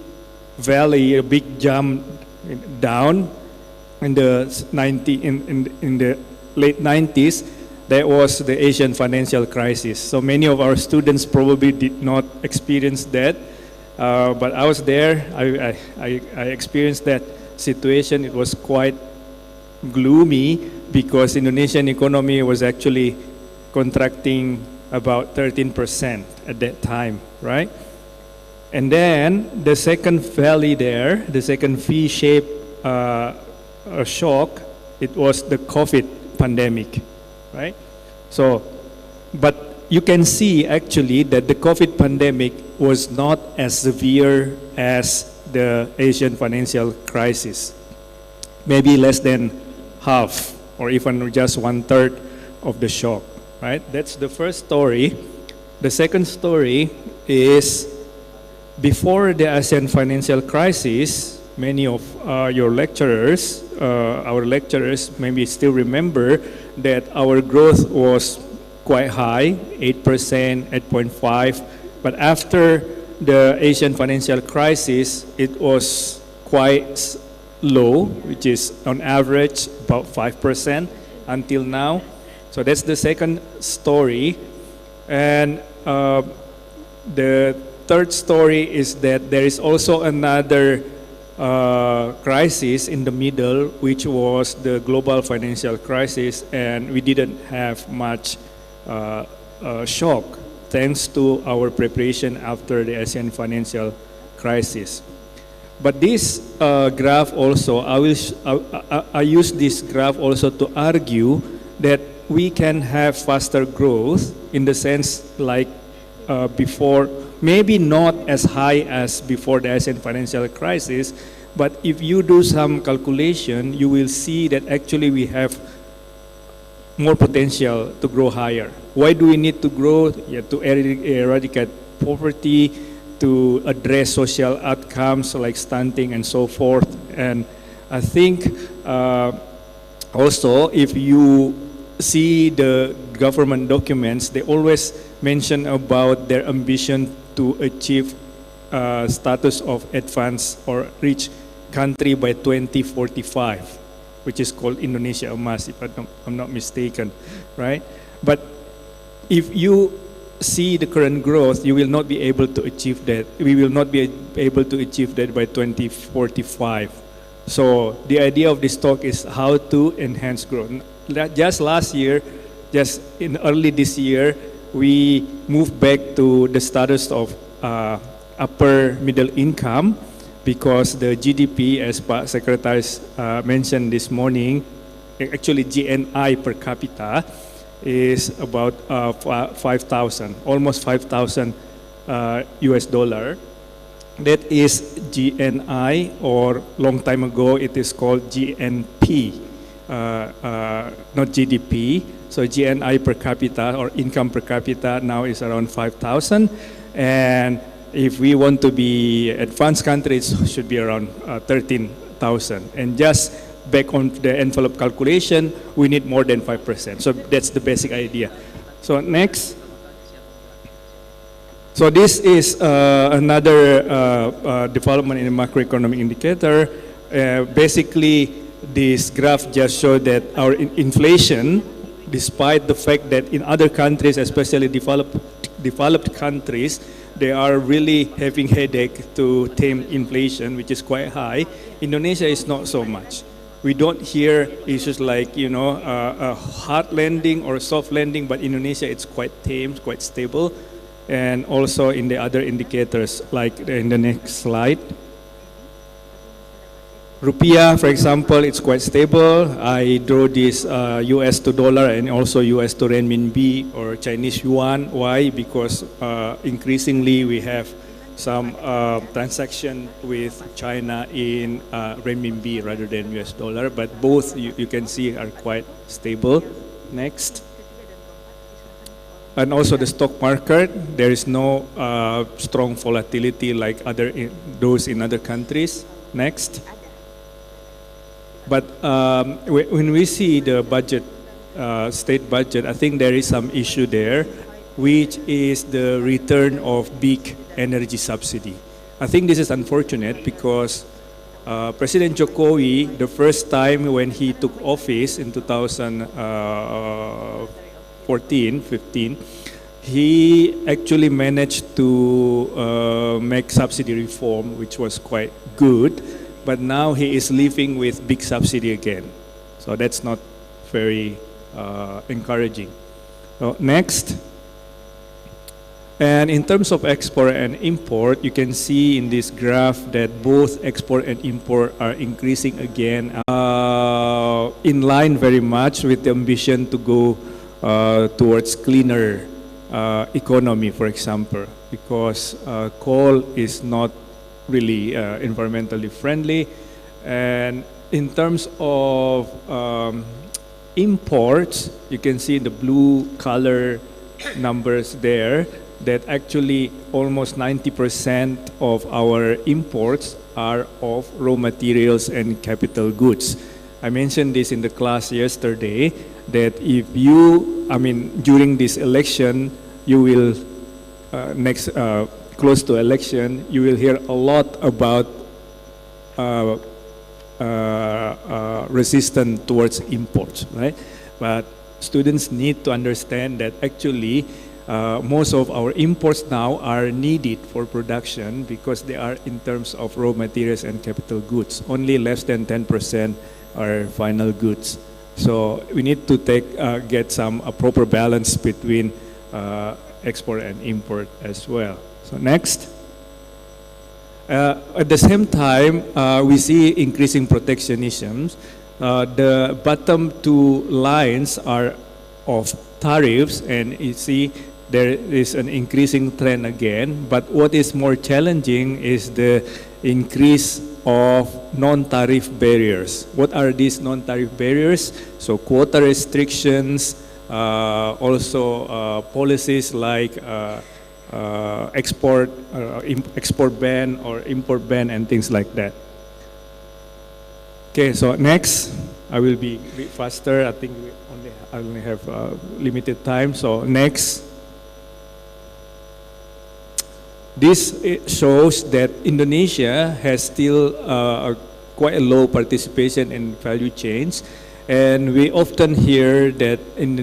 valley, a big jump down in the in the late 90s. That was the Asian financial crisis. So many of our students probably did not experience that, but I was there. I experienced that situation. It was quite gloomy because Indonesian economy was actually contracting about 13% at that time, right? And then the second valley there, the second V-shaped shock, it was the COVID pandemic, right? So, but you can see actually that the COVID pandemic was not as severe as the Asian financial crisis. Maybe less than half or even just 1/3 of the shock, right? That's the first story. The second story is before the Asian financial crisis, many of our lecturers maybe still remember that our growth was quite high, 8%, 8.5%. But after the Asian financial crisis, it was quite low, which is on average about 5% until now. So that's the second story. And the third story is that there is also another crisis in the middle, which was the global financial crisis, and we didn't have much shock thanks to our preparation after the Asian financial crisis. But this graph also, I use this graph also to argue that we can have faster growth in the sense like before, maybe not as high as before the Asian financial crisis, but if you do some calculation, you will see that actually we have more potential to grow higher. Why do we need to grow? Yeah, to eradicate poverty, to address social outcomes like stunting and so forth. And I think also if you see the government documents, they always mention about their ambition to achieve status of advanced or rich country by 2045, which is called Indonesia Emas, if I'm not mistaken, right? But if you see the current growth, you will not be able to achieve that. We will not be able to achieve that by 2045. So the idea of this talk is how to enhance growth. Just last year, just in early this year, we moved back to the status of upper middle income because the GDP, as Pak Secretary mentioned this morning, actually GNI per capita is about 5,000, almost 5,000 US dollar. That is GNI, or long time ago it is called GNP not GDP. So GNI per capita or income per capita now is around 5,000. And if we want to be advanced countries, it should be around 13,000. And just back on the envelope calculation, we need more than 5%. So that's the basic idea. So next. So this is another development in the macroeconomic indicator. Basically, this graph just showed that our inflation, despite the fact that in other countries, especially developed countries, they are really having headache to tame inflation, which is quite high. Indonesia is not so much. We don't hear issues like, you know, a hard landing or soft landing, but Indonesia, it's quite tame, quite stable. And also in the other indicators, like in the next slide. Rupiah, for example, it's quite stable. I draw this US to dollar and also US to renminbi or Chinese yuan. Why? Because increasingly we have some transaction with China in renminbi rather than US dollar, but both you can see are quite stable. Next. And also the stock market, there is no strong volatility like those in other countries. Next. But when we see the budget, state budget, I think there is some issue there, which is the return of big energy subsidy. I think this is unfortunate because President Jokowi, the first time when he took office in 2014-15, he actually managed to make subsidy reform, which was quite good. But now he is living with big subsidy again. So that's not very encouraging. So next. And in terms of export and import, you can see in this graph that both export and import are increasing again, in line very much with the ambition to go towards cleaner economy, for example, because coal is not really environmentally friendly. And in terms of imports, you can see the blue color numbers there, that actually almost 90% of our imports are of raw materials and capital goods. I mentioned this in the class yesterday, that if you, during this election, you will, close to election, you will hear a lot about resistance towards imports, right? But students need to understand that actually most of our imports now are needed for production because they are in terms of raw materials and capital goods. Only less than 10% are final goods. So we need to get some proper balance between export and import as well. So next. At the same time, we see increasing protectionism. The bottom two lines are of tariffs, and you see there is an increasing trend again. But what is more challenging is the increase of non-tariff barriers. What are these non-tariff barriers? So quota restrictions, also policies like export ban or import ban and things like that. Okay, so next, I will be a bit faster. I think I only have limited time. So next, this shows that Indonesia has still quite a low participation in value chains, and we often hear that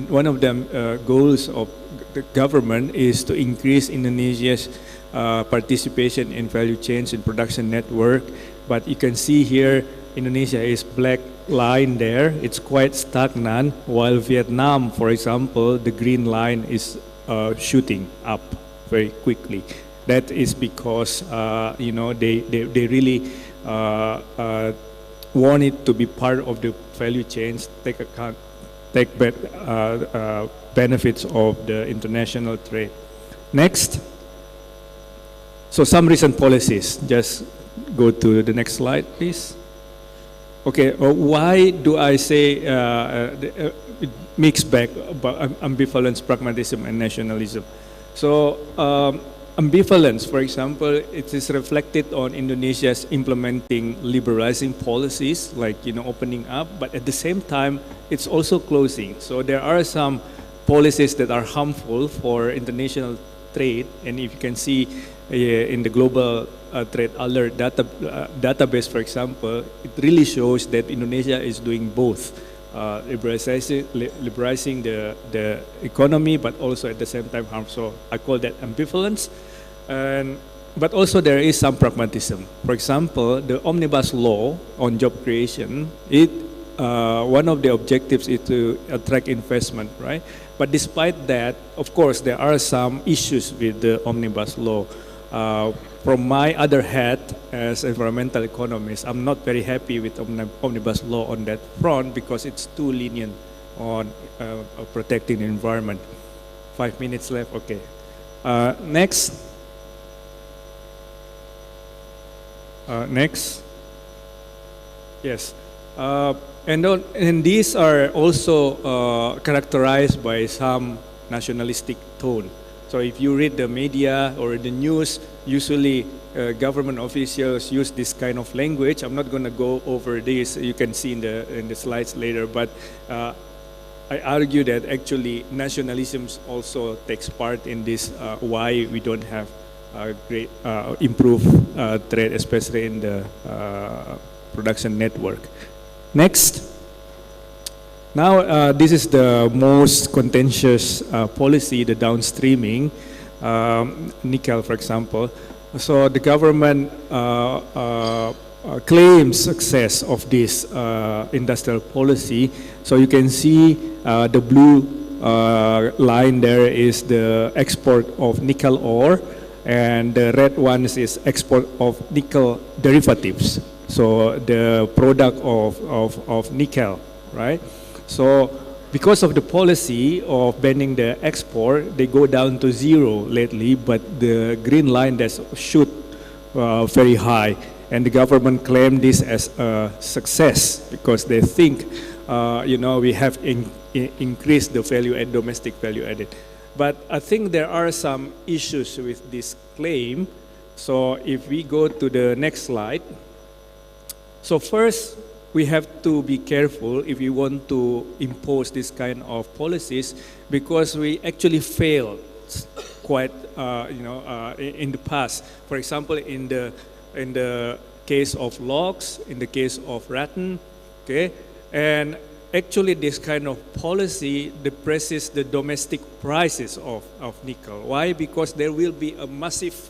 one of the goals of the government is to increase Indonesia's participation in value chains in production network. But you can see here, Indonesia is black line there. It's quite stagnant, while Vietnam, for example, the green line is shooting up very quickly. That is because they really want it to be part of the value chains, take benefits of the international trade. Next. So some recent policies. Just go to the next slide, please. Okay, why do I say mixed bag about ambivalence, pragmatism, and nationalism? So ambivalence, for example, it is reflected on Indonesia's implementing liberalizing policies, like opening up, but at the same time, it's also closing. So there are some policies that are harmful for international trade, and if you can see in the global trade alert database, for example, it really shows that Indonesia is doing both, liberalizing the economy, but also at the same time harm. So I call that ambivalence. But also there is some pragmatism. For example, the omnibus law on job creation, one of the objectives is to attract investment, right? But despite that, of course, there are some issues with the omnibus law. From my other hat as environmental economist, I'm not very happy with omnibus law on that front because it's too lenient on protecting the environment. 5 minutes left, okay. Next. Next. Yes. And these are also characterized by some nationalistic tone. So if you read the media or the news, usually government officials use this kind of language. I'm not going to go over this. You can see in the slides later. But I argue that actually nationalism also takes part in this. Why we don't have great improved trade, especially in the production network. Next. Now, this is the most contentious policy, the downstreaming, nickel, for example. So the government claims success of this industrial policy. So you can see the blue line there is the export of nickel ore, and the red one is export of nickel derivatives. So the product of nickel, right? So because of the policy of banning the export, they go down to zero lately, but the green line that's shoot very high. And the government claimed this as a success because they think, we have increased the value add, domestic value added. But I think there are some issues with this claim. So if we go to the next slide. So first, we have to be careful if we want to impose this kind of policies because we actually failed quite, in the past. For example, in the case of logs, in the case of rattan, okay, and actually this kind of policy depresses the domestic prices of nickel. Why? Because there will be a massive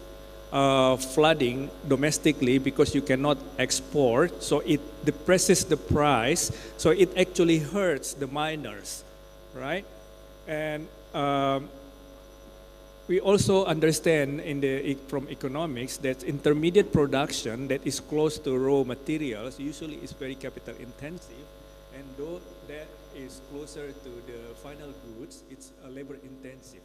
flooding domestically because you cannot export, so it depresses the price, so it actually hurts the miners, right? And we also understand from economics that intermediate production that is close to raw materials usually is very capital intensive, and though that is closer to the final goods, it's labor intensive.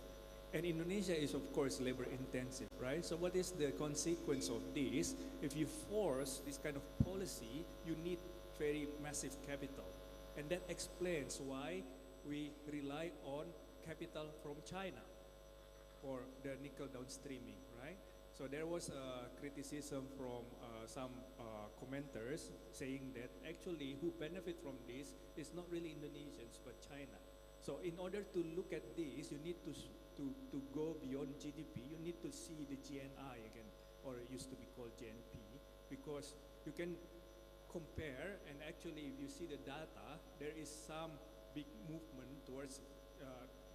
And Indonesia is, of course, labor intensive, right? So what is the consequence of this? If you force this kind of policy, you need very massive capital. And that explains why we rely on capital from China for the nickel downstreaming, right? So there was a criticism from some commenters saying that actually who benefit from this is not really Indonesians, but China. So in order to look at this, you need to go beyond GDP, you need to see the GNI again, or it used to be called GNP, because you can compare, and actually if you see the data, there is some big movement towards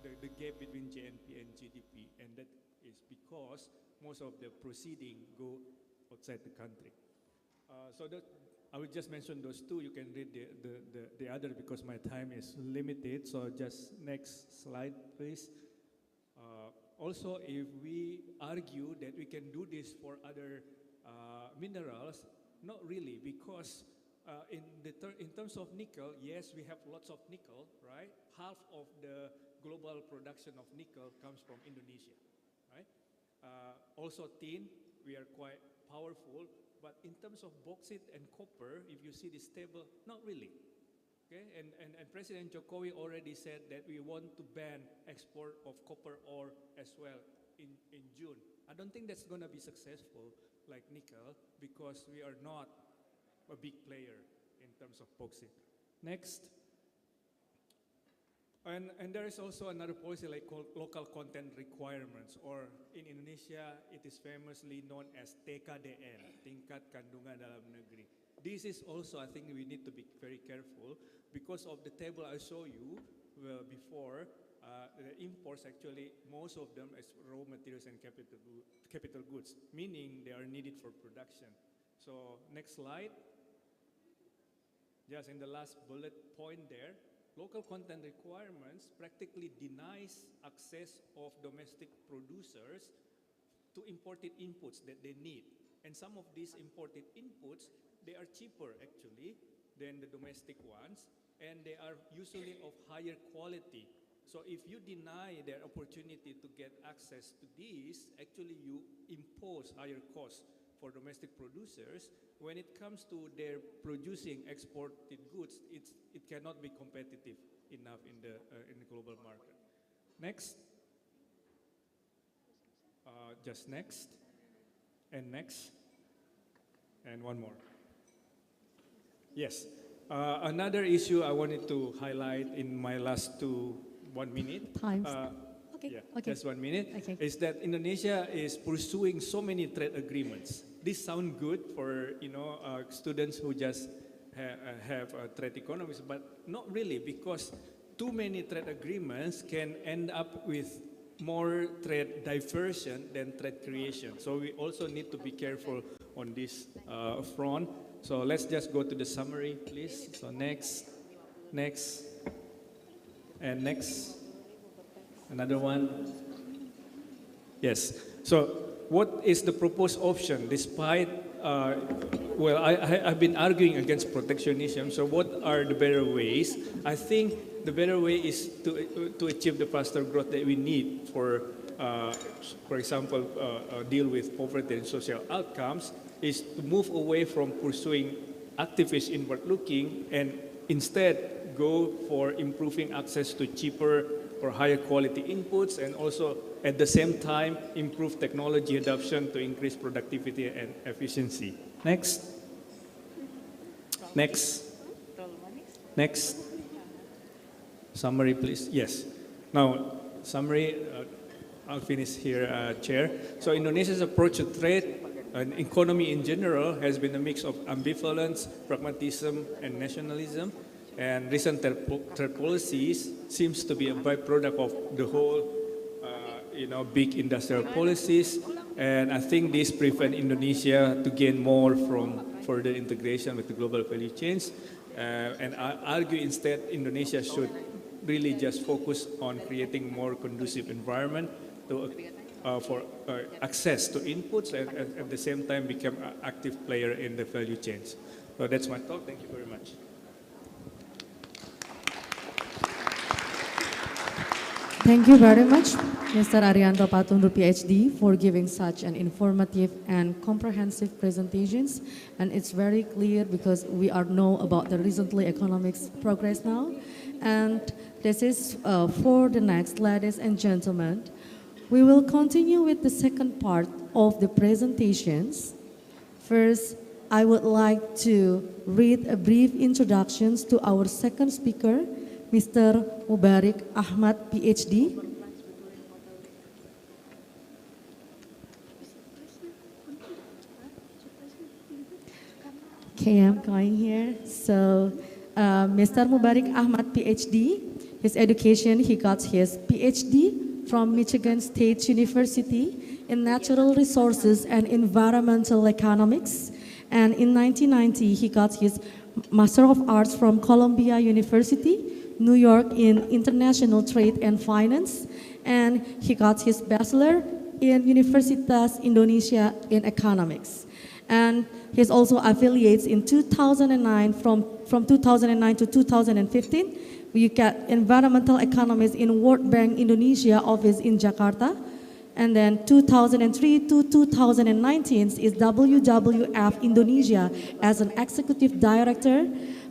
the gap between GNP and GDP, and that is because most of the proceeding go outside the country. So that I will just mention those two. You can read the other because my time is limited. So just next slide, please. Also, if we argue that we can do this for other minerals, not really, because in terms of nickel, yes, we have lots of nickel, right? Half of the global production of nickel comes from Indonesia, right? Also tin, we are quite powerful. But in terms of bauxite and copper, if you see this table, not really. Okay, and President Jokowi already said that we want to ban export of copper ore as well in June. I don't think that's going to be successful like nickel because we are not a big player in terms of bauxite. Next. And there is also another policy like called local content requirements, or in Indonesia, it is famously known as TKDN, Tingkat Kandungan Dalam Negeri. This is also, I think we need to be very careful because of the table I show you before, the imports actually, most of them is raw materials and capital goods, meaning they are needed for production. So next slide. Just in the last bullet point there, local content requirements practically denies access of domestic producers to imported inputs that they need. And some of these imported inputs, they are cheaper actually than the domestic ones, and they are usually of higher quality. So if you deny their opportunity to get access to these, actually you impose higher costs for domestic producers. When it comes to their producing exported goods, it cannot be competitive enough in the global market. Next. Just next. And next. And one more. Yes. Another issue I wanted to highlight in my last 1 minute. Times. Okay. Yeah, okay. Just 1 minute. Okay. Is that Indonesia is pursuing so many trade agreements. This sounds good for students who just have trade economies, but not really, because too many trade agreements can end up with more trade diversion than trade creation. So we also need to be careful on this front. So let's just go to the summary, please. So next, and next, another one. Yes. So what is the proposed option? Despite, I've been arguing against protectionism. So what are the better ways? I think the better way is to achieve the faster growth that we need for example, deal with poverty and social outcomes, is to move away from pursuing activist inward looking and instead go for improving access to cheaper or higher quality inputs, and also at the same time improve technology adoption to increase productivity and efficiency. Next. Summary, please. Yes. Now, summary, I'll finish here, Chair. So Indonesia's approach to trade and economy in general has been a mix of ambivalence, pragmatism, and nationalism. And recent trade policies seems to be a byproduct of the whole, big industrial policies. And I think this prevent Indonesia to gain more from further integration with the global value chains. And I argue instead Indonesia should really just focus on creating more conducive environment for access to inputs, and at the same time become an active player in the value chains. So that's my talk. Thank you very much. Thank you very much, Mr. Arianto Patundu, PhD, for giving such an informative and comprehensive presentations. And it's very clear because we are know about the recently economics progress now. And this is for the next, ladies and gentlemen. We will continue with the second part of the presentations. First, I would like to read a brief introductions to our second speaker, Mr. Mubarik Ahmad, PhD. Okay, I'm going here. So, Mr. Mubarik Ahmad, PhD, his education, he got his PhD from Michigan State University in Natural Resources and Environmental Economics. And in 1990, he got his Master of Arts from Columbia University, New York, in International Trade and Finance. And he got his Bachelor in Universitas Indonesia in Economics. And he's also affiliates in 2009, from 2009 to 2015. You get Environmental Economics in World Bank Indonesia office in Jakarta. And then 2003 to 2019 is WWF Indonesia as an executive director.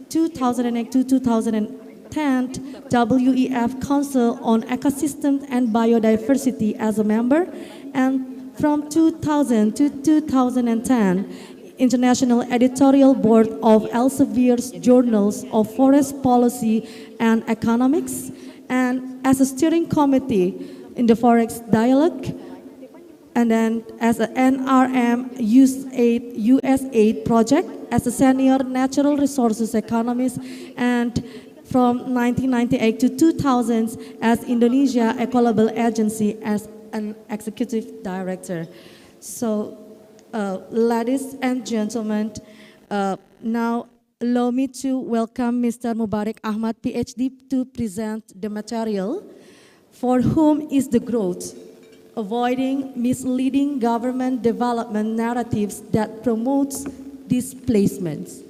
2008 to 2010, WEF Council on Ecosystem and Biodiversity as a member. And from 2000 to 2010, International Editorial Board of Elsevier's Journals of Forest Policy and Economics, and as a steering committee in the Forest Dialogue, and then as an NRM USAID project, as a senior natural resources economist, and from 1998 to 2000 as Indonesia Ecolabel Agency as an executive director. So, ladies and gentlemen, now allow me to welcome Mr. Mubarak Ahmad, PhD, to present the material, For Whom is the Growth? Avoiding misleading government development narratives that promotes displacements.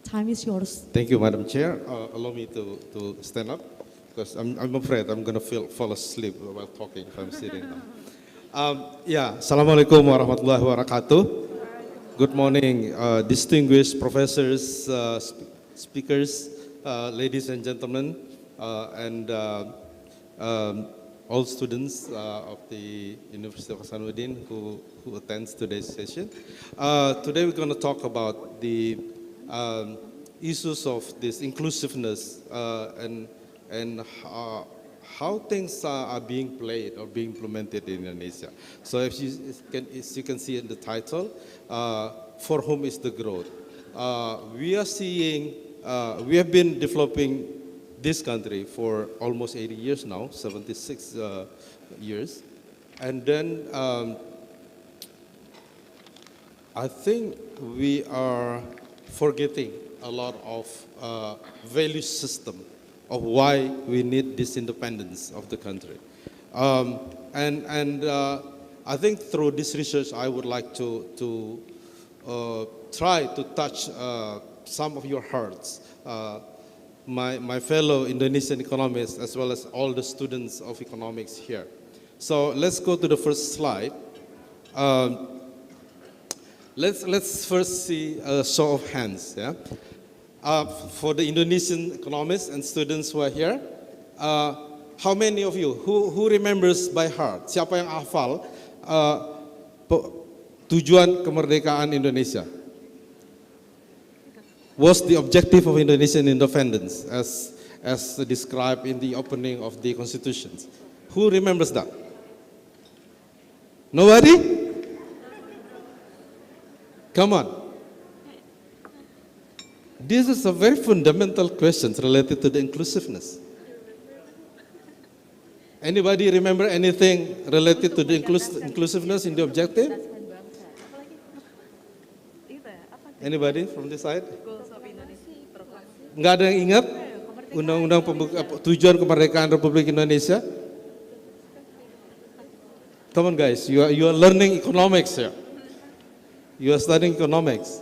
Time is yours. Thank you, Madam Chair. Allow me to stand up, because I'm afraid I'm going to fall asleep while talking if I'm sitting now. Assalamualaikum warahmatullahi wabarakatuh. Good morning, distinguished professors, speakers, ladies and gentlemen, and all students of the University of Hasanuddin who attends today's session. Today we're going to talk about the issues of this inclusiveness and how things are being played or being implemented in Indonesia. So as you can see in the title, For Whom is the Growth? We have been developing this country for almost 80 years now, 76 years. And then I think we are forgetting a lot of value system of why we need this independence of the country. I think through this research, I would like to try to touch some of your hearts, my fellow Indonesian economists, as well as all the students of economics here. So let's go to the first slide. Let's first see a show of hands. Yeah? For the Indonesian economists and students who are here, how many of you who remembers by heart? Siapa yang hafal tujuan kemerdekaan Indonesia? What's the objective of Indonesian independence as described in the opening of the constitutions? Who remembers that? Nobody? Come on. This is a very fundamental question related to the inclusiveness. Anybody remember anything related to the inclusiveness in the objective? Anybody from this side? Nggak ada yang ingat undang-undang tujuan kemerdekaan Republik Indonesia? Come on guys, you are learning economics here. You are studying economics.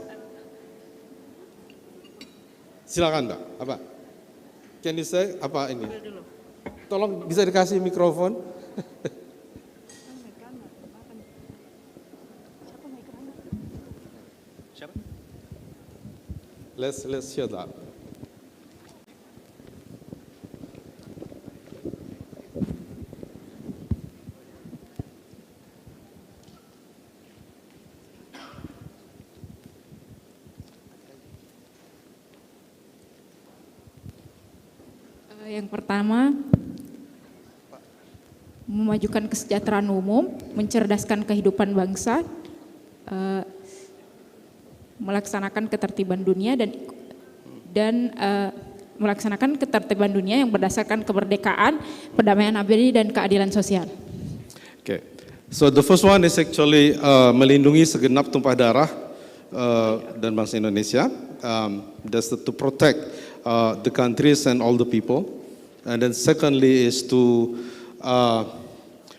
Silakan Mbak, apa? Can you say apa ini? Tolong bisa dikasih mikrofon. Let's hear that. Yang pertama, memajukan kesejahteraan umum, mencerdaskan kehidupan bangsa, melaksanakan ketertiban dunia dan melaksanakan ketertiban dunia yang berdasarkan kemerdekaan, perdamaian abadi dan keadilan sosial. Okay, so the first one is actually melindungi segenap tumpah darah dan bangsa Indonesia. That's to protect the countries and all the people. And then secondly is to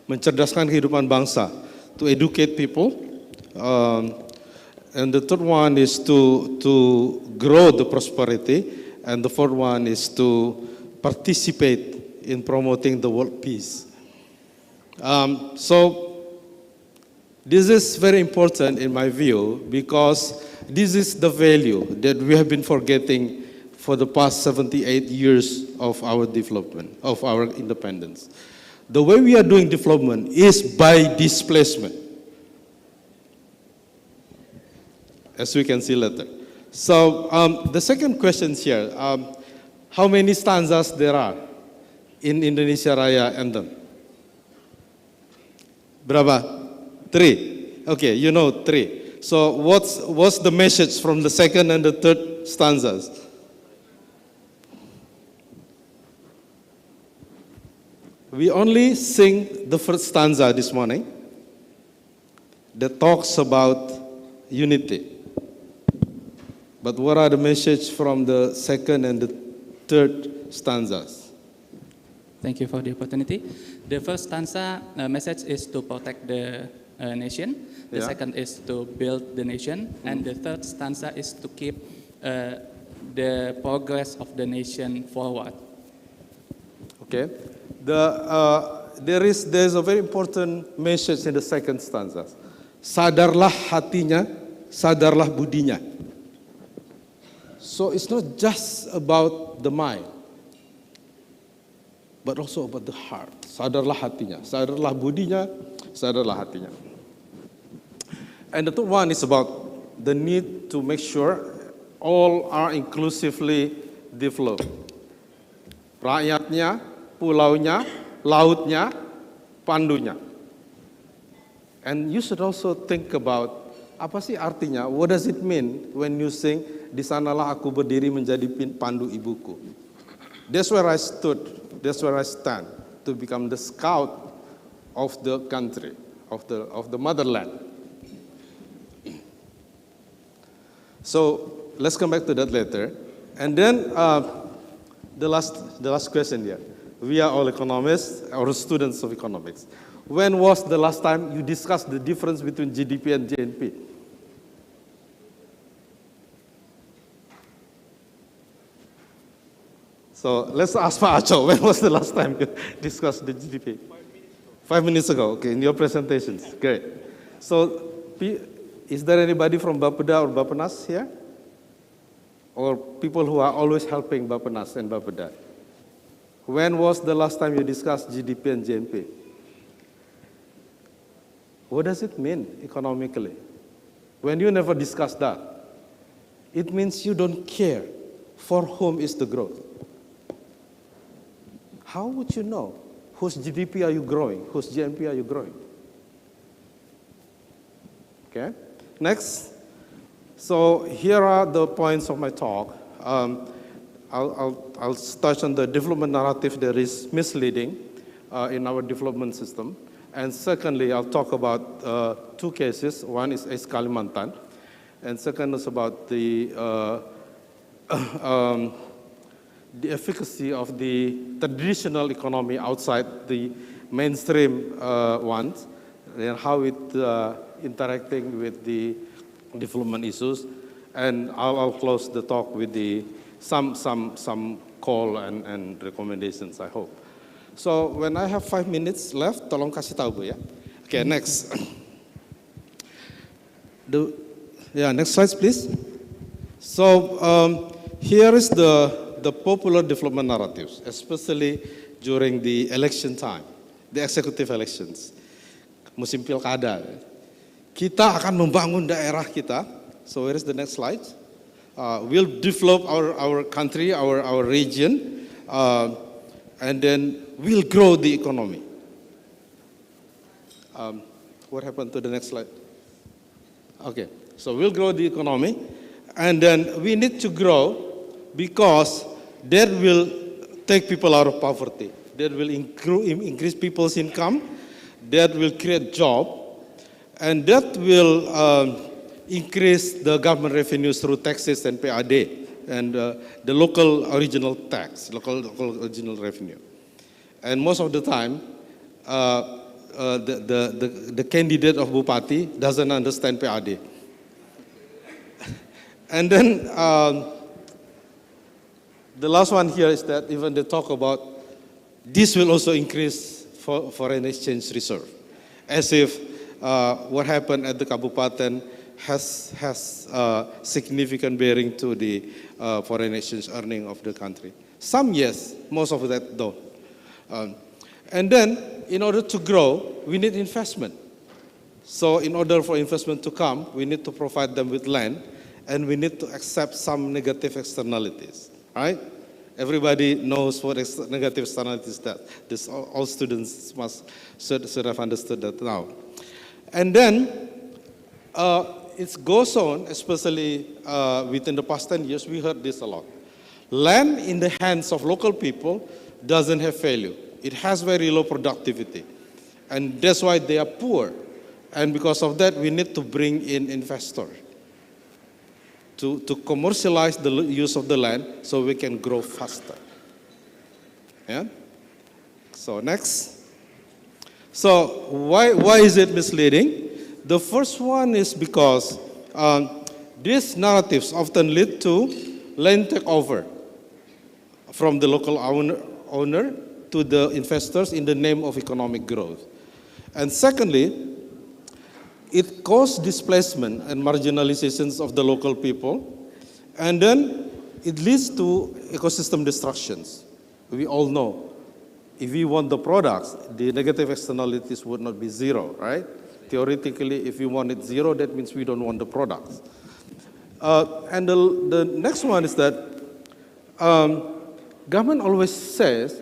mencerdaskan kehidupan bangsa, to educate people. And the third one is to grow the prosperity. And the fourth one is to participate in promoting the world peace. So this is very important in my view because this is the value that we have been forgetting for the past 78 years of our development, of our independence. The way we are doing development is by displacement, as we can see later. So the second question here, how many stanzas there are in Indonesia Raya anthem? Berapa? 3. Okay, you know 3. So what's the message from the second and the third stanzas? We only sing the first stanza this morning that talks about unity. But what are the messages from the second and the third stanzas? Thank you for the opportunity. The first stanza message is to protect the nation. The second is to build the nation. And the third stanza is to keep the progress of the nation forward. Okay. There's a very important message in the second stanza. Sadarlah hatinya, sadarlah budinya. So it's not just about the mind, but also about the heart. Sadarlah hatinya, sadarlah budinya, sadarlah hatinya. And the third one is about the need to make sure all are inclusively developed. Rakyatnya, pulaunya, lautnya, pandunya. And you should also think about apa sih artinya? What does it mean when you sing di sanalah aku berdiri menjadi pandu ibuku? That's where I stood. That's where I stand to become the scout of the country, of the motherland. So let's come back to that later. And then the last question here. We are all economists or students of economics. When was the last time you discussed the difference between GDP and GNP? So let's ask Pak Acho, when was the last time you discussed the GDP? 5 minutes ago, okay, in your presentations. Great. So is there anybody from Bapeda or Bapenas here? Or people who are always helping Bapenas and Bapeda? When was the last time you discussed GDP and GNP? What does it mean economically? When you never discuss that, it means you don't care for whom is the growth. How would you know whose GDP are you growing, whose GNP are you growing? Okay, next. So here are the points of my talk. I'll touch on the development narrative that is misleading in our development system. And secondly, I'll talk about 2 cases. One is East Kalimantan, and second is about the efficacy of the traditional economy outside the mainstream ones, and how it interacting with the development issues. And I'll close the talk with some call and recommendations, I hope. So when I have 5 minutes left, tolong kasih tahu Bu ya. Okay, next. Next slide, please. So here is the popular development narratives, especially during the election time, the executive elections, musim pilkada. Kita akan membangun daerah kita. So where is the next slide? We'll develop our country, our region, and then we'll grow the economy. What happened to the next slide? Okay, so we'll grow the economy, and then we need to grow because that will take people out of poverty. That will increase people's income. That will create job, and that will increase the government revenues through taxes and PAD and the local original tax, local original revenue. And most of the time, the candidate of Bupati doesn't understand PAD. And then the last one here is that even they talk about this will also increase foreign exchange reserve, as if what happened at the Kabupaten has significant bearing to the foreign exchange earning of the country. Some yes, most of that don't. And then, in order to grow, we need investment. So in order for investment to come, we need to provide them with land, and we need to accept some negative externalities, right? Everybody knows what negative externalities that. This, all students should have understood that now. And then, it goes on, especially within the past 10 years, we heard this a lot. Land in the hands of local people doesn't have value. It has very low productivity. And that's why they are poor. And because of that, we need to bring in investors to commercialize the use of the land so we can grow faster. Yeah? So next. So why is it misleading? The first one is because these narratives often lead to land takeover from the local owner to the investors in the name of economic growth. And secondly, it causes displacement and marginalizations of the local people, and then it leads to ecosystem destructions. We all know, if we want the products, the negative externalities would not be zero, right? Theoretically, if you want it zero, that means we don't want the products. And the next one is that government always says,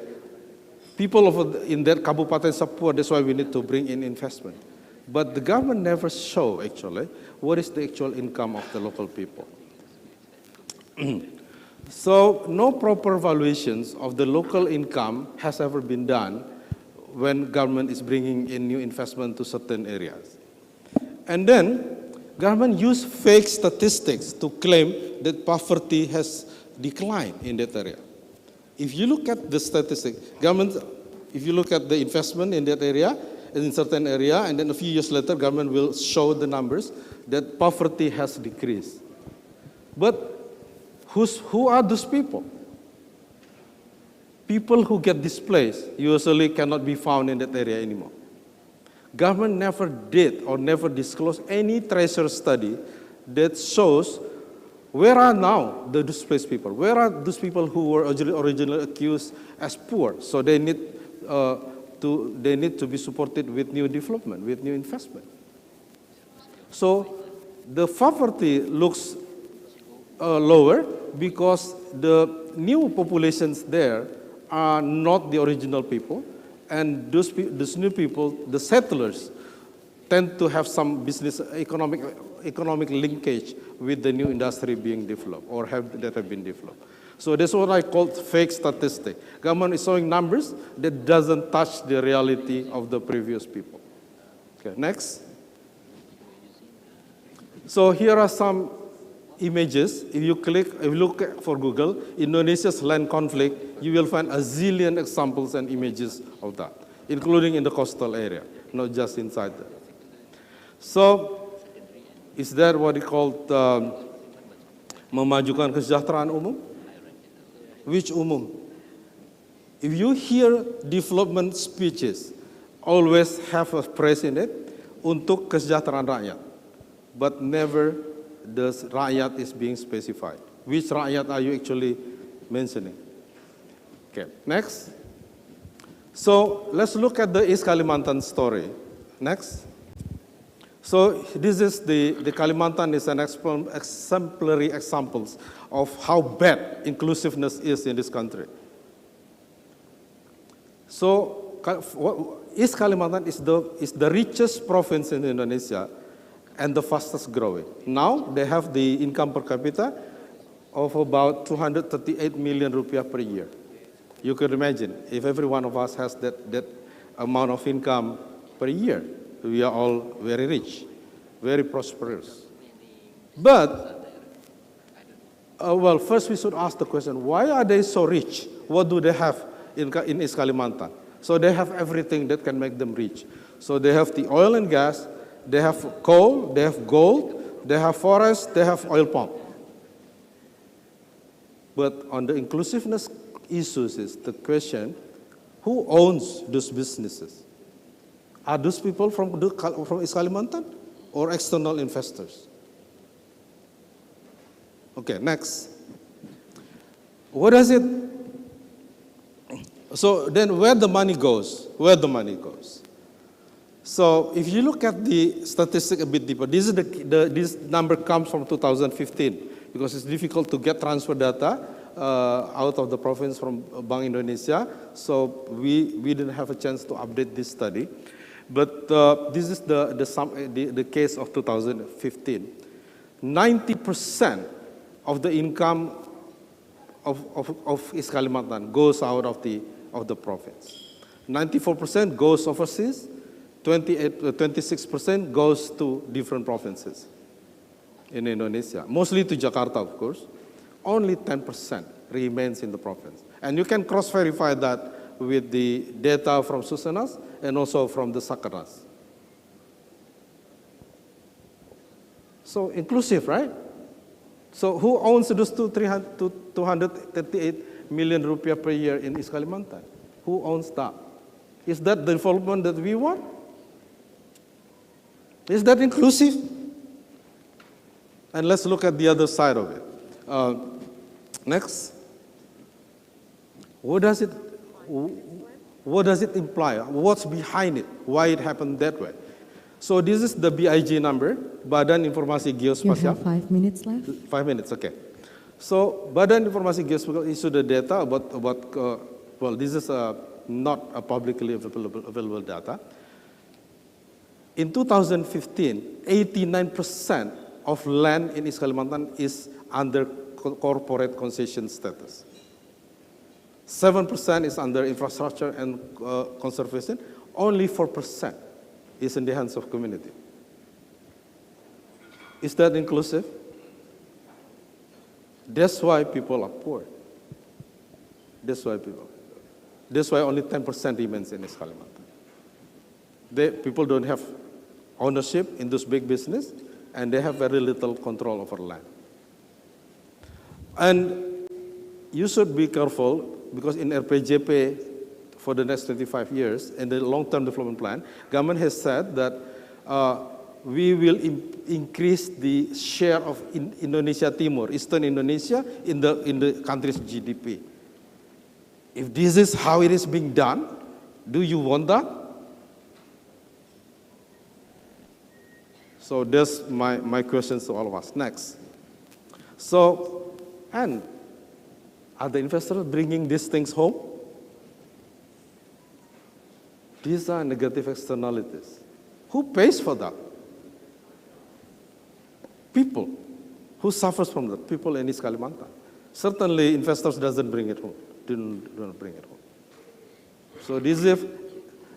people in that Kabupaten are poor, that's why we need to bring in investment. But the government never show, actually, what is the actual income of the local people. So no proper valuations of the local income has ever been done when government is bringing in new investment to certain areas. And then government use fake statistics to claim that poverty has declined in that area. If you look at the statistics, if you look at the investment in that area, in certain area, and then a few years later, government will show the numbers that poverty has decreased. But who are those people? People who get displaced usually cannot be found in that area anymore. Government never did or never disclosed any treasure study that shows where are now the displaced people? Where are those people who were originally accused as poor? So they need to be supported with new development, with new investment. So the poverty looks lower because the new populations there are not the original people, and those new people, the settlers, tend to have some business economic linkage with the new industry being developed or that have been developed. So that's what I call fake statistic. Government is showing numbers that doesn't touch the reality of the previous people. Okay, next. So here are some images. If you look for Google, Indonesia's land conflict, you will find a zillion examples and images of that, including in the coastal area, not just inside there. So, is that what we call memajukan kesejahteraan umum? Which umum? If you hear development speeches, always have a phrase in it, untuk kesejahteraan rakyat, but never the rakyat is being specified. Which rakyat are you actually mentioning? Okay, next. So let's look at the East Kalimantan story. Next. So this is the Kalimantan is an exemplary examples of how bad inclusiveness is in this country. So East Kalimantan is the richest province in Indonesia and the fastest growing. Now they have the income per capita of about 238 million rupiah per year. You could imagine if every one of us has that amount of income per year. We are all very rich, very prosperous. But, well, first we should ask the question, why are they so rich? What do they have in East Kalimantan? So they have everything that can make them rich. So they have the oil and gas, they have coal, they have gold, they have forest, they have oil palm. But on the inclusiveness issues is the question, Who owns those businesses? Are those people from East Kalimantan or external investors? Okay, next. What does it? So then where the money goes? Where the money goes? So if you look at the statistic a bit deeper, this number comes from 2015 because it's difficult to get transfer data out of the province from Bank Indonesia. So we didn't have a chance to update this study. But this is the case of 2015. 90% of the income of East Kalimantan goes out of the province. 94% goes overseas. 26% goes to different provinces in Indonesia, mostly to Jakarta, of course. Only 10% remains in the province. And you can cross-verify that with the data from Susenas and also from the Sakernas. So inclusive, right? So who owns those 238 million rupiah per year in East Kalimantan? Who owns that? Is that the development that we want? Is that inclusive? And let's look at the other side of it. Next. What does it imply? What's behind it? Why it happened that way? So this is the BIG number, Badan Informasi Geospasial. You have 5 minutes left. 5 minutes, okay. So Badan Informasi Geospasial issued the data about well, this is not a publicly available data. In 2015, 89% of land in East Kalimantan is under corporate concession status. 7% is under infrastructure and conservation. Only 4% is in the hands of community. Is that inclusive? That's why people are poor. That's why only 10% remains in East Kalimantan. People don't have ownership in this big business, and they have very little control over land. And you should be careful, because in RPJP for the next 25 years, in the long-term development plan, government has said that we will increase the share of Indonesia Timur, Eastern Indonesia, in the country's GDP. If this is how it is being done, do you want that? So that's my questions to all of us. Next. So, and are the investors bringing these things home? These are negative externalities. Who pays for that? People. Who suffers from that? People in East Kalimantan. Certainly, investors doesn't bring it home. Don't bring it home. So these are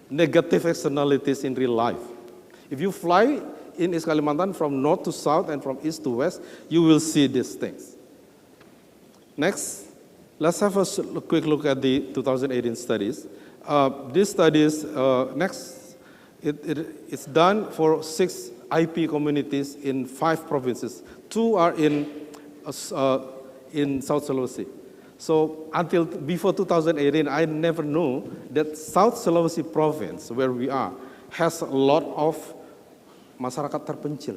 negative externalities in real life. If you fly in East Kalimantan from north to south and from east to west, you will see these things. Next, let's have a quick look at the 2018 studies. These studies, it's done for 6 IP communities in 5 provinces. 2 are in South Sulawesi. So before 2018, I never knew that South Sulawesi province, where we are, has a lot of masyarakat terpencil,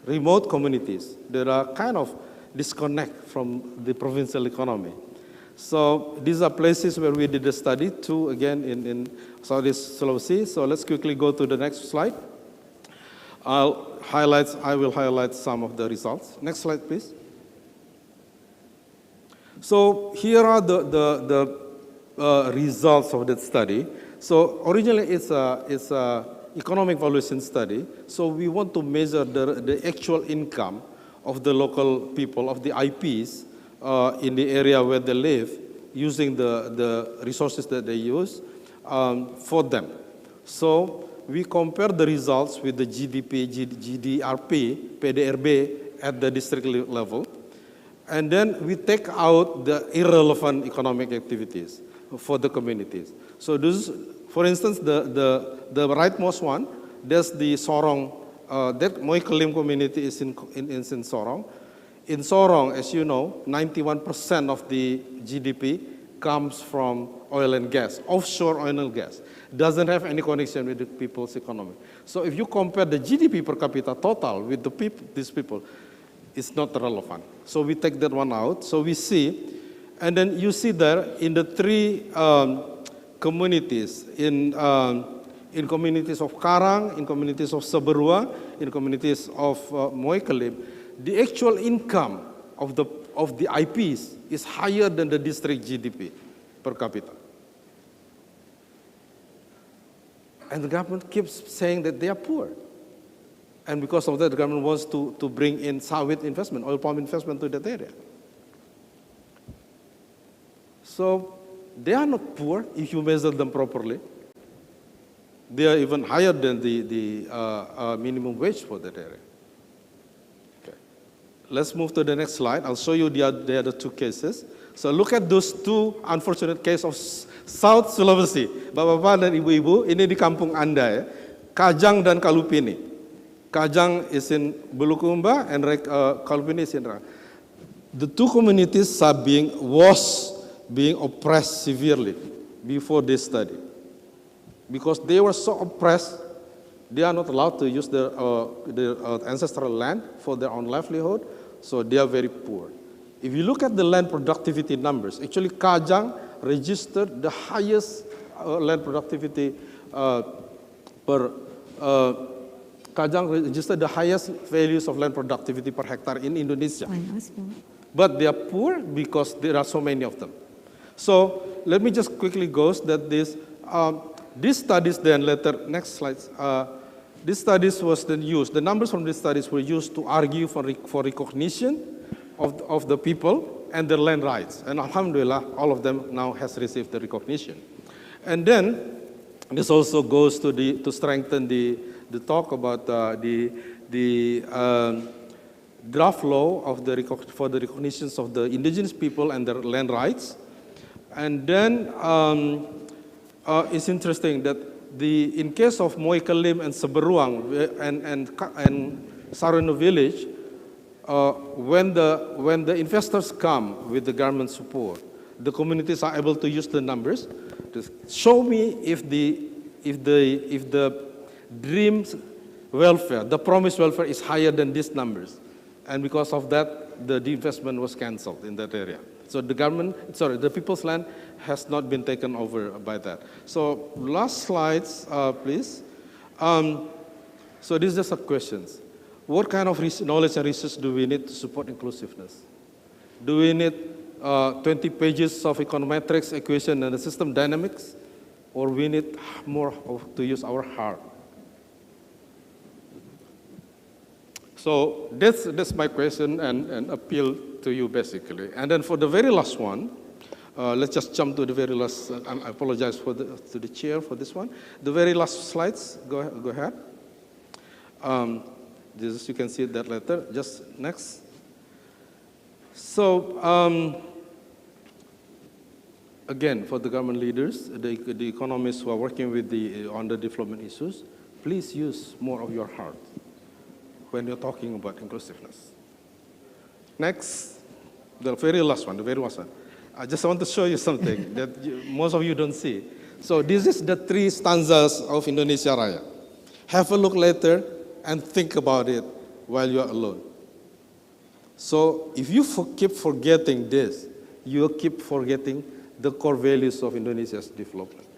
remote communities that are kind of disconnect from the provincial economy. So these are places where we did a study, 2 again in Southeast Sulawesi. So let's quickly go to the next slide. I will highlight some of the results. Next slide, please. So here are the results of that study. So originally it's a economic valuation study. So we want to measure the actual income of the local people, of the IPs in the area where they live, using the resources that they use for them. So we compare the results with the GDP, GDRP, PDRB at the district level. And then we take out the irrelevant economic activities for the communities. So this, for instance, the rightmost one, that's the Sorong, that Moikelim community is in Sorong. In Sorong, as you know, 91% of the GDP comes from oil and gas, offshore oil and gas. Doesn't have any connection with the people's economy. So if you compare the GDP per capita total with the these people, it's not relevant. So we take that one out. So we see, and then you see there in the three communities, in communities of Karang, in communities of Seberua, in communities of Moikelim, the actual income of the IPs is higher than the district GDP per capita. And the government keeps saying that they are poor. And because of that, the government wants to bring in sawit investment, oil palm investment to that area. So they are not poor if you measure them properly. They are even higher than the minimum wage for that area. Okay. Let's move to the next slide. I'll show you the other two cases. So look at those two unfortunate cases of South Sulawesi. Bapak-bapak dan ibu-ibu, ini di kampung Anda ya. Kajang dan Kalupini. Kajang is in Bulukumba and Kalupini is in Rang. The two communities was being oppressed severely before this study. Because they were so oppressed, they are not allowed to use their ancestral land for their own livelihood, so they are very poor. If you look at the land productivity numbers, actually Kajang registered the highest land productivity Kajang registered the highest values of land productivity per hectare in Indonesia. But they are poor because there are so many of them. So let me just quickly go that these studies then later, next slides, these studies was then used, the numbers from these studies were used to argue for recognition of the people and their land rights. And alhamdulillah, all of them now has received the recognition. And then this also goes to strengthen the talk about the draft law for the recognitions of the indigenous people and their land rights. And then it's interesting that in case of Moikelim and Seberuang and Sarano village, when the investors come with the government support, the communities are able to use the numbers to show me if the dreams welfare, the promised welfare is higher than these numbers, and because of that, the investment was cancelled in that area. So the people's land has not been taken over by that. So last slides, please. So these are some questions. What kind of knowledge and research do we need to support inclusiveness? Do we need 20 pages of econometrics, equation, and the system dynamics? Or we need more to use our heart? So that's my question and appeal to you, basically. And then for the very last one, let's just jump to the very last. I apologize to the chair for this one. The very last slides, go ahead. You can see that later. Just next. So again, for the government leaders, the economists who are working with on the development issues, please use more of your heart when you're talking about inclusiveness. Next, the very last one. I just want to show you something that most of you don't see. So this is the 3 stanzas of Indonesia Raya. Have a look later and think about it while you are alone. So if you keep forgetting this, you will keep forgetting the core values of Indonesia's development.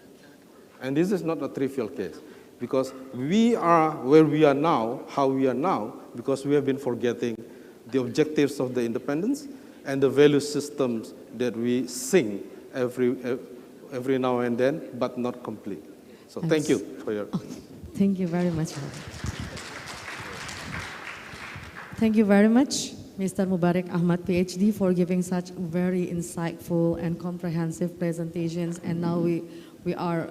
And this is not a trivial case, because we are where we are now, how we are now, because we have been forgetting the objectives of the independence and the value systems that we sing every now and then, but not complete. So thank you for your... Thank you very much. Thank you very much, Mr. Mubarak Ahmad, PhD, for giving such very insightful and comprehensive presentations. And now we are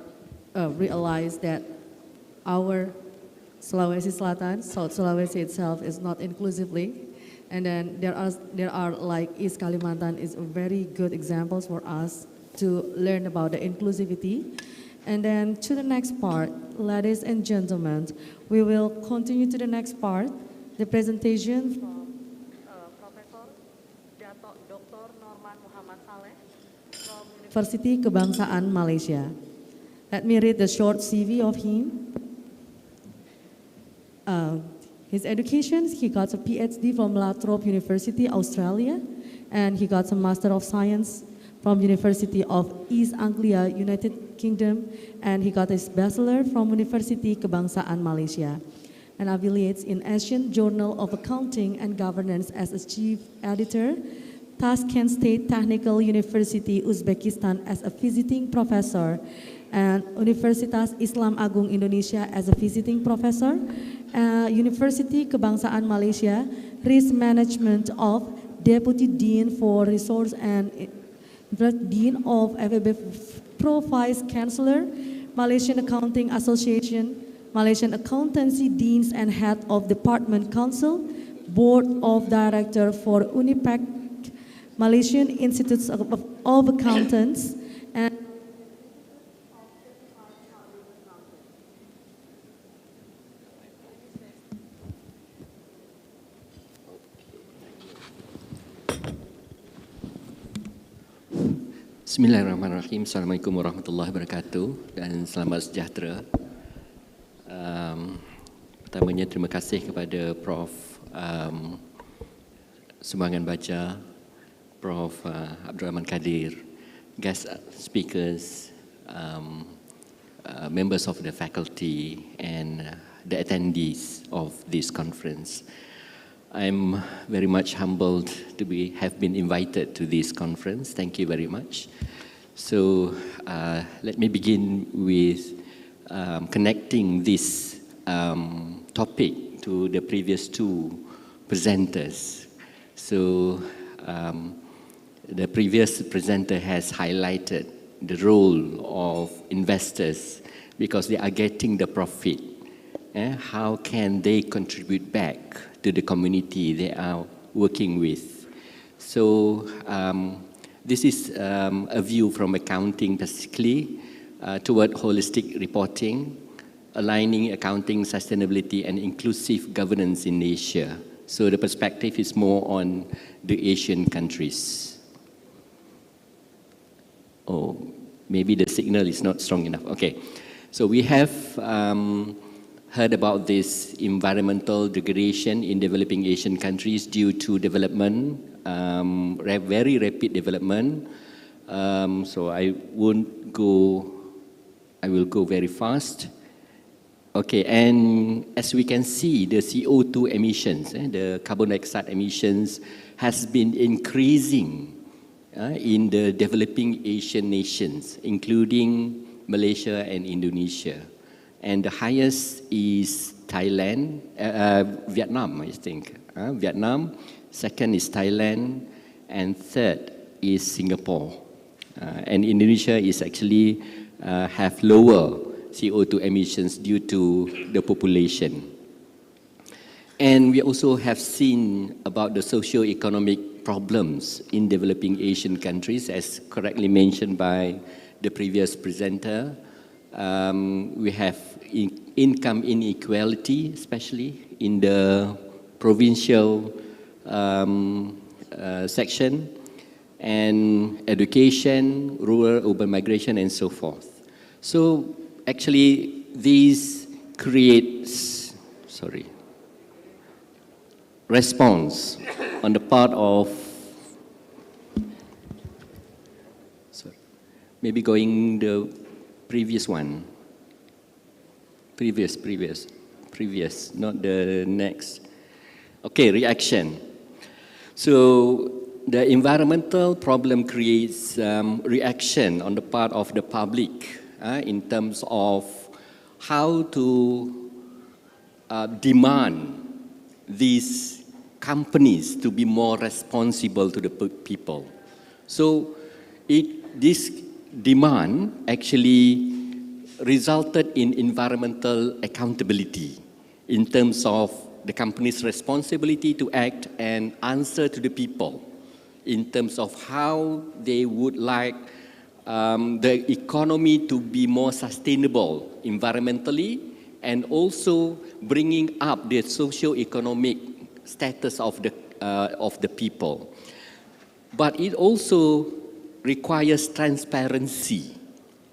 realize that our Sulawesi Selatan, South Sulawesi itself, is not inclusively. And then there are like East Kalimantan is very good examples for us to learn about the inclusivity. And then to the next part, ladies and gentlemen, we will continue to the next part, the presentation from Professor Dr. Norman Muhammad Saleh, University Kebangsaan Malaysia. Let me read the short CV of him. His education, he got a PhD from La Trobe University, Australia, and he got a Master of Science from University of East Anglia, United Kingdom, and he got his Bachelor from University Kebangsaan Malaysia, and affiliates in Asian Journal of Accounting and Governance as a Chief Editor, Tashkent State Technical University, Uzbekistan as a visiting professor, and Universitas Islam Agung Indonesia as a visiting professor, University Kebangsaan Malaysia, Risk Management of Deputy Dean for Resource and Dean of FAB Pro Vice Chancellor, Malaysian Accounting Association, Malaysian Accountancy Deans and Head of Department Council, Board of Director for UNIPAC, Malaysian Institutes of Accountants, and Bismillahirrahmanirrahim. Assalamualaikum warahmatullahi wabarakatuh dan selamat sejahtera. Pertamanya terima kasih kepada Prof. Sumbangan Baja, Prof. Abdul Rahman Kadir, guest speakers, members of the faculty and the attendees of this conference. I'm very much humbled to have been invited to this conference. Thank you very much. So let me begin with connecting this topic to the previous two presenters. So the previous presenter has highlighted the role of investors because they are getting the profit. How can they contribute back to the community they are working with? So this is a view from accounting basically toward holistic reporting, aligning accounting, sustainability and inclusive governance in Asia. So the perspective is more on the Asian countries. Oh, maybe the signal is not strong enough. Okay, so we have heard about this environmental degradation in developing Asian countries due to development, very rapid development. So I will go very fast. Okay, and as we can see, the CO2 emissions, the carbon dioxide emissions has been increasing in the developing Asian nations, including Malaysia and Indonesia. And the highest is Thailand, Vietnam, I think. Vietnam, second is Thailand, and third is Singapore. And Indonesia is actually have lower CO2 emissions due to the population. And we also have seen about the socio-economic problems in developing Asian countries, as correctly mentioned by the previous presenter. We have income inequality, especially in the provincial section, and education, rural, urban migration, and so forth. So actually, these creates, response on the part of, maybe going the previous one. Previous, not the next. Okay, reaction. So the environmental problem creates reaction on the part of the public in terms of how to demand these companies to be more responsible to the people. So this demand actually resulted in environmental accountability in terms of the company's responsibility to act and answer to the people in terms of how they would like the economy to be more sustainable environmentally and also bringing up the socio-economic status of the people. But it also requires transparency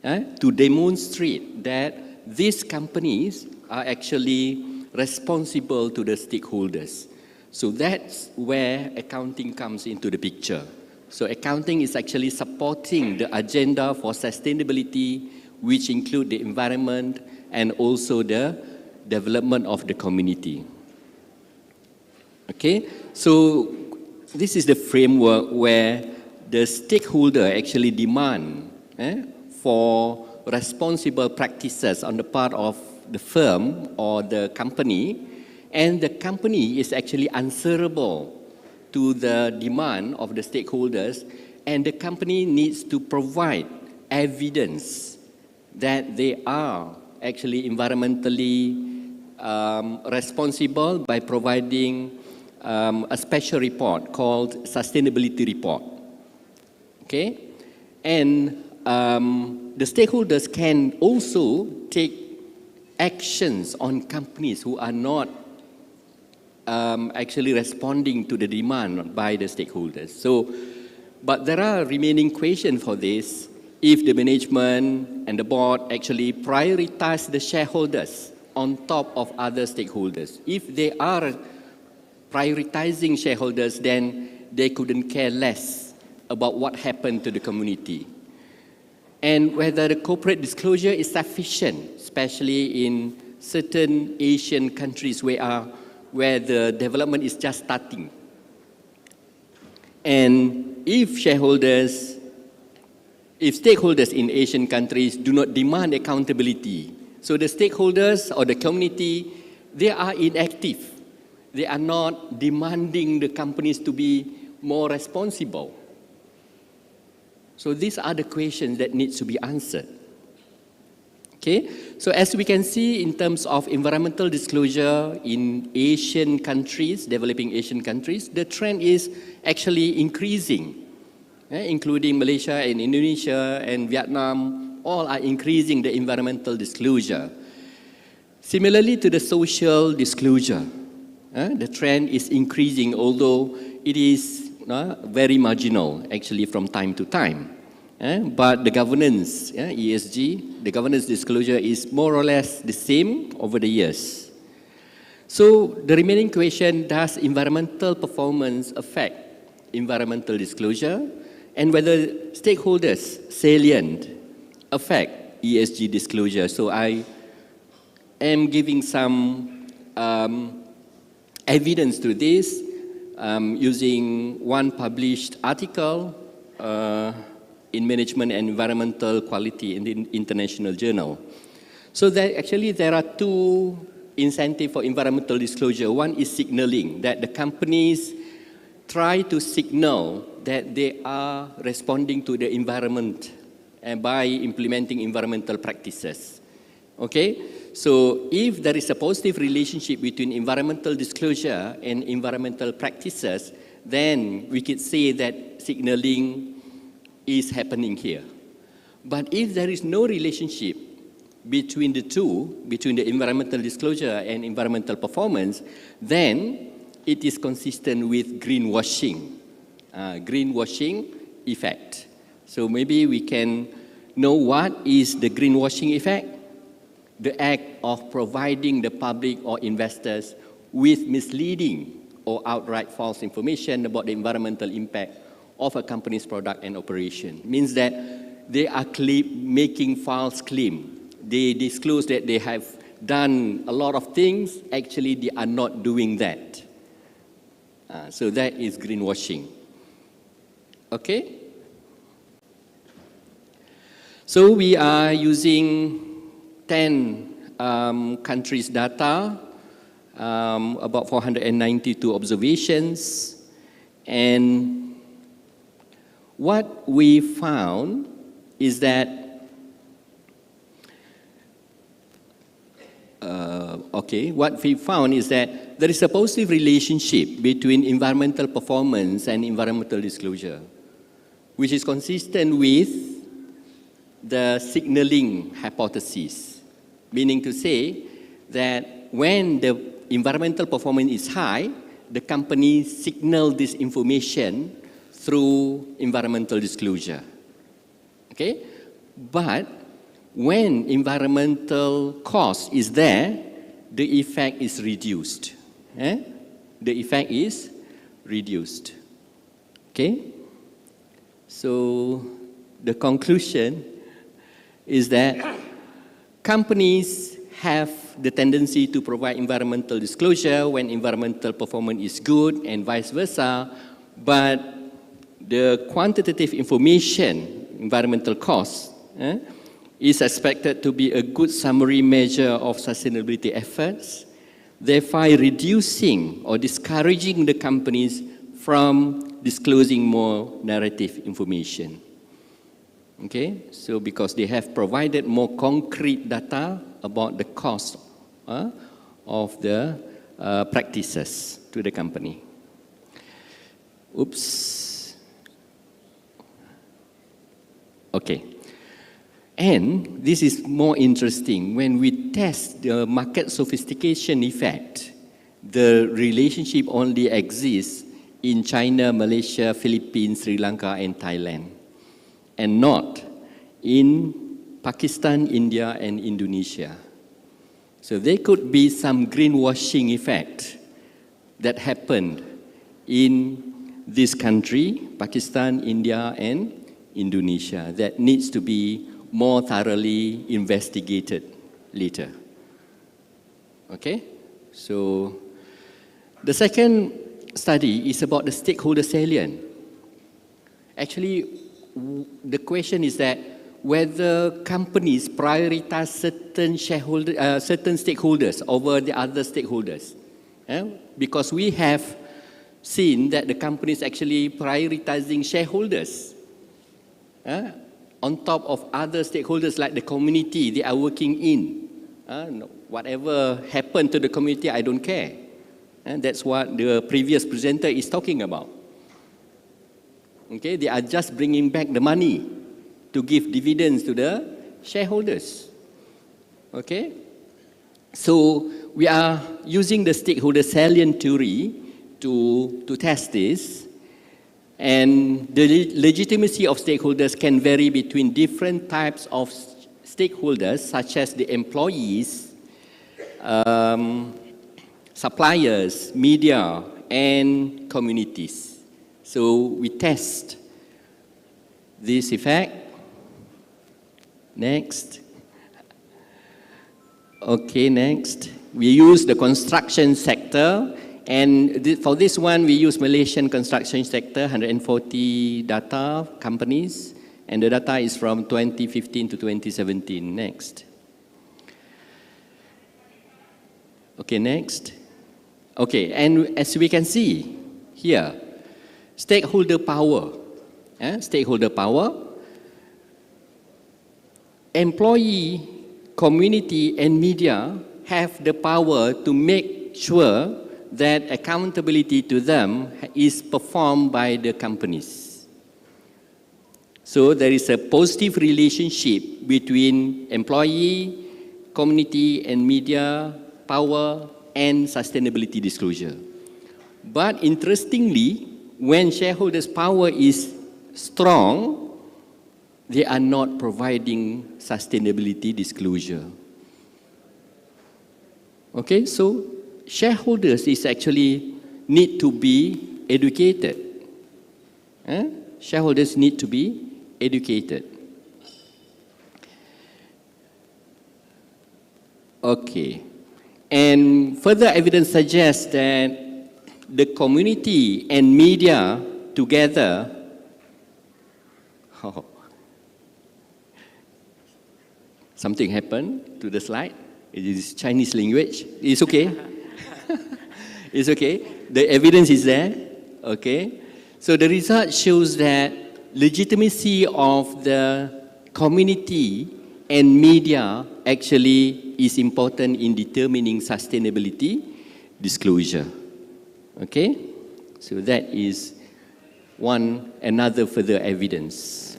to demonstrate that these companies are actually responsible to the stakeholders. So that's where accounting comes into the picture. So accounting is actually supporting the agenda for sustainability, which include the environment and also the development of the community. Okay, so this is the framework where the stakeholder actually demand for responsible practices on the part of the firm or the company, and the company is actually answerable to the demand of the stakeholders, and the company needs to provide evidence that they are actually environmentally responsible by providing a special report called sustainability report. Okay, and the stakeholders can also take actions on companies who are not actually responding to the demand by the stakeholders. So, but there are remaining questions for this. If the management and the board actually prioritize the shareholders on top of other stakeholders. If they are prioritizing shareholders, then they couldn't care less about what happened to the community. And whether the corporate disclosure is sufficient, especially in certain Asian countries where the development is just starting. And if stakeholders in Asian countries do not demand accountability, so the stakeholders or the community, they are inactive. They are not demanding the companies to be more responsible. So these are the questions that need to be answered. Okay, so as we can see in terms of environmental disclosure in Asian countries, developing Asian countries, the trend is actually increasing, including Malaysia and Indonesia and Vietnam, all are increasing the environmental disclosure. Similarly to the social disclosure, the trend is increasing, although it is very marginal actually from time to time. But the governance, ESG, the governance disclosure is more or less the same over the years. So the remaining question, does environmental performance affect environmental disclosure, and whether stakeholders salient affect ESG disclosure? So I am giving some evidence to this using one published article in Management and Environmental Quality in the International Journal. So that actually there are two incentives for environmental disclosure. One is signaling, that the companies try to signal that they are responding to the environment and by implementing environmental practices. Okay, so if there is a positive relationship between environmental disclosure and environmental practices, then we could say that signaling is happening here. But if there is no relationship between the two, between the environmental disclosure and environmental performance, then it is consistent with greenwashing, greenwashing effect. So maybe we can know what is the greenwashing effect? The act of providing the public or investors with misleading or outright false information about the environmental impact of a company's product and operation. Means that they are making false claim. They disclose that they have done a lot of things, actually they are not doing that. So that is greenwashing. Okay? So we are using 10 countries' data, about 492 observations, and what we found is that there is a positive relationship between environmental performance and environmental disclosure, which is consistent with the signaling hypothesis, meaning to say that when the environmental performance is high, the company signal this information through environmental disclosure. Okay? But when environmental cost is there, the effect is reduced. The effect is reduced. Okay? So the conclusion is that companies have the tendency to provide environmental disclosure when environmental performance is good and vice versa, but the quantitative information, environmental cost, is expected to be a good summary measure of sustainability efforts, thereby reducing or discouraging the companies from disclosing more narrative information. Okay, so because they have provided more concrete data about the cost of the practices to the company. Oops. Okay. And this is more interesting. When we test the market sophistication effect, the relationship only exists in China, Malaysia, Philippines, Sri Lanka, and Thailand, and not in Pakistan, India, and Indonesia. So there could be some greenwashing effect that happened in this country, Pakistan, India, and Indonesia, that needs to be more thoroughly investigated later. Okay? So the second study is about the stakeholder salient. Actually, the question is that whether companies prioritize certain stakeholders over the other stakeholders. Because we have seen that the companies actually prioritizing shareholders on top of other stakeholders like the community they are working in. Whatever happened to the community, I don't care. And that's what the previous presenter is talking about. Okay, they are just bringing back the money to give dividends to the shareholders. Okay, so we are using the stakeholder salient theory to test this. And the legitimacy of stakeholders can vary between different types of stakeholders, such as the employees, suppliers, media, and communities. So we test this effect. Next. Okay, next. We use the construction sector. And for this one, we use Malaysian construction sector, 140 data companies, and the data is from 2015 to 2017. Next. Okay, next. Okay, and as we can see here, stakeholder power. Stakeholder power. Employee, community, and media have the power to make sure that accountability to them is performed by the companies. So there is a positive relationship between employee, community, and media power and sustainability disclosure. But interestingly, when shareholders' power is strong, they are not providing sustainability disclosure. Okay, so shareholders is actually need to be educated. Shareholders need to be educated. Okay. And further evidence suggests that the community and media together, something happened to the slide. It is Chinese language. It's okay. It's okay. The evidence is there. Okay. So the result shows that legitimacy of the community and media actually is important in determining sustainability disclosure. Okay. So that is another further evidence.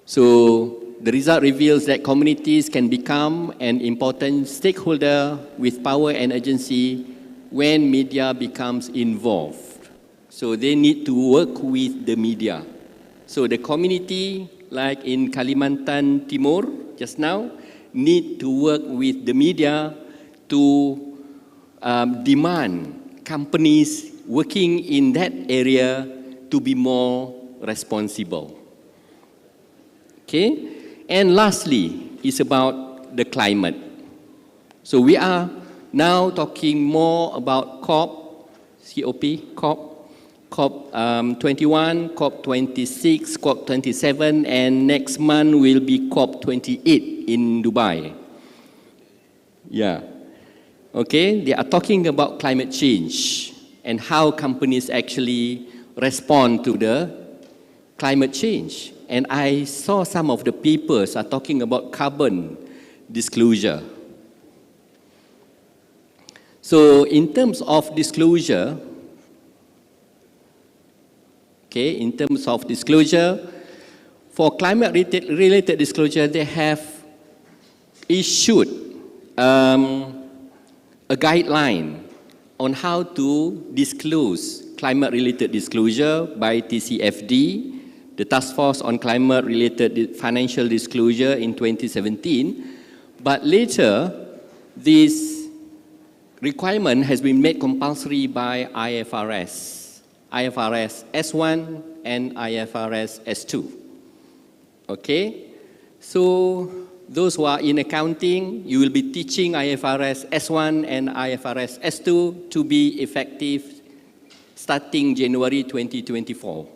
So the result reveals that communities can become an important stakeholder with power and agency when media becomes involved. So they need to work with the media So the community, like in Kalimantan Timur just now, need to work with the media to demand companies working in that area to be more responsible. Okay? And lastly, is about the climate. So we are now talking more about COP21, COP26, COP27, and next month will be COP28 in Dubai. Yeah. Okay, they are talking about climate change and how companies actually respond to the climate change. And I saw some of the papers are talking about carbon disclosure. So in terms of disclosure, okay, in terms of disclosure, for climate-related disclosure, they have issued a guideline on how to disclose climate-related disclosure by TCFD, the Task Force on Climate-Related Financial Disclosure in 2017. But later, this requirement has been made compulsory by IFRS S1 and IFRS S2. Okay? So those who are in accounting, you will be teaching IFRS S1 and IFRS S2 to be effective starting January 2024.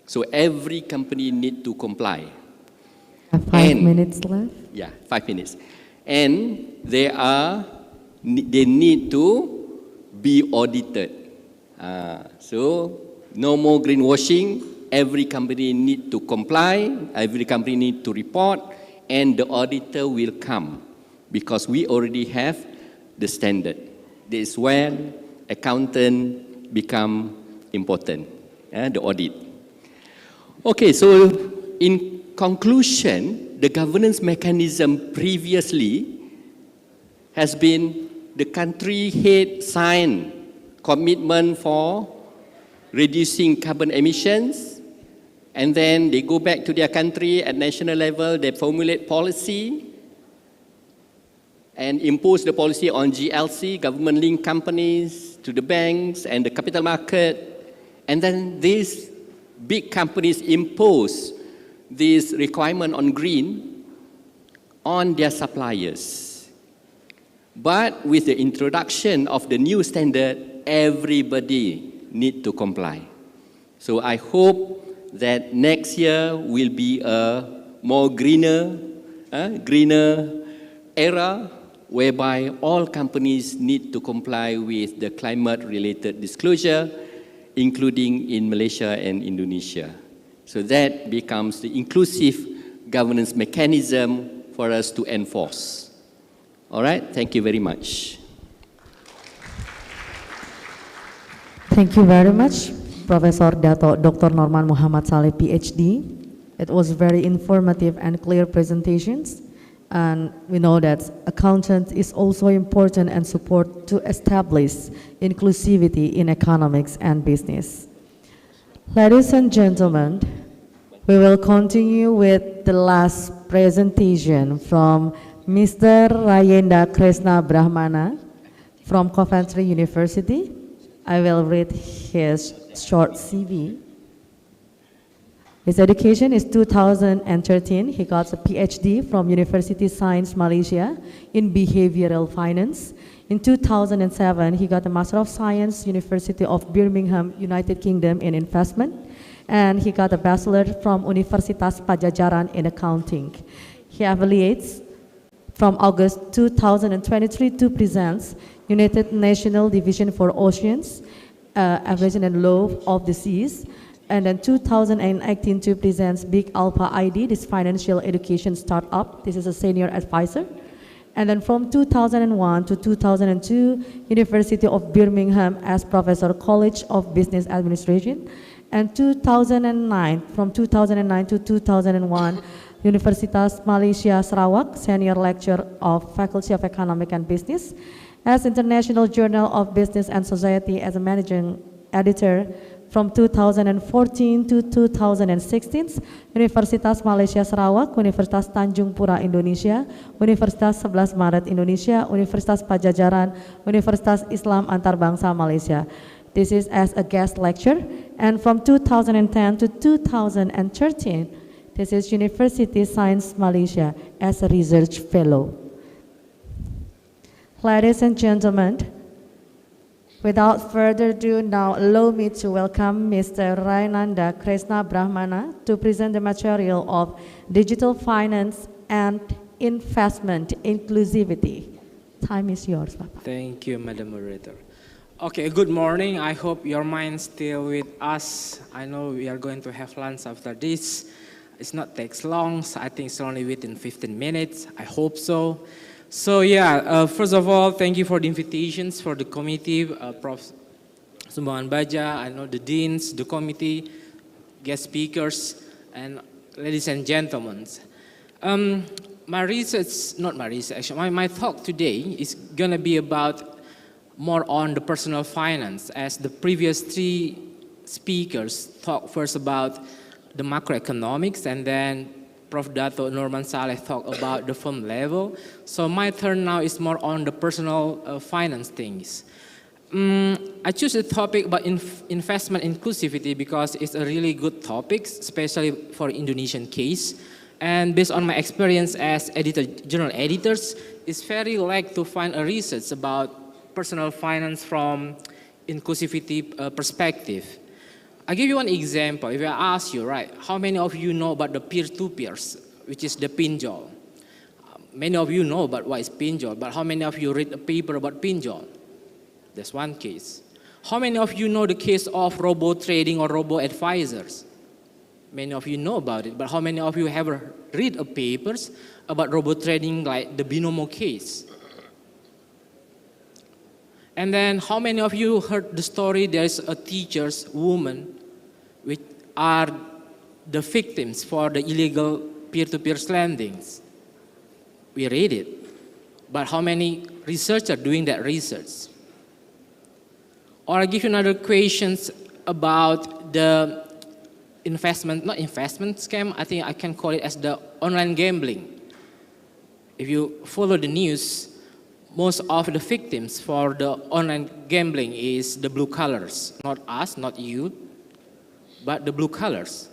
So every company need to comply. 5 minutes left. Yeah, 5 minutes. And they need to be audited. So no more greenwashing. Every company need to comply. Every company need to report. And the auditor will come because we already have the standard. This is when accountant become important, the audit. Okay, so in conclusion, the governance mechanism previously has been the country head sign commitment for reducing carbon emissions, and then they go back to their country at national level, they formulate policy and impose the policy on GLC, government-linked companies, to the banks and the capital market. And then these big companies impose this requirement on green on their suppliers. But with the introduction of the new standard, everybody need to comply. So I hope that next year will be a more greener era whereby all companies need to comply with the climate-related disclosure, including in Malaysia and Indonesia. So that becomes the inclusive governance mechanism for us to enforce. All right, thank you very much. Thank you very much, Professor Dato Dr. Norman Muhammad Saleh, PhD. It was very informative and clear presentations. And we know that accountant is also important and support to establish inclusivity in economics and business. Ladies and gentlemen, we will continue with the last presentation from Mr. Rayenda Krishna Brahmana from Coventry University. I will read his short CV. His education is 2013. He got a PhD from University Science Malaysia in Behavioral Finance. In 2007, he got a Master of Science, University of Birmingham, United Kingdom in Investment. And he got a Bachelor from Universitas Pajajaran in Accounting. He affiliates from August 2023 to presents United National Division for Oceans, Aviation and Law of the Seas. And then 2018 to presents Big Alpha ID, this financial education startup. This is a senior advisor. And then from 2001 to 2002, University of Birmingham as Professor, College of Business Administration. And 2009, from 2009 to 2001, Universitas Malaysia Sarawak, Senior Lecturer of Faculty of Economic and Business. As International Journal of Business and Society as a Managing Editor From 2014 to 2016, Universitas Malaysia Sarawak, Universitas Tanjung Pura Indonesia, Universitas 11 Maret Indonesia, Universitas Pajajaran, Universitas Islam Antarbangsa Malaysia. This is as a guest lecture, and from 2010 to 2013, this is University Science Malaysia as a research fellow. Ladies and gentlemen, without further ado, now allow me to welcome Mr. Rainanda Krishna Brahmana to present the material of Digital Finance and Investment Inclusivity. Time is yours, Papa. Thank you, Madam Moderator. Okay, good morning. I hope your mind's still with us. I know we are going to have lunch after this. It's not takes long, so I think it's only within 15 minutes. I hope so. So yeah, first of all, thank you for the invitations for the committee, Prof. Sumbangan Baja, I know the deans, the committee, guest speakers, and ladies and gentlemen. My talk today is gonna be about more on the personal finance, as the previous three speakers talked first about the macroeconomics, and then Prof. Dato Norman Saleh talked about the firm level. So my turn now is more on the personal finance things. I choose a topic about investment inclusivity because it's a really good topic, especially for Indonesian case. And based on my experience as journal editors, it's very like to find a research about personal finance from inclusivity perspective. I'll give you one example. If I ask you, right, how many of you know about the peer-to-peers, which is the pinjol? Many of you know about what is pinjol, but how many of you read a paper about pinjol? That's one case. How many of you know the case of robo-trading or robo-advisors? Many of you know about it, but how many of you have read a papers about robo-trading like the Binomo case? And then how many of you heard the story there's a teacher's woman which are the victims for the illegal peer-to-peer lendings? We read it, but how many researchers doing that research? Or I give you another questions about the not investment scam, I think I can call it as the online gambling. If you follow the news, most of the victims for the online gambling is the blue collars, not us, not you, but the blue collars.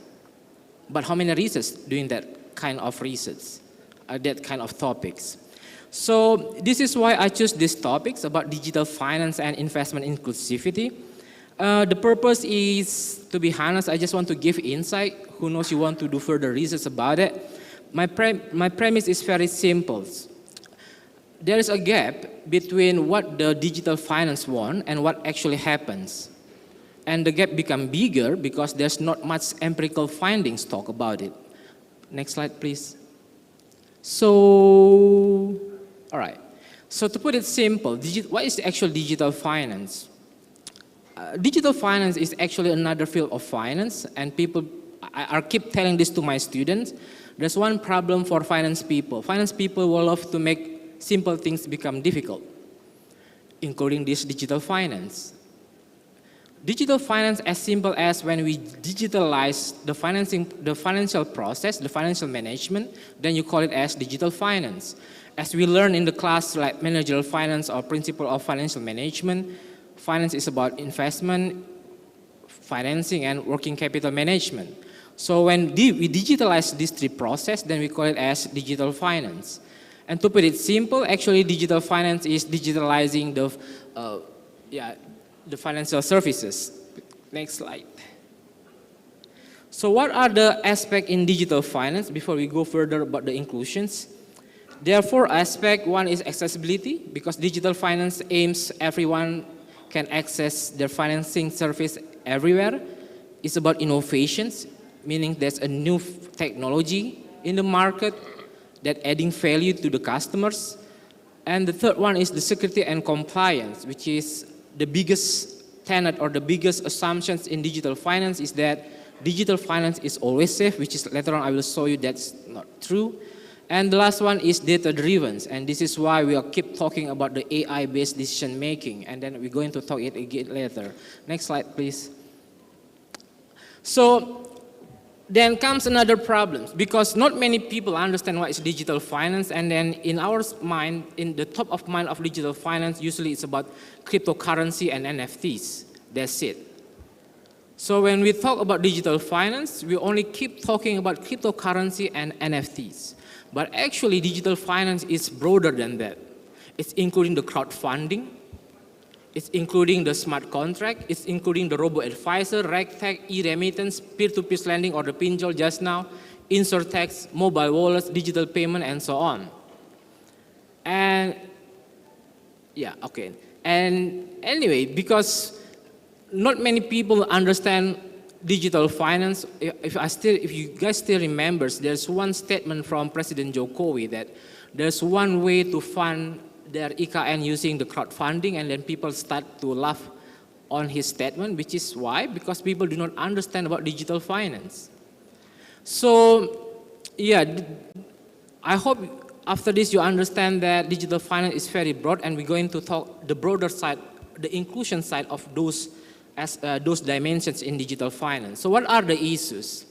But how many research doing that kind of research, that kind of topics? So this is why I choose these topics about digital finance and investment inclusivity. The purpose is, to be honest, I just want to give insight. Who knows, you want to do further research about it. My premise is very simple. There is a gap between what the digital finance want and what actually happens. And the gap become bigger because there's not much empirical findings talk about it. Next slide, please. So, all right. So to put it simple, what is the actual digital finance? Digital finance is actually another field of finance, and I keep telling this to my students. There's one problem for finance people. Finance people will love to make simple things become difficult, including this digital finance. Digital finance as simple as when we digitalize the financial process, the financial management, then you call it as digital finance. As we learn in the class like managerial finance or principle of financial management, finance is about investment, financing, and working capital management. So when we digitalize these three processes, then we call it as digital finance. And to put it simple, actually digital finance is digitalizing the financial services. Next slide. So what are the aspects in digital finance before we go further about the inclusions? There are four aspects. One is accessibility, because digital finance aims everyone can access their financing service everywhere. It's about innovations, meaning there's a new technology in the market that adding value to the customers. And the third one is the security and compliance, which is the biggest tenet or the biggest assumptions in digital finance is that digital finance is always safe, which is later on I will show you that's not true. And the last one is data-driven, and this is why we keep talking about the AI-based decision-making, and then we're going to talk it again later. Next slide, please. So then comes another problem, because not many people understand what is digital finance, and then in our mind, in the top of mind of digital finance, usually it's about cryptocurrency and NFTs. That's it. So when we talk about digital finance, we only keep talking about cryptocurrency and NFTs. But actually, digital finance is broader than that. It's including the crowdfunding, it's including the smart contract, it's including the robo-advisor, RegTech, e-remittance, peer-to-peer lending, or the pinjol just now, insurtechs, mobile wallets, digital payment, and so on. And yeah, okay. And anyway, because not many people understand digital finance, if you guys still remember, there's one statement from President Jokowi that there's one way to fund their ICAME using the crowdfunding, and then people start to laugh on his statement, which is why? Because people do not understand about digital finance. So, yeah, I hope after this you understand that digital finance is very broad, and we're going to talk the broader side, the inclusion side of those dimensions in digital finance. So what are the issues?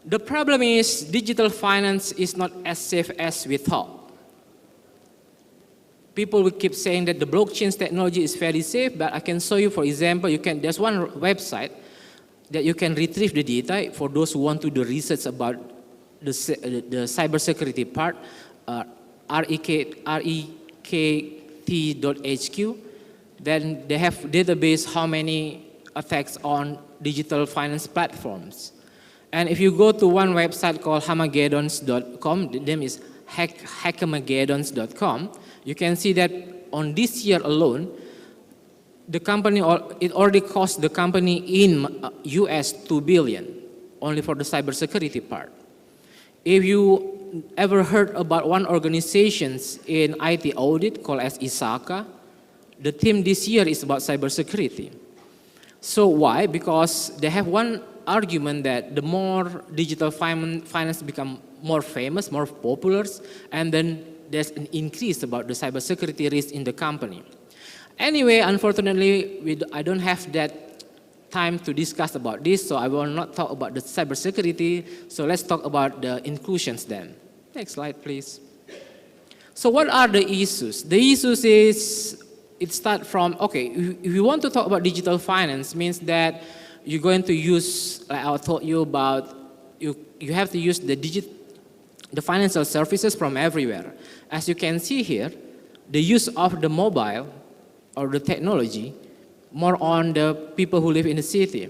The problem is digital finance is not as safe as we thought. People will keep saying that the blockchain technology is very safe, but I can show you, for example, there's one website that you can retrieve the data for those who want to do research about the cybersecurity part, rekt.hq. Then they have database how many attacks on digital finance platforms. And if you go to one website called hamageddons.com, the name is hackamageddons.com, you can see that on this year alone, the company, it already cost the company in US $2 billion, only for the cybersecurity part. If you ever heard about one organization in IT audit called as ISACA, the theme this year is about cybersecurity. So why? Because they have one argument that the more digital finance become more famous, more popular, and then there's an increase about the cybersecurity risk in the company. Anyway, unfortunately, I don't have that time to discuss about this, so I will not talk about the cybersecurity. So let's talk about the inclusions then. Next slide, please. So what are the issues? The issues is, it starts from, okay, if you want to talk about digital finance, means that you're going to use, like I told you about, you have to use the financial services from everywhere. As you can see here, the use of the mobile or the technology more on the people who live in the city.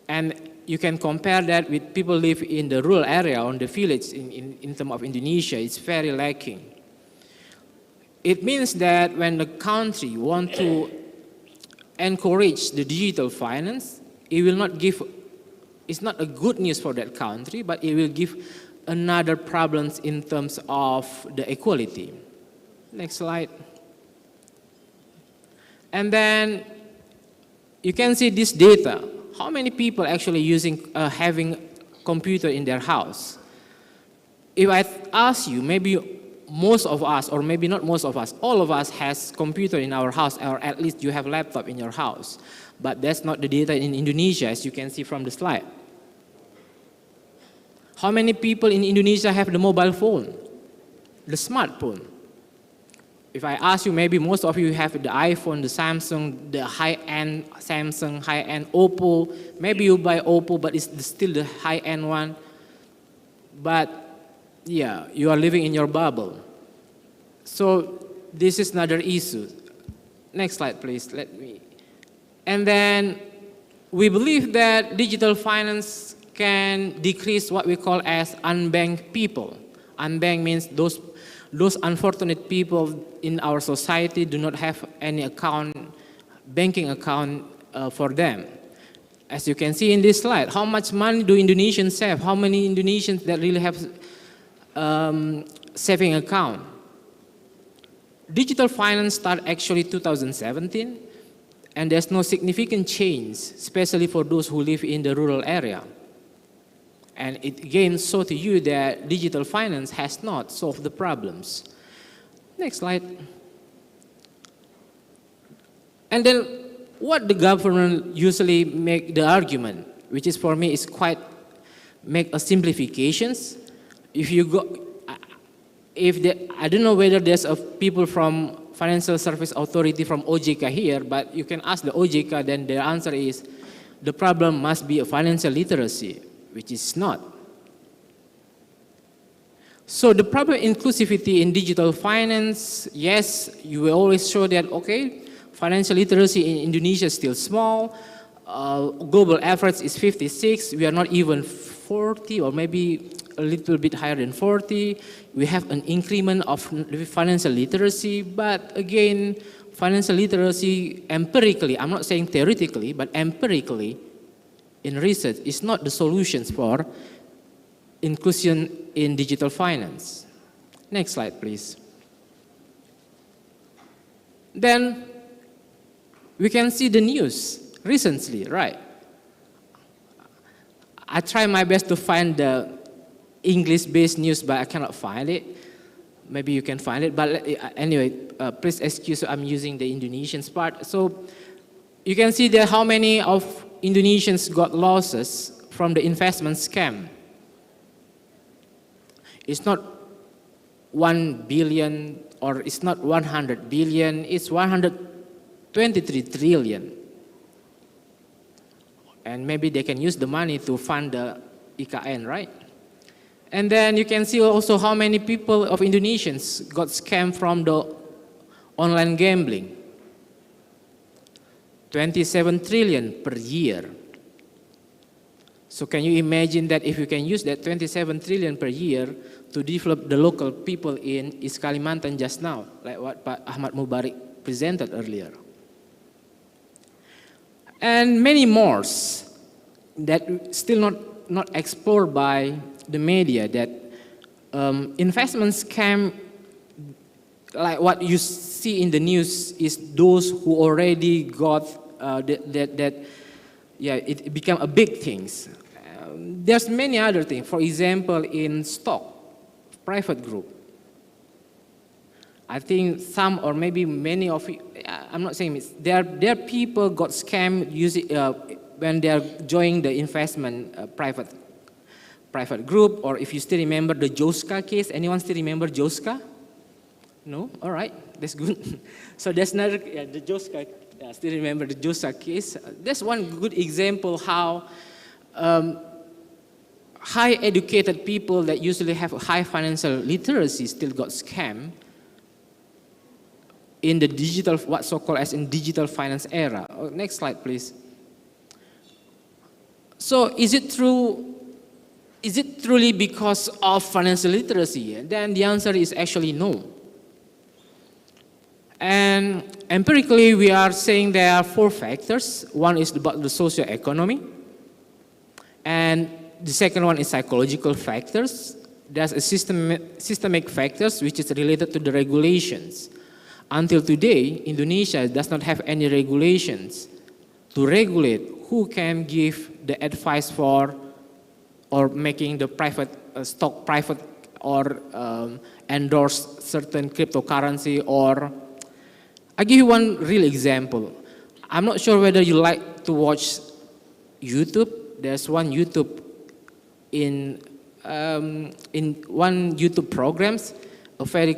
And you can compare that with people who live in the rural area, on the village in terms of Indonesia, it's very lacking. It means that when the country wants to encourage the digital finance, it will not give, it's not a good news for that country, but it will give another problems in terms of the equality. Next slide. And then you can see this data. How many people actually having computer in their house? If I ask you, maybe most of us, or maybe not most of us, all of us has computer in our house, or at least you have laptop in your house. But that's not the data in Indonesia, as you can see from the slide. How many people in Indonesia have the mobile phone, the smartphone? If I ask you, maybe most of you have the iPhone, the Samsung, the high-end Samsung, high-end Oppo. Maybe you buy Oppo, but it's still the high-end one. But yeah, you are living in your bubble. So this is another issue. Next slide, please. And then we believe that digital finance can decrease what we call as unbanked people. Unbanked means those unfortunate people in our society do not have any banking account for them. As you can see in this slide, how much money do Indonesians have? How many Indonesians that really have saving account? Digital finance started actually 2017, and there's no significant change, especially for those who live in the rural area. And it again shows to you that digital finance has not solved the problems. Next slide. And then what the government usually make the argument? which is for me is quite make a simplifications. If you go, I don't know whether there's a people from Financial Service Authority from OJK here, but you can ask the OJK, then the answer is the problem must be a financial literacy, which is not. So the problem inclusivity in digital finance, yes, you will always show that, okay, financial literacy in Indonesia is still small, global average is 56, we are not even 40 or maybe a little bit higher than 40. We have an increment of financial literacy, but again, financial literacy empirically, I'm not saying theoretically, but empirically in research is not the solutions for inclusion in digital finance. Next slide, please. Then we can see the news recently, right? I try my best to find the English-based news, but I cannot find it. Maybe you can find it, but anyway, please excuse I'm using the Indonesian part. So you can see there how many of Indonesians got losses from the investment scam. It's not 1 billion or it's not 100 billion, it's 123 trillion. And maybe they can use the money to fund the ICAME, right? And then you can see also how many people of Indonesians got scammed from the online gambling. 27 trillion per year. So can you imagine that if you can use that 27 trillion per year to develop the local people in East Kalimantan just now, like what Pak Ahmad Mubarak presented earlier. And many more that still not explored by the media, that investment scam, like what you see in the news, is those who already got it became a big things. There's many other things. For example, in stock, private group. I think some or maybe many of you, I'm not saying it's, there people got scammed using when they are joining the investment private group, or if you still remember the Joska case. Anyone still remember Joska? No? All right, that's good. So that's another, the Joska, I still remember the Joska case. That's one good example how high educated people that usually have high financial literacy still got scammed in the digital, what so-called as in digital finance era. Oh, next slide, please. So is it true? Is it truly because of financial literacy? Then the answer is actually no. And empirically, we are saying there are 4 factors. One is about the socio-economy, and the second one is psychological factors. There's a systemic factors which is related to the regulations. Until today, Indonesia does not have any regulations to regulate who can give the advice for or making the private stock private or endorse certain cryptocurrency. Or I'll give you one real example. I'm not sure whether you like to watch YouTube. There's one YouTube in one YouTube programs, a very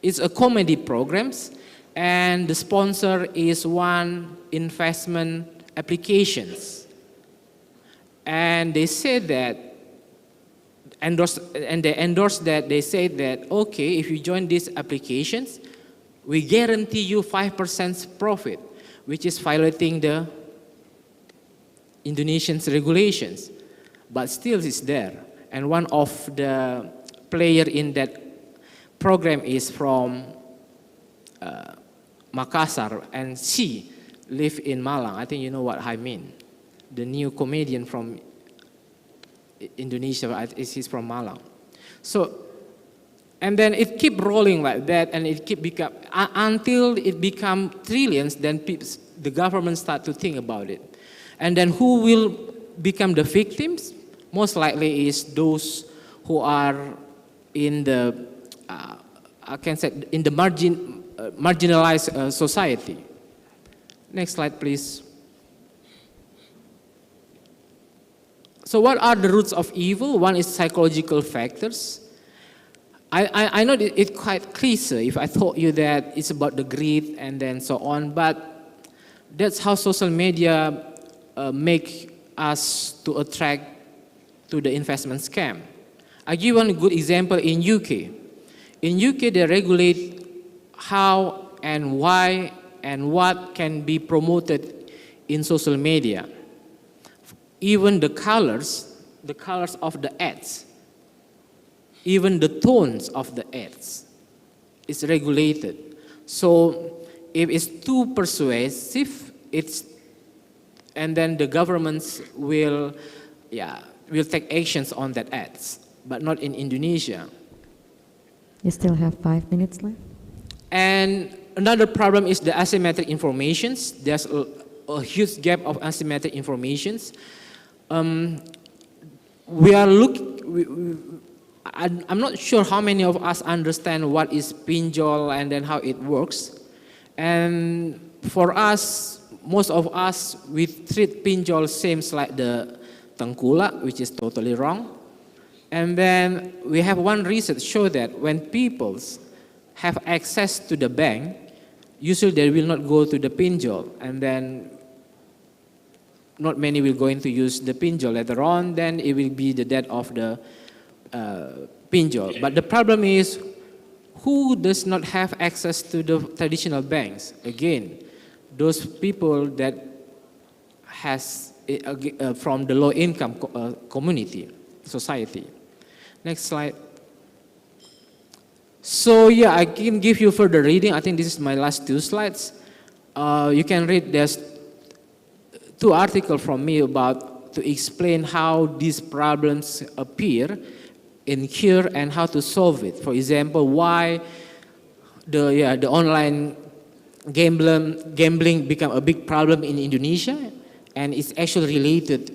it's a comedy programs, and the sponsor is one investment applications. And they said that, they endorse that, they say that, okay, if you join these applications, we guarantee you 5% profit, which is violating the Indonesian's regulations, but still it's there. And one of the player in that program is from Makassar, and she live in Malang. I think you know what I mean. The new comedian from Indonesia, he's from Malang. So, and then it keep rolling like that, and it keep become until it become trillions. Then the government start to think about it, and then who will become the victims? Most likely is those who are in the I can say in the marginalized society. Next slide, please. So what are the roots of evil? One is psychological factors. I know it's quite cliche if I told you that it's about the greed and then so on, but that's how social media make us to attract to the investment scam. I give one good example in UK. In UK, they regulate how and why and what can be promoted in social media. Even the colors of the ads, even the tones of the ads is regulated. So if it's too persuasive, and then the governments will take actions on that ads, but not in Indonesia. You still have 5 minutes left. And another problem is the asymmetric informations. There's a huge gap of asymmetric informations. I'm not sure how many of us understand what is pinjol and then how it works. And for us, most of us, we treat pinjol seems like the tengkulak, which is totally wrong. And then we have one research show that when people have access to the bank, usually they will not go to the pinjol, and then not many will going to use the pinjol later on, then it will be the death of the pinjol. But the problem is, who does not have access to the traditional banks? Again, those people that has from the low income community, society. Next slide. So yeah, I can give you further reading. I think this is my last 2 slides. You can read, there's 2 articles from me about to explain how these problems appear, incur, and how to solve it. For example, why the online gambling become a big problem in Indonesia, and it's actually related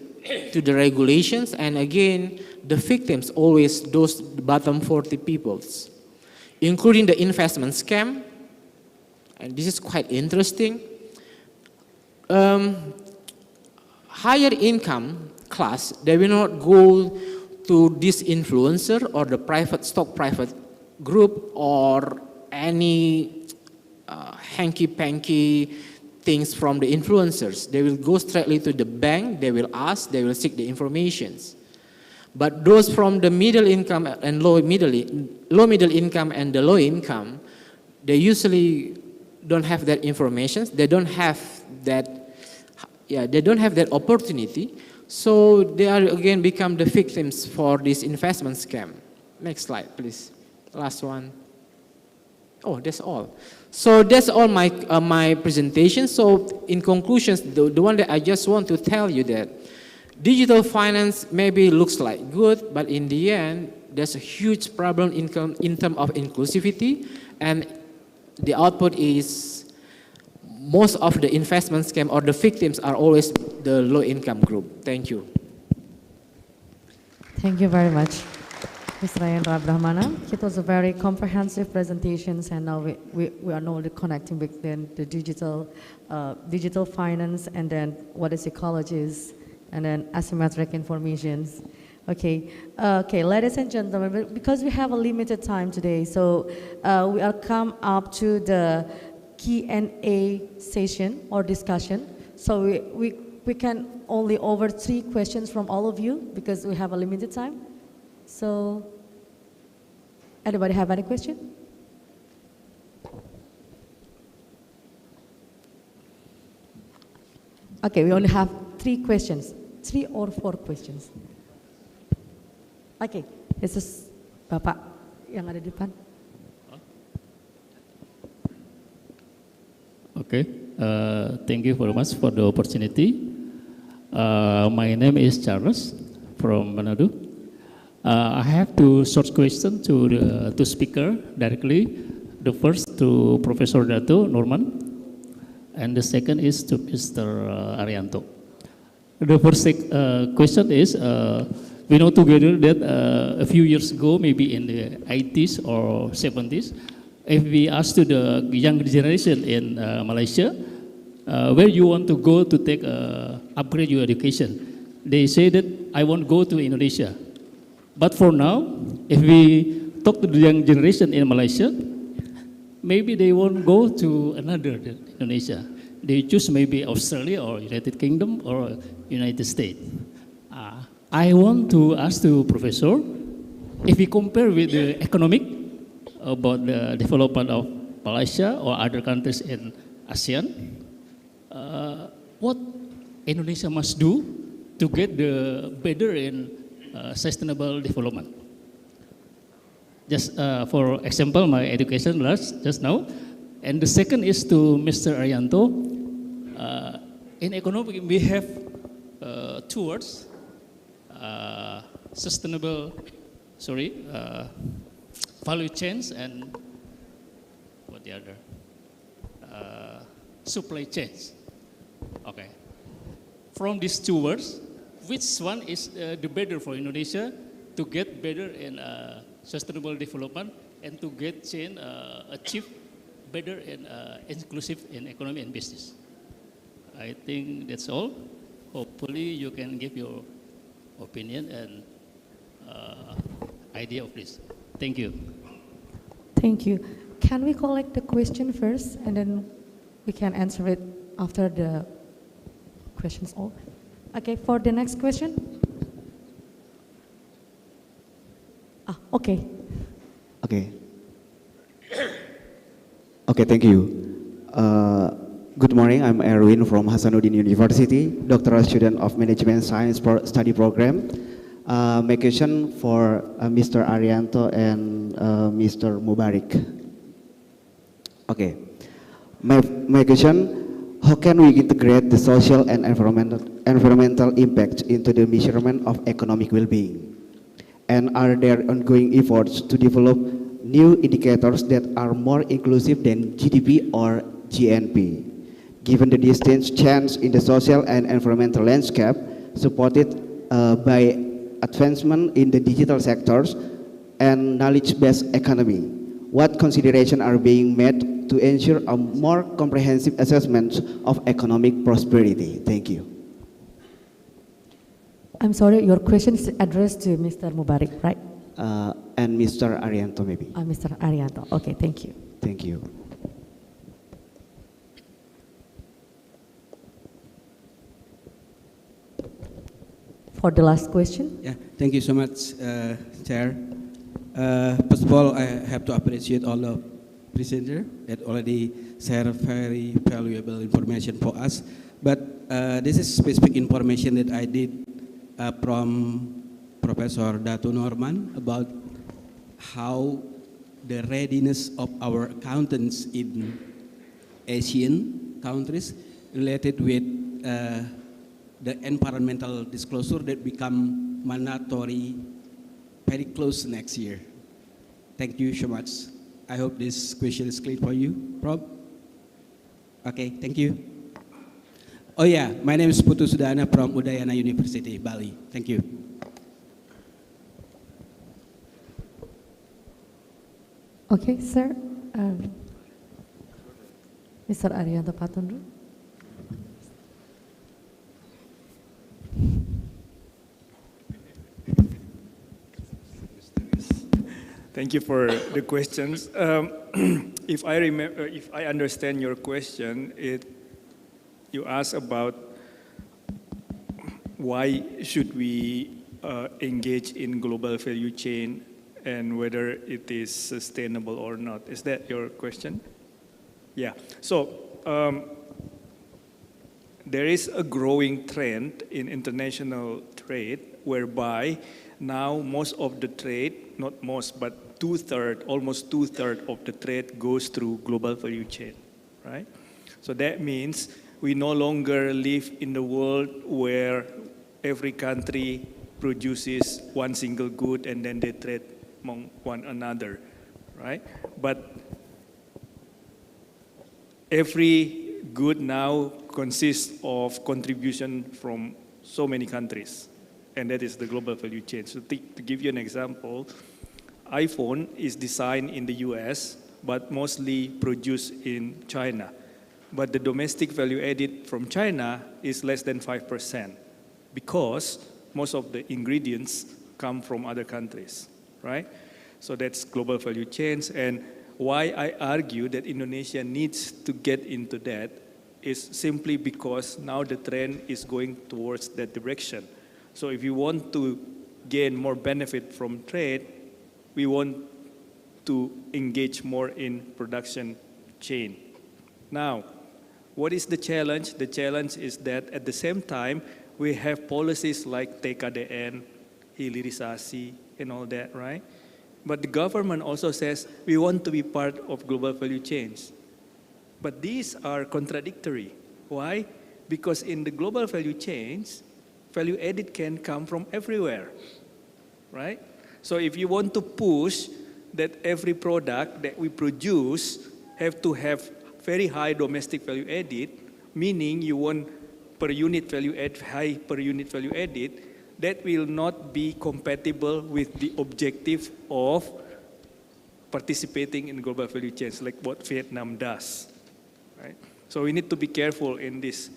to the regulations. And again, the victims always those bottom 40 peoples, including the investment scam. And this is quite interesting. Higher income class, they will not go to this influencer or the private group or any hanky-panky things from the influencers. They will go straightly to the bank, they will ask, they will seek the informations. But those from the middle income and low middle income and the low income, they usually don't have that information. They don't have that. They don't have that opportunity. So they are again become the victims for this investment scam. Next slide, please. Last one. Oh, that's all. So that's all my presentation. So in conclusion, the one that I just want to tell you that digital finance maybe looks like good, but in the end, there's a huge problem in terms of inclusivity, and the output is most of the investment scam or the victims are always the low income group. Thank you. Thank you very much, Mr. Rayendra Brahmana. It was a very comprehensive presentation, and now we are now connecting between the digital finance and then what is ecologies and then asymmetric informations. Okay, ladies and gentlemen, because we have a limited time today, so we are come up to the Q&A session or discussion. So we can only over 3 questions from all of you because we have a limited time. So, anybody have any question? Okay, we only have 3 questions, 3 or 4 questions. Okay, this is Bapak yang ada di depan. Okay, thank you very much for the opportunity. My name is Charles from Manado. I have 2 short questions to the speaker directly. The first to Professor Dato Norman, and the second is to Mr. Arianto. The first question is, we know together that a few years ago, maybe in the 80s or 70s, if we ask to the young generation in Malaysia, where you want to go to take upgrade your education, they say that I won't go to Indonesia. But for now, if we talk to the young generation in Malaysia, maybe they won't go to another Indonesia. They choose maybe Australia or United Kingdom or United States. I want to ask the professor, if we compare with the economic about the development of Malaysia or other countries in ASEAN, what Indonesia must do to get the better in sustainable development. Just for example, my education just now. And the second is to Mr. Arianto. In economic, we have two words, value chains and what the other? Supply chains. Okay. From these two words, which one is the better for Indonesia to get better in sustainable development and to achieve better and inclusive in economy and business? I think that's all. Hopefully you can give your opinion and idea of this. Thank you. Thank you. Can we collect the question first and then we can answer it after the questions all? Okay, for the next question. Okay. Okay. Okay, thank you. Good morning, I'm Erwin from Hasanuddin University, doctoral student of Management Science Study Program. My question for Mr. Arianto and Mr. Mubarak. Okay, my question, how can we integrate the social and environmental impact into the measurement of economic well-being? And are there ongoing efforts to develop new indicators that are more inclusive than GDP or GNP? Given the distinct change in the social and environmental landscape supported by advancement in the digital sectors and knowledge-based economy, what considerations are being made to ensure a more comprehensive assessment of economic prosperity? Thank you. I'm sorry, your question is addressed to Mr. Mubarak, right? And Mr. Arianto maybe. Mr. Arianto, okay, thank you. Thank you. For the last question. Yeah, thank you so much, Chair. First of all, I have to appreciate all the presenters that already share very valuable information for us. But this is specific information that I did from Professor Datu Norman about how the readiness of our accountants in Asian countries related with the environmental disclosure that become mandatory very close next year. Thank you so much. I hope this question is clear for you, Prof. Okay, thank you. Oh yeah, my name is Putu Sudana from Udayana University, Bali. Thank you. Okay, sir. Mr. Arianto Patundu. Thank you for the questions. If I understand your question, you ask about why should we engage in global value chain and whether it is sustainable or not. Is that your question? Yeah. So there is a growing trend in international trade whereby now most of the trade, not most, but almost two-thirds of the trade goes through global value chain, right? So that means we no longer live in the world where every country produces one single good and then they trade among one another, right? But every good now consists of contribution from so many countries, and that is the global value chain. So to give you an example, iPhone is designed in the US, but mostly produced in China. But the domestic value added from China is less than 5% because most of the ingredients come from other countries, right? So that's global value chains. And why I argue that Indonesia needs to get into that is simply because now the trend is going towards that direction. So if you want to gain more benefit from trade, we want to engage more in production chain. Now, what is the challenge? The challenge is that at the same time, we have policies like Kegiatan, hilirisasi, and all that, right? But the government also says we want to be part of global value chains. But these are contradictory. Why? Because in the global value chains, value added can come from everywhere, right? So if you want to push that every product that we produce have to have very high domestic value added, meaning you want per unit value add, high per unit value added, that will not be compatible with the objective of participating in global value chains, like what Vietnam does, right? So we need to be careful in these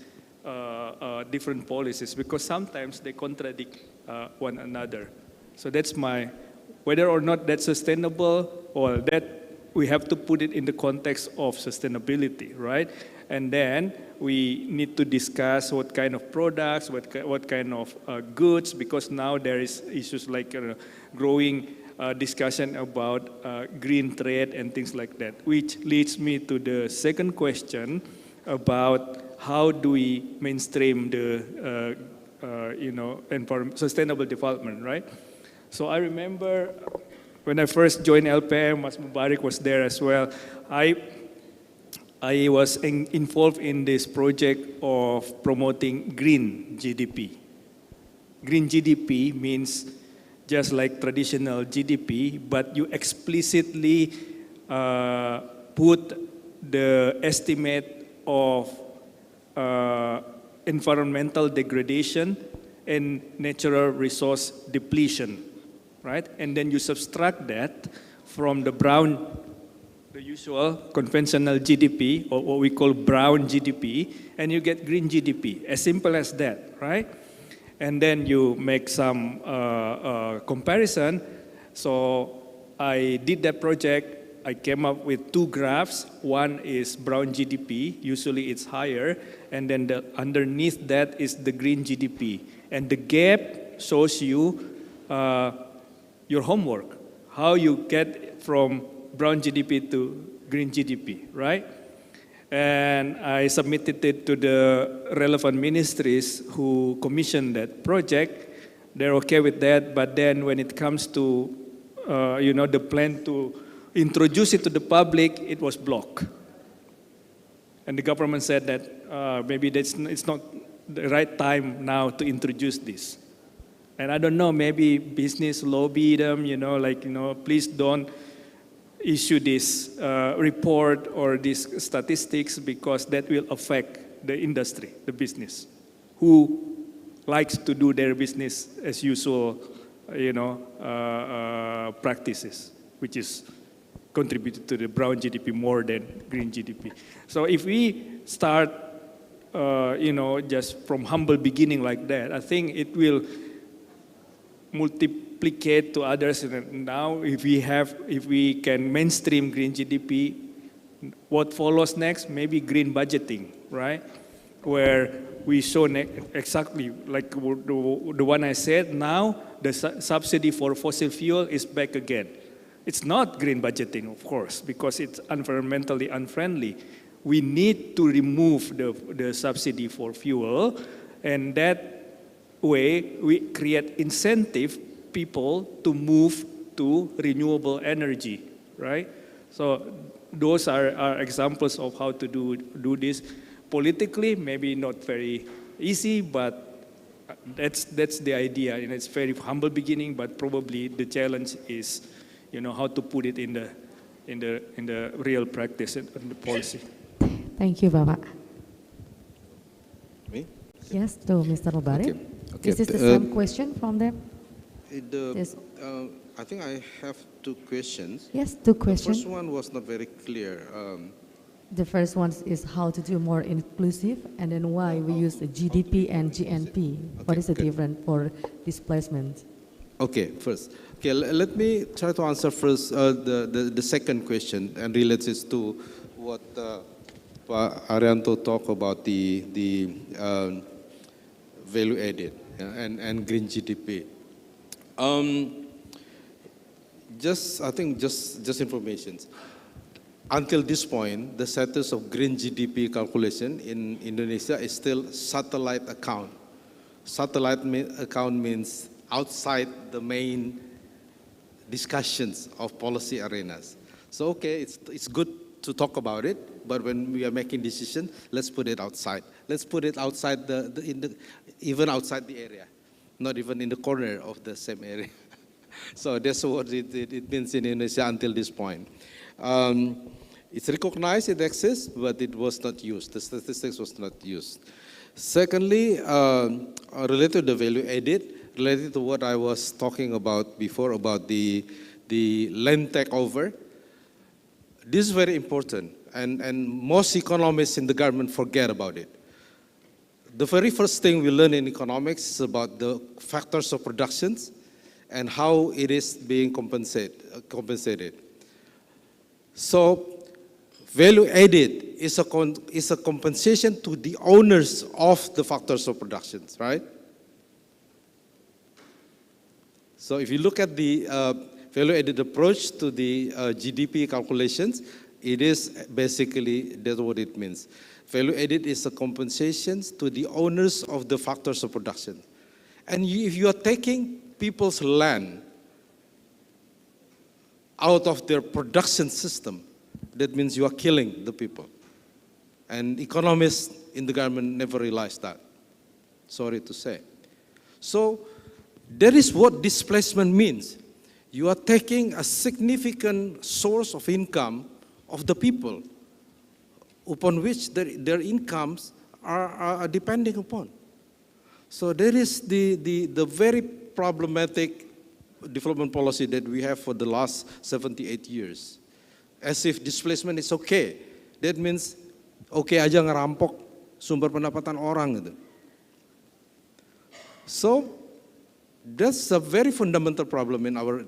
different policies because sometimes they contradict one another. So that's my, whether or not that's sustainable or that we have to put it in the context of sustainability, right? And then we need to discuss what kind of products, what kind of goods, because now there is issues like growing discussion about green trade and things like that, which leads me to the second question about how do we mainstream the sustainable development, right? So I remember when I first joined LPM, Mas Mubarak was there as well. I was involved in this project of promoting green GDP. Green GDP means just like traditional GDP, but you explicitly put the estimate of environmental degradation and natural resource depletion, right? And then you subtract that from the usual conventional GDP, or what we call brown GDP, and you get green GDP, as simple as that, right? And then you make some comparison. So I did that project. I came up with two graphs. One is brown GDP, usually it's higher, and then underneath that is the green GDP. And the gap shows you your homework, how you get from brown GDP to green GDP, right? And I submitted it to the relevant ministries who commissioned that project. They're okay with that, but then when it comes to, the plan to introduce it to the public, it was blocked. And the government said that maybe it's not the right time now to introduce this. And I don't know, maybe business lobby them, please don't issue this report or these statistics because that will affect the industry, the business, who likes to do their business as usual, practices, which is contributed to the brown GDP more than green GDP. So if we start, just from humble beginning like that, I think it will multiplicate to others. And now, if we can mainstream green GDP, what follows next? Maybe green budgeting, right? Where we show exactly like the one I said. Now the subsidy for fossil fuel is back again. It's not green budgeting, of course, because it's environmentally unfriendly. We need to remove the subsidy for fuel, and that way we create incentive people to move to renewable energy, right? So those are examples of how to do this. Politically, maybe not very easy, but that's the idea. And it's very humble beginning, but probably the challenge is, how to put it in the real practice and the policy. Thank you, Bapak. Me? Yes, to Mr. Mubarak. Okay. Is this the same question from them? Yes. I think I have two questions. Yes, two questions. The first one was not very clear. The first one is how to do more inclusive, and then why we use the GDP and GNP. What is the difference for displacement? Okay, first. Okay, let me try to answer first the second question, and relates it to what Arianto talked about the value added, and green GDP. I think just information. Until this point, the status of green GDP calculation in Indonesia is still satellite account. Satellite account means outside the main discussions of policy arenas. So okay, it's good to talk about it, but when we are making decisions, let's put it outside. Let's put it outside even outside the area, not even in the corner of the same area. So that's what it means in Indonesia until this point. It's recognized, it exists, but it was not used. The statistics was not used. Secondly, related to the value added, related to what I was talking about before about the land takeover, this is very important, and most economists in the government forget about it. The very first thing we learn in economics is about the factors of productions and how it is being compensated. So, value added is a compensation to the owners of the factors of productions, right? So if you look at the value added approach to the GDP calculations, it is basically, that's what it means. Value added is a compensation to the owners of the factors of production. And if you are taking people's land out of their production system, that means you are killing the people. And economists in the government never realized that. Sorry to say. So that is what displacement means. You are taking a significant source of income of the people upon which their incomes are depending upon. So there is the very problematic development policy that we have for the last 78 years. As if displacement is okay. That means okay aja ngerampok sumber pendapatan orang gitu. So that's a very fundamental problem in our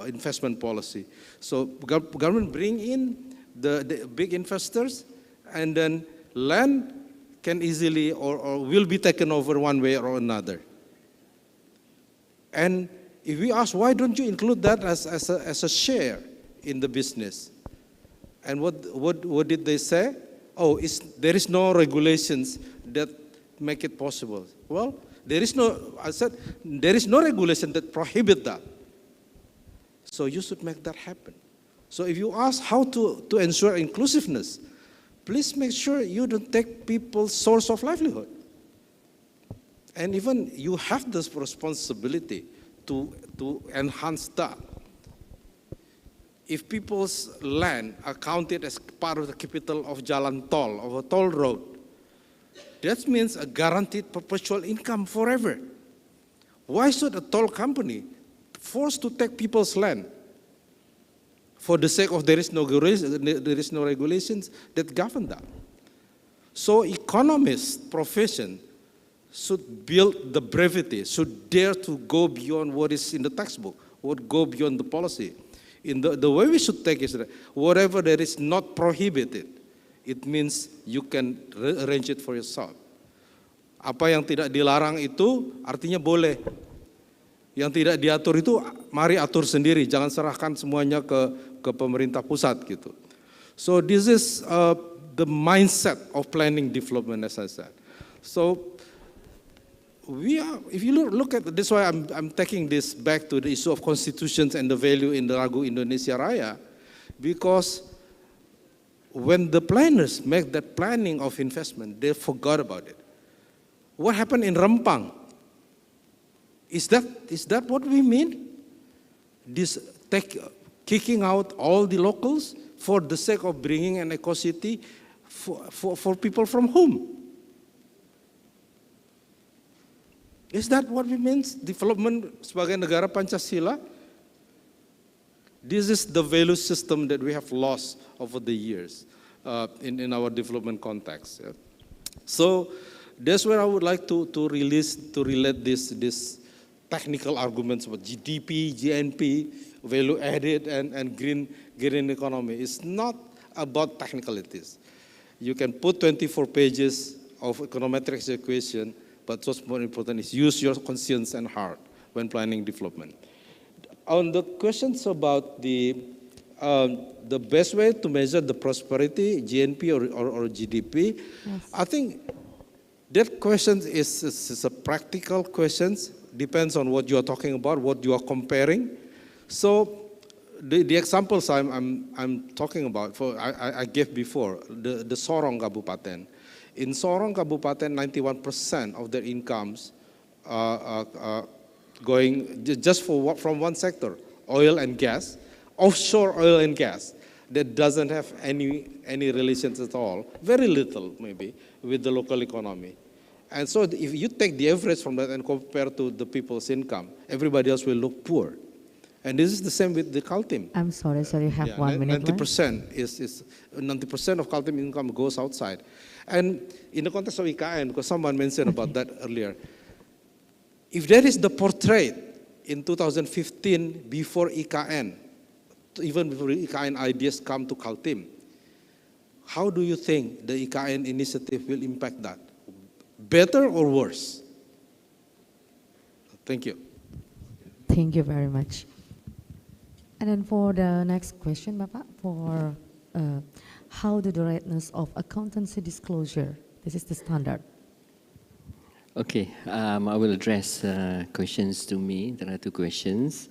investment policy. So government bring in the big investors, and then land can easily or will be taken over one way or another. And if we ask, why don't you include that as a share in the business? And what did they say? Oh, there is no regulations that make it possible. Well, there is no regulation that prohibit that. So you should make that happen. So if you ask how to ensure inclusiveness, please make sure you don't take people's source of livelihood. And even you have this responsibility to enhance that. If people's land are counted as part of the capital of Jalan Tol, of a toll road, that means a guaranteed perpetual income forever. Why should a toll company force to take people's land for the sake of there is no regulations that govern that? So economists' profession should build the brevity, should dare to go beyond what is in the textbook, would go beyond the policy. The way we should take is that whatever that is not prohibited, it means you can arrange it for yourself. Apa yang tidak dilarang itu artinya boleh. Yang tidak diatur itu mari atur sendiri, jangan serahkan semuanya ke pemerintah pusat gitu. So this is the mindset of planning development, as I said. So if you look at this, why I'm taking this back to the issue of constitutions and the value in the Lagu Indonesia Raya, because when the planners make that planning of investment, they forgot about it. What happened in Rempang? Is that what we mean? Kicking out all the locals for the sake of bringing an eco-city for people from whom? Is that what we mean? Development sebagai negara Pancasila? This is the value system that we have lost over the years. in our development context. Yeah. So that's where I would like to relate this technical arguments about GDP, GNP, value added, and green economy. It's not about technicalities. You can put 24 pages of econometrics equation, but what's more important is use your conscience and heart when planning development. On the questions about the best way to measure the prosperity, GNP or GDP, yes. I think that question is a practical question. Depends on what you are talking about, what you are comparing. So the examples I'm talking about, I gave before, the Sorong Kabupaten. In Sorong Kabupaten, 91% of their incomes are going just from one sector, oil and gas, offshore oil and gas, that doesn't have any relations at all, very little maybe, with the local economy. And so if you take the average from that and compare to the people's income, everybody else will look poor. And this is the same with the Kaltim. I'm sorry, you have 1 minute 90% is 90% of Kaltim income goes outside. And in the context of ICAN, because someone mentioned about that earlier, if that is the portrait in 2015 before ICAN, even before ICAN ideas come to Kaltim, how do you think the ICAN initiative will impact that? Better or worse? Thank you. Thank you very much. And then for the next question, Bapak, for how do the rightness of accountancy disclosure, this is the standard. Okay, I will address questions to me. There are two questions.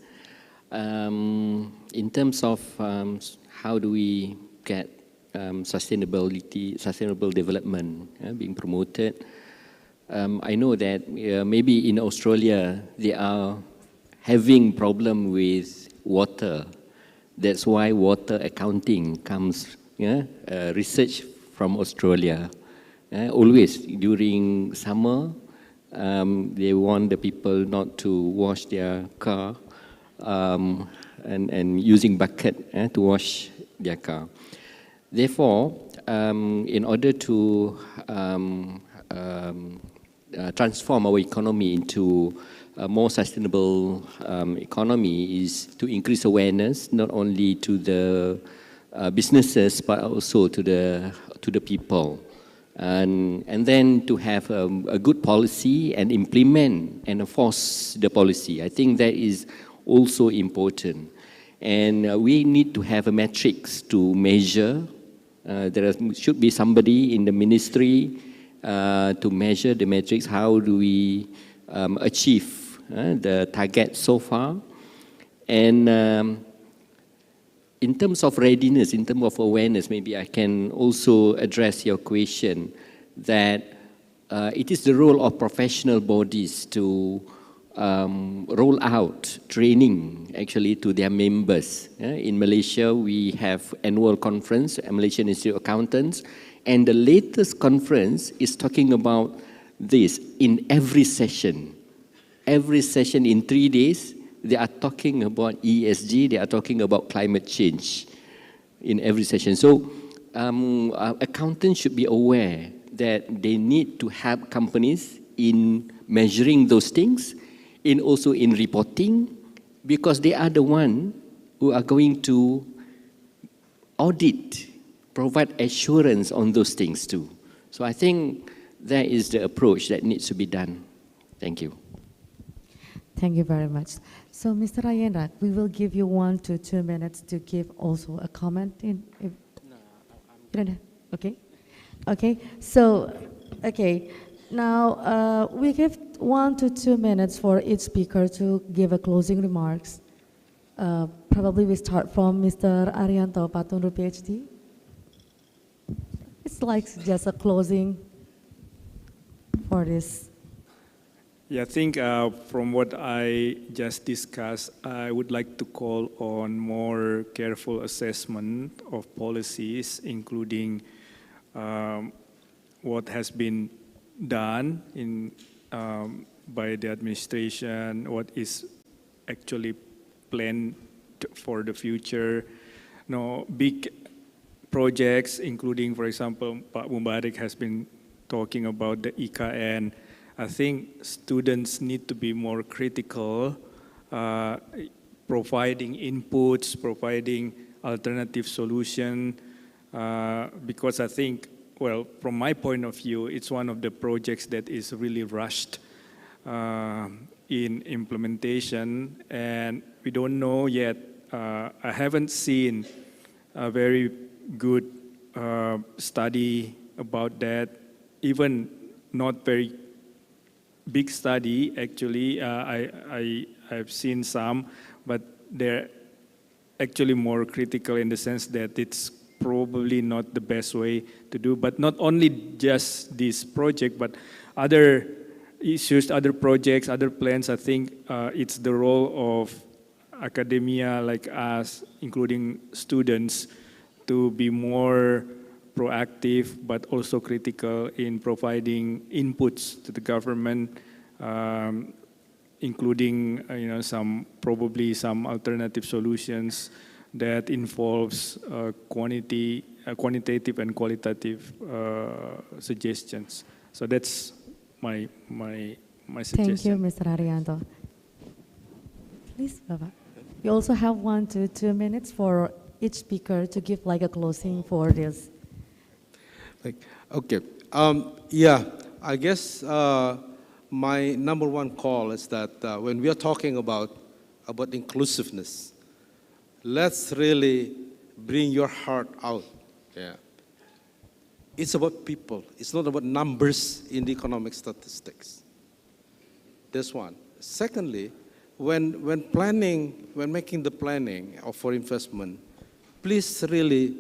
In terms of how do we get sustainable development being promoted, I know that maybe in Australia they are having problem with water. That's why water accounting comes, research from Australia. Always during summer, they want the people not to wash their car and using bucket to wash their car. Therefore, in order to transform our economy into a more sustainable economy is to increase awareness not only to the businesses but also to the people, and then to have a good policy and implement and enforce the policy. I think that is also important, and we need to have a metrics to measure. There should be somebody in the ministry to measure the metrics. How do we achieve the target so far? And in terms of readiness, in terms of awareness, maybe I can also address your question that it is the role of professional bodies to roll out training actually to their members. In Malaysia, we have annual conference, Malaysian Institute of Accountants, and the latest conference is talking about this in every session. Every session in 3 days, they are talking about ESG, they are talking about climate change in every session. So accountants should be aware that they need to help companies in measuring those things, and also in reporting, because they are the one who are going to audit, provide assurance on those things too. So I think that is the approach that needs to be done. Thank you. Thank you very much. So Mr. Rayendra, we will give you 1 to 2 minutes to give also a comment. Okay. Okay. So, okay. Now we give 1 to 2 minutes for each speaker to give a closing remarks. Probably we start from Mr. Arianto Patunru, PhD. It's like just a closing for this. Yeah, I think from what I just discussed, I would like to call on more careful assessment of policies, including what has been done by the administration, what is actually planned for the future. No big projects, including, for example, Pak Mubarak has been talking about the ICAME. I think students need to be more critical, providing inputs, providing alternative solution, because I think, well, from my point of view, it's one of the projects that is really rushed in implementation, and we don't know yet. I haven't seen a very good study about that, even not very big study, actually. I've seen some, but they're actually more critical in the sense that it's probably not the best way to do. But not only just this project, but other issues, other projects, other plans. I think it's the role of academia like us, including students, to be more proactive but also critical in providing inputs to the government, including probably some alternative solutions that involves quantitative and qualitative suggestions. So that's my suggestion. Thank you, Mr. Haryanto. Please, Bapak. We also have 1 to 2 minutes for each speaker to give like a closing for this. Okay. Yeah, I guess my number one call is that when we are talking about inclusiveness, let's really bring your heart out. Yeah. It's about people. It's not about numbers in the economic statistics. That's one. Secondly, when making the planning for investment, please really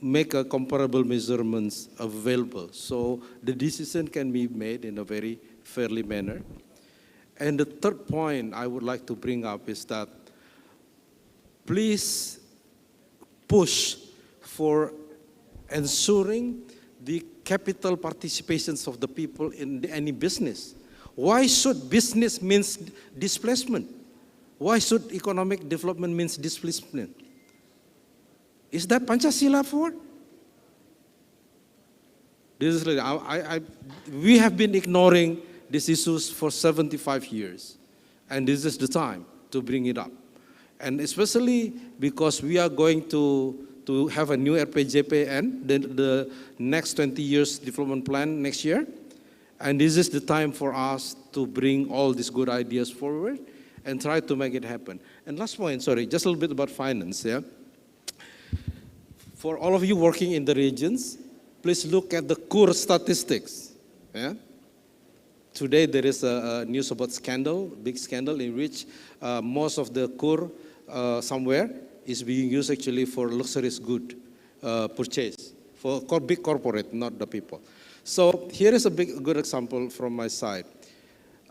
make a comparable measurements available so the decision can be made in a very fairly manner. And the third point I would like to bring up is that please push for ensuring the capital participations of the people in any business. Why should business means displacement? Why should economic development means displacement? Is that Pancasila for? This is really, we have been ignoring these issues for 75 years, and this is the time to bring it up. And especially because we are going to have a new RPJPN, the next 20 years development plan next year, and this is the time for us to bring all these good ideas forward and try to make it happen. And last point, sorry, just a little bit about finance, yeah? For all of you working in the regions, please look at the KUR statistics. Yeah? Today there is a news about scandal, big scandal in which most of the KUR somewhere is being used actually for luxurious good purchase, for big corporate, not the people. So here is a good example from my side.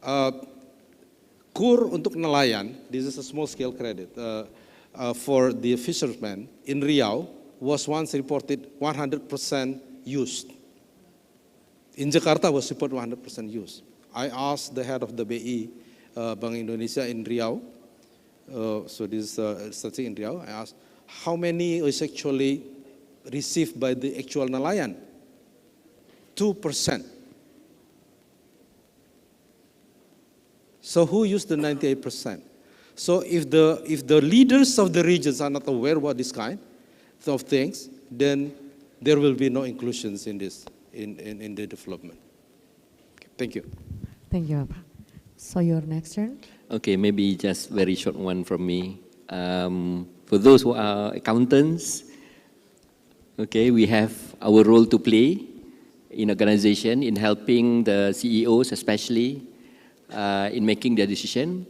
KUR untuk nelayan, this is a small scale credit, for the fishermen in Riau, was once reported 100% used. In Jakarta was reported 100% used. I asked the head of the BI, Bank Indonesia in Riau, so this is statistic in Riau, I asked, how many is actually received by the actual nelayan? 2%. So who used the 98%? So if the leaders of the regions are not aware about this kind of things, then there will be no inclusions in this, in the development. Okay, thank you. Thank you, Bapak. So your next turn. Okay, maybe just very short one from me. For those who are accountants, okay, we have our role to play in organization, in helping the CEOs especially in making their decision.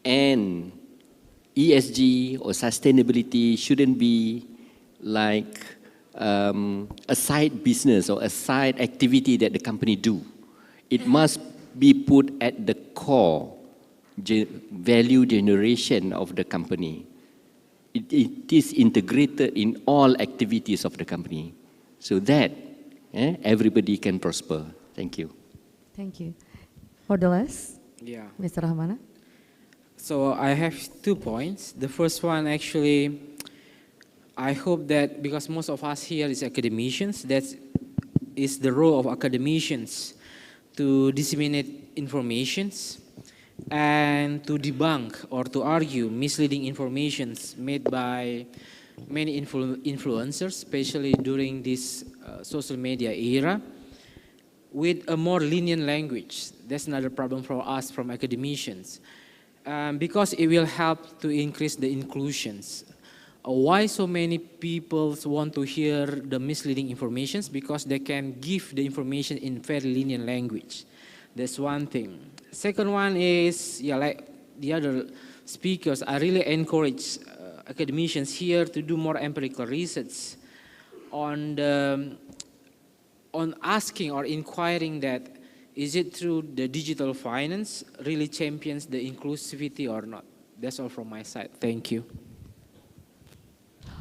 And ESG or sustainability shouldn't be like a side business or a side activity that the company do. It must be put at the core value generation of the company. It is integrated in all activities of the company, so that everybody can prosper. Thank you. Thank you. For the last, yeah, Mr. Rahmana. So I have 2 points. The first one, actually, I hope that because most of us here is academicians, that is the role of academicians to disseminate informations and to debunk or to argue misleading informations made by many influencers, especially during this social media era, with a more lenient language. That's another problem for us from academicians, because it will help to increase the inclusions. Why so many people want to hear the misleading informations? Because they can give the information in very lenient language. That's one thing. Second one is, yeah, like the other speakers, I really encourage academicians here to do more empirical research on asking or inquiring that is it true the digital finance really champions the inclusivity or not? That's all from my side. Thank you.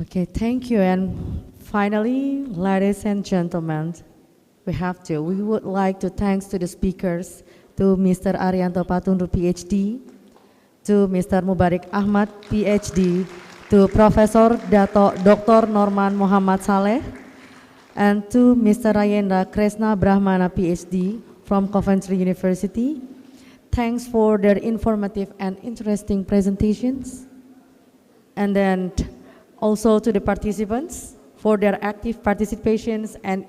Okay, thank you. And finally, ladies and gentlemen, we would like to thanks to the speakers, to Mr. Arianto Patunru, PhD, to Mr. Mubarak Ahmad, PhD, to Professor Dr. Norman Muhammad Saleh, and to Mr. Rayendra Kresna Brahmana, PhD, from Coventry University. Thanks for their informative and interesting presentations. And then also to the participants for their active participations and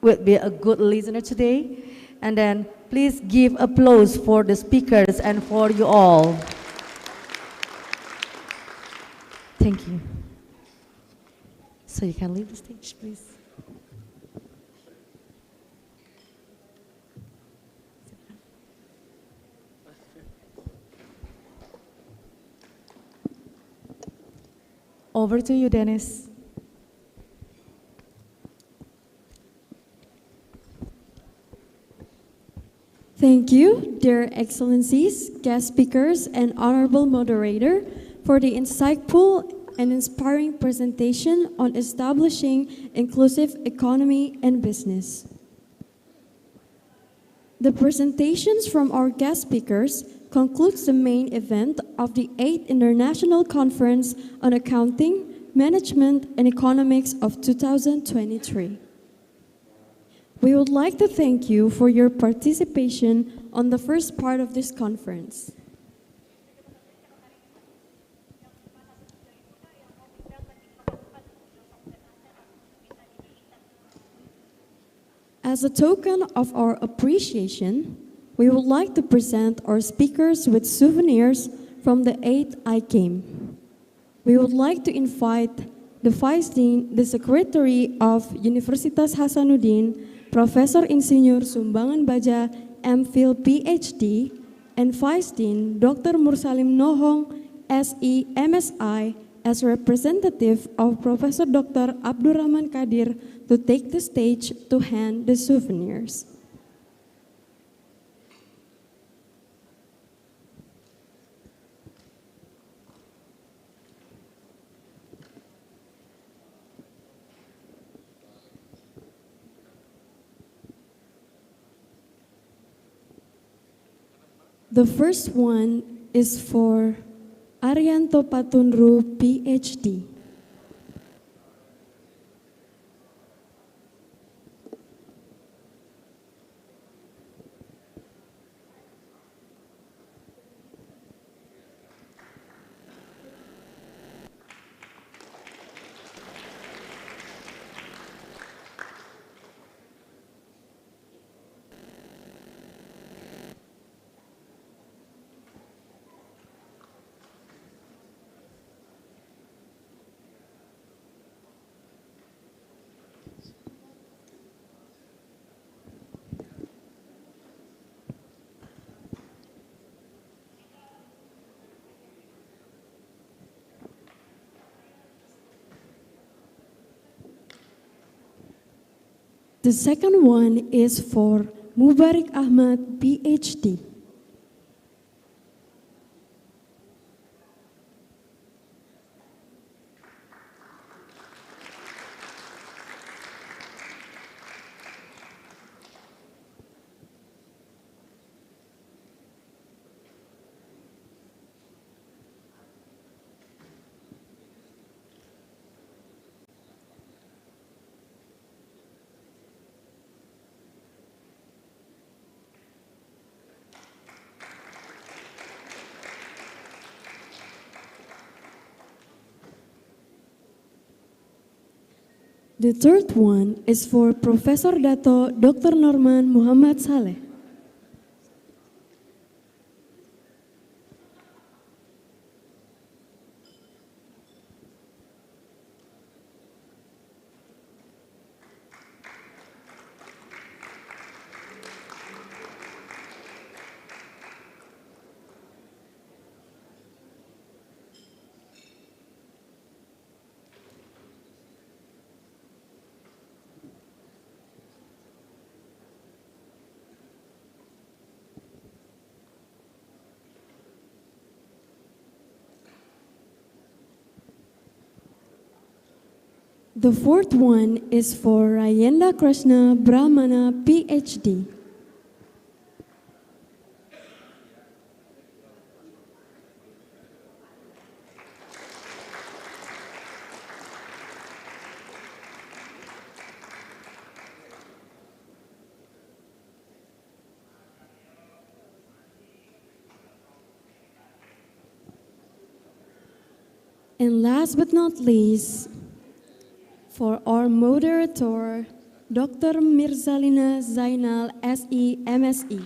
will be a good listener today. And then please give applause for the speakers and for you all. Thank you. So you can leave the stage, please. Over to you, Dennis. Thank you, dear excellencies, guest speakers, and honorable moderator for the insightful and inspiring presentation on establishing inclusive economy and business. The presentations from our guest speakers concludes the main event of the 8th International Conference on Accounting, Management, and Economics of 2023. We would like to thank you for your participation on the first part of this conference. As a token of our appreciation, we would like to present our speakers with souvenirs from the 8th ICAME. We would like to invite the Vice Dean, the Secretary of Universitas Hasanuddin, Profesor Insinyur Sumbangan Baja, MPhil PhD, and Vice Dean Dr. Mursalim Nohong, SE MSI, as representative of Professor Dr. Abdurrahman Kadir to take the stage to hand the souvenirs. The first one is for Arianto Patunru, PhD. The second one is for Mubarak Ahmad, PhD. The third one is for Professor Dato Dr. Norman Muhammad Saleh. The fourth one is for Rayenda Krishna Brahmana, PhD. And last but not least, for our moderator, Dr. Mirzalina Zainal, SE, MSE.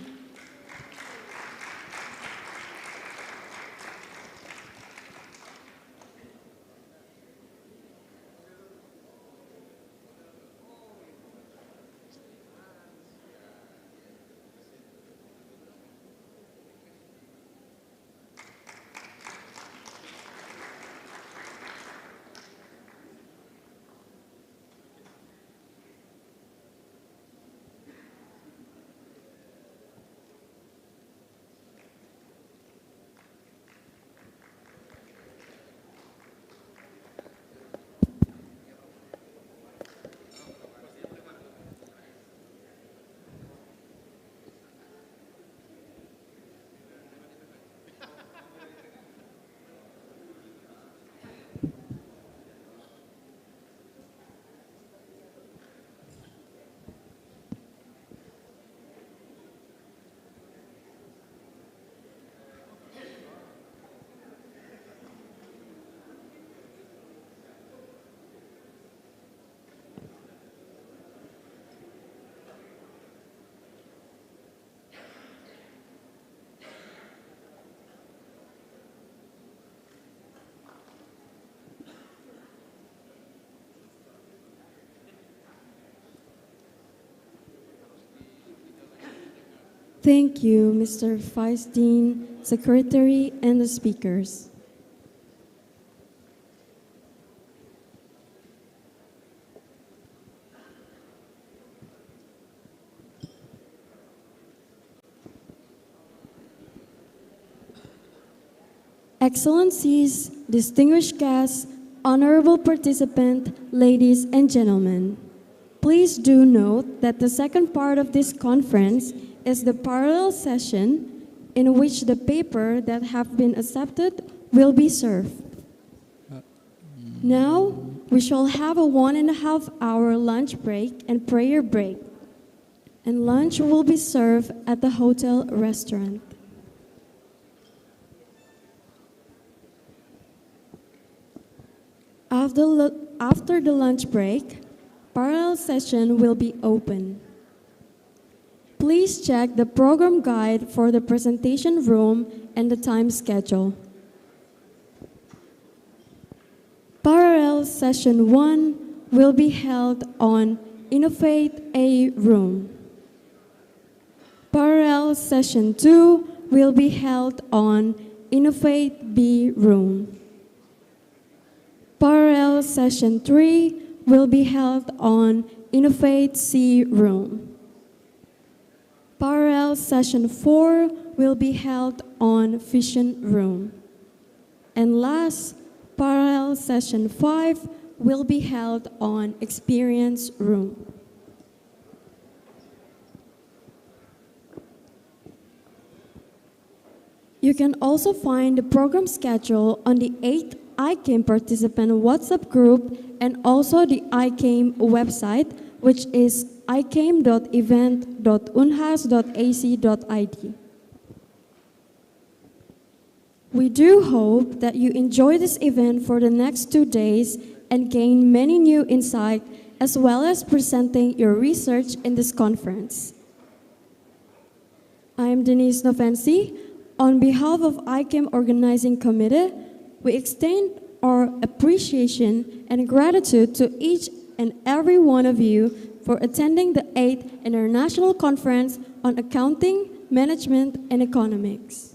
Thank you, Mr. Vice Dean, Secretary, and the speakers. Excellencies, distinguished guests, honorable participant, ladies and gentlemen, please do note that the second part of this conference is the parallel session in which the paper that have been accepted will be served. Now, we shall have a 1.5 hour lunch break and prayer break, and lunch will be served at the hotel restaurant. After the lunch break, parallel session will be open. Please check the program guide for the presentation room and the time schedule. Parallel session 1 will be held on Innovate A room. Parallel session 2 will be held on Innovate B room. Parallel session 3 will be held on Innovate C room. Parallel session 4 will be held on Vision room. And last, parallel session 5 will be held on Experience room. You can also find the program schedule on the 8th ICAME participant WhatsApp group and also the ICAME website, which is icame.event.unhas.ac.id. We do hope that you enjoy this event for the next 2 days and gain many new insights as well as presenting your research in this conference. I am Denise Novensi. On behalf of ICAME Organizing Committee, we extend our appreciation and gratitude to each and every one of you for attending the 8th International Conference on Accounting, Management, and Economics.